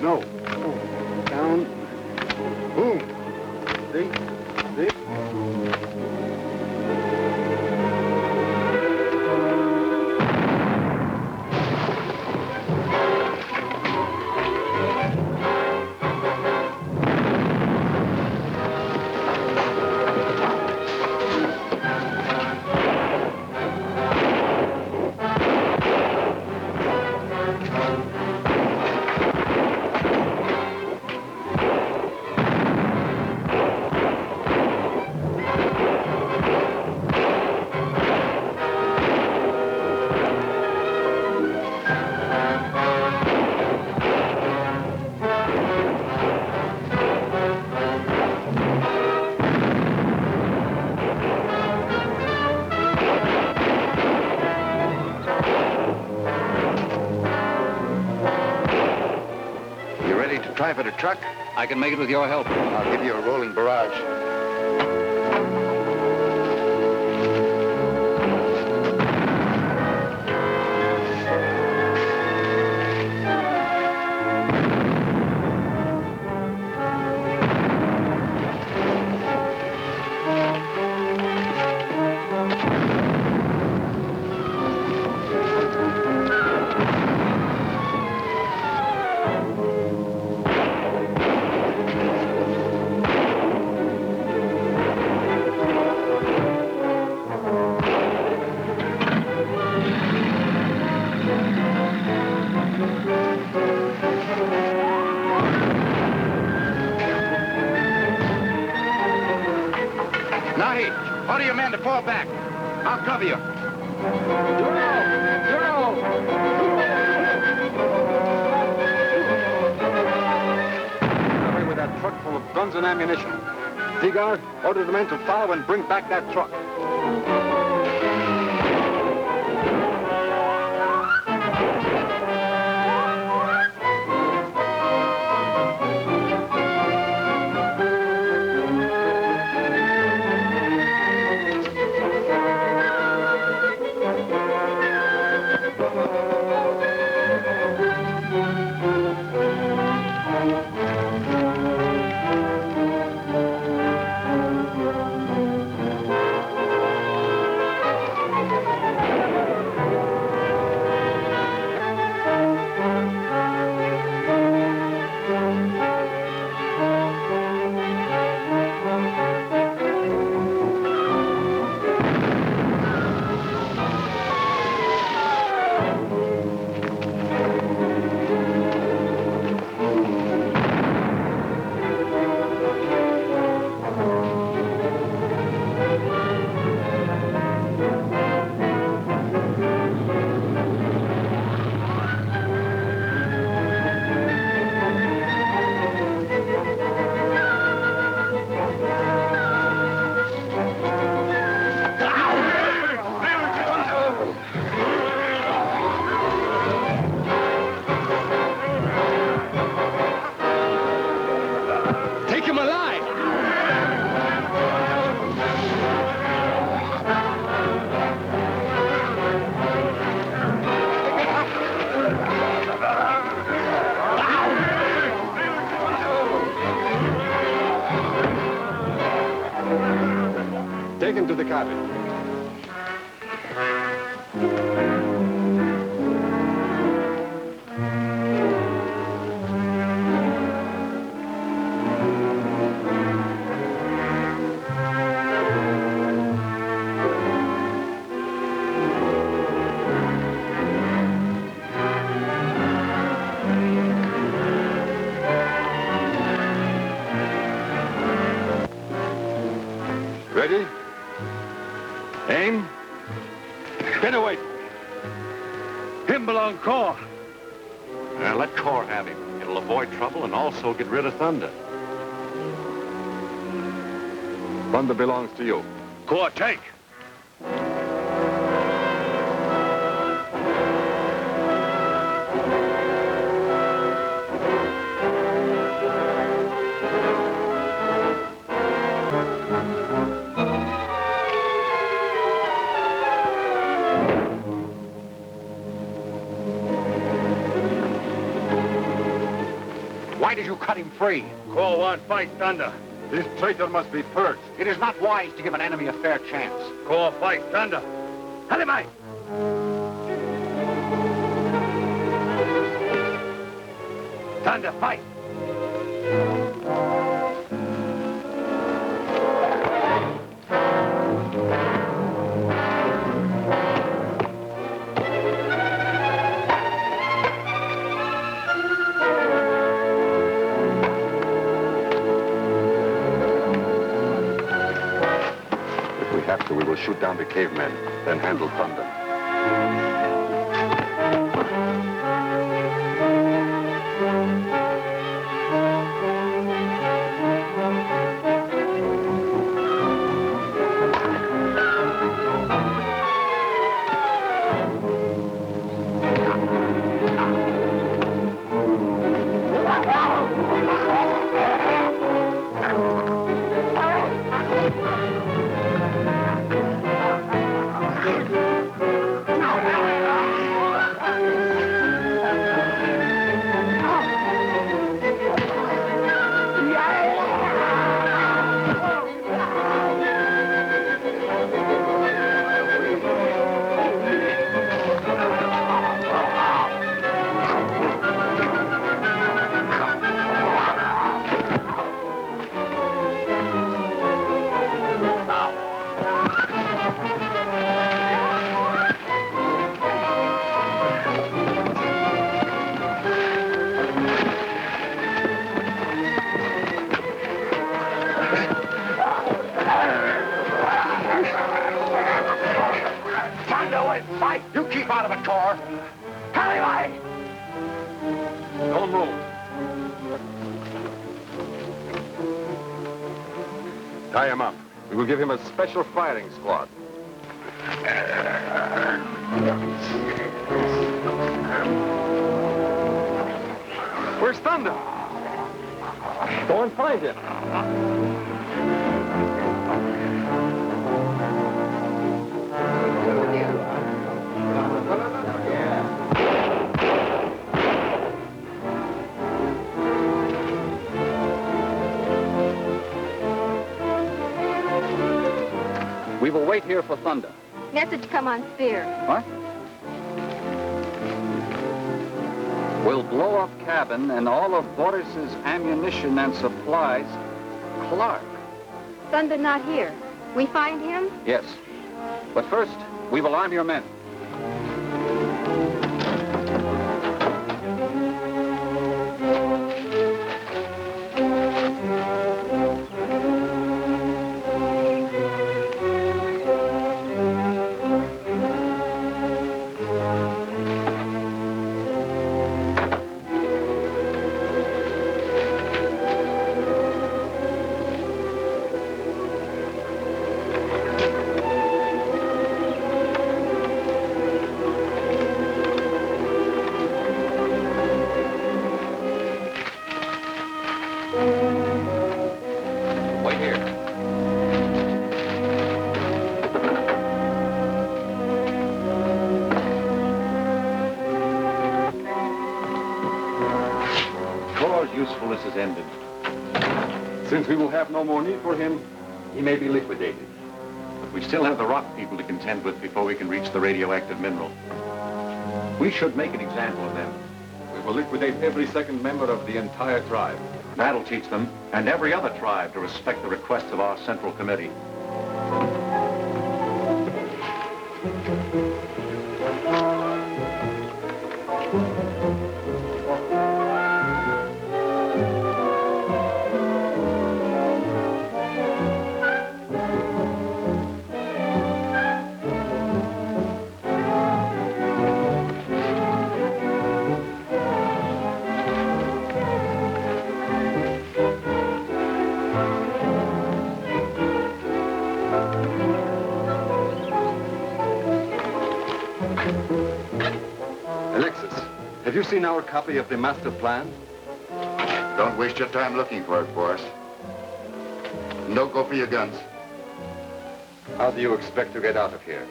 No. Down. Boom. See? See? Try for the truck? I can make it with your help. I'll give you a rolling barrage. Order your men to fall back. I'll cover you. Hurry with that truck full of guns and ammunition. E.J.O, order the men to follow and bring back that truck. take him alive. Take him to the cabin. Ready? Aim. Get away. Him belong Cor. Let Cor have him. It'll avoid trouble and also get rid of Thunder. Thunder belongs to you. Cor, take. Why did you cut him free? Cor won't fight Thunder. This traitor must be purged. It is not wise to give an enemy a fair chance. Cor fight Thunder. Tell him I. Thunder, fight. We will shoot down the cavemen, then handle Thunder. You keep out of it, Cor. Hurry, Mike! Don't move. Tie him up. We will give him a special firing squad. Where's Thunder? Go and find him. We will wait here for Thunder. Message come on Spear. What? We'll blow up cabin and all of Boris's ammunition and supplies. Clark. Thunder not here. We find him? Yes. But first, we will arm your men. apprehended. Since we will have no more need for him, he may be liquidated. But we still have the rock people to contend with before we can reach the radioactive mineral. We should make an example of them. We will liquidate every second member of the entire tribe. That'll teach them, and every other tribe, to respect the requests of our Central Committee. Have you seen our copy of the master plan? Don't waste your time looking for it, Boris. And don't go for your guns. How do you expect to get out of here?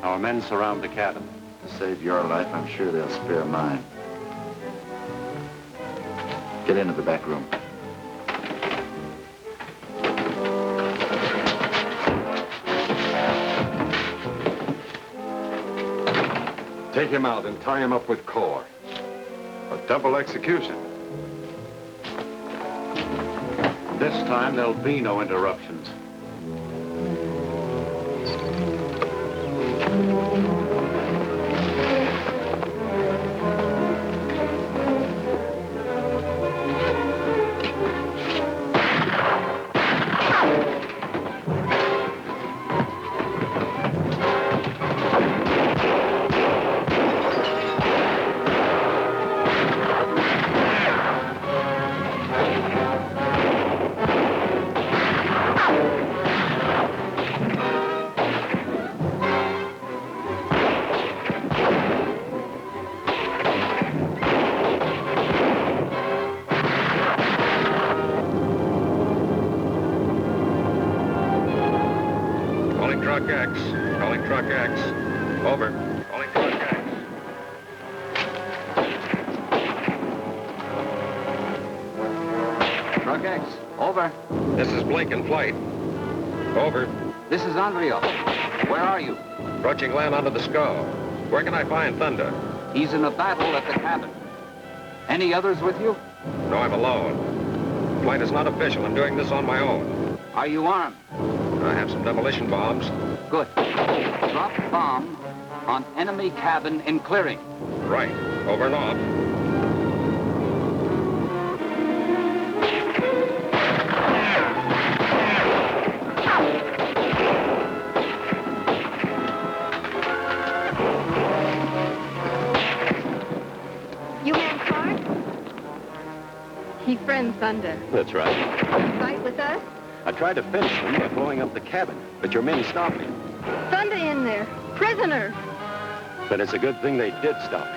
Our men surround the cabin. To save your life, I'm sure they'll spare mine. Get into the back room. Take him out and tie him up with cord. A double execution. This time, there'll be no interruptions. Calling truck X. Over. Calling truck X. Truck X, over. This is Blink in flight. Over. This is Andrea. Where are you? Approaching land under the skull. Where can I find Thunder? He's in a battle at the cabin. Any others with you? No, I'm alone. Flight is not official. I'm doing this on my own. Are you armed? I have some demolition bombs. Good. Drop bomb on enemy cabin in clearing. Right. Over and off. You man Clark? He friend Thunder. That's right. Fight with us? I tried to finish them by blowing up the cabin, but your men stopped me. Thunder in there. Prisoner. Then it's a good thing they did stop me.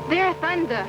There, Thunder.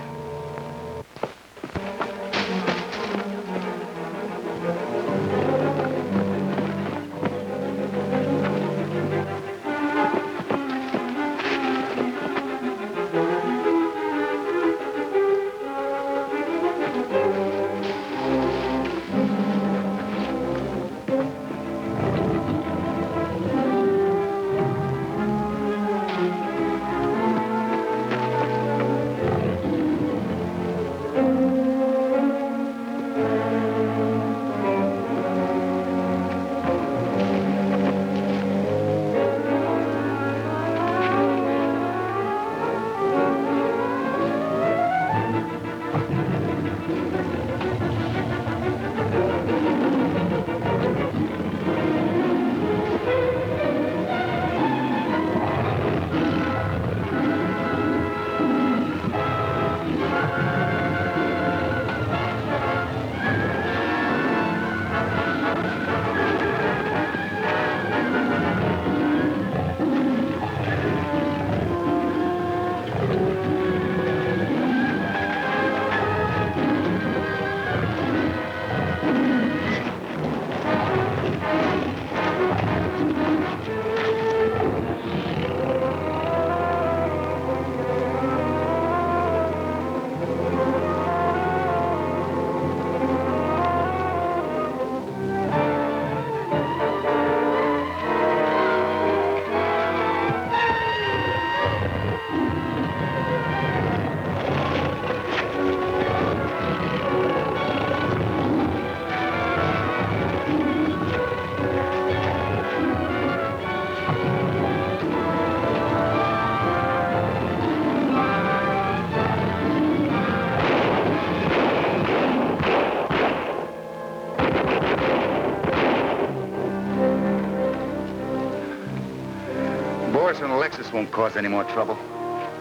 this won't cause any more trouble.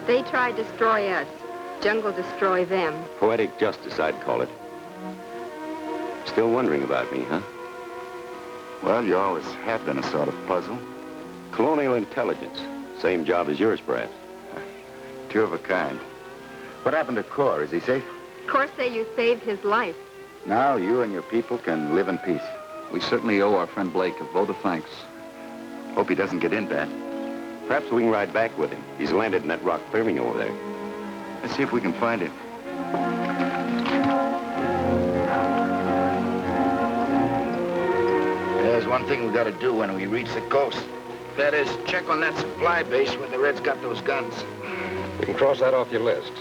They try to destroy us. Jungle destroy them. Poetic justice, I'd call it. Still wondering about me, huh? Well, you always have been a sort of puzzle. Colonial intelligence. Same job as yours, perhaps. Two of a kind. What happened to Core? Is he safe? Of course, say you saved his life. Now you and your people can live in peace. We certainly owe our friend Blake a vote of thanks. Hope he doesn't get in bad. Perhaps we can ride back with him. He's landed in that rock clearing over there. Let's see if we can find him. There's one thing we gotta do when we reach the coast. That is, check on that supply base where the Reds got those guns. You can cross that off your list.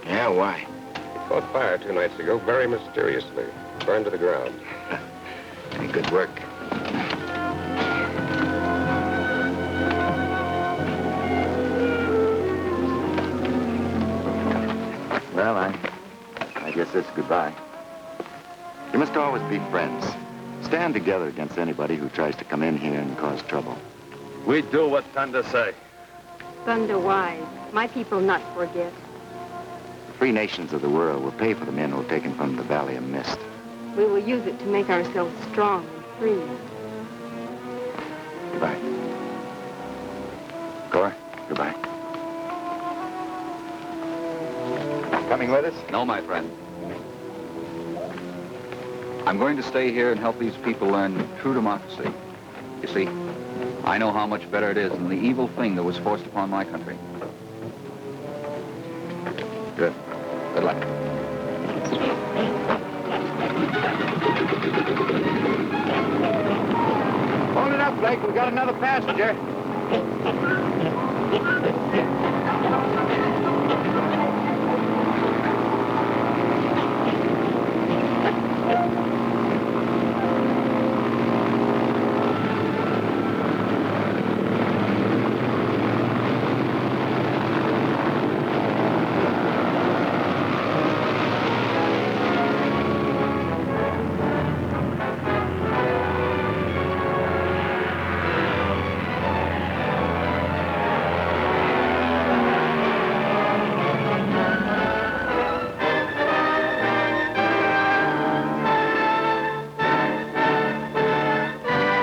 Yeah, why? Caught fire 2 nights ago, very mysteriously. Burned to the ground. Any good work. Well, I guess it's goodbye. You must always be friends. Stand together against anybody who tries to come in here and cause trouble. We do what Thunder say. Thunder wise. My people not forget. The free nations of the world will pay for the men who are taken from the Valley of Mist. We will use it to make ourselves strong and free. Goodbye. Cora, goodbye. Coming with us? No, my friend. I'm going to stay here and help these people learn true democracy. You see, I know how much better it is than the evil thing that was forced upon my country. Good. Good luck. Hold it up, Blake. We got another passenger.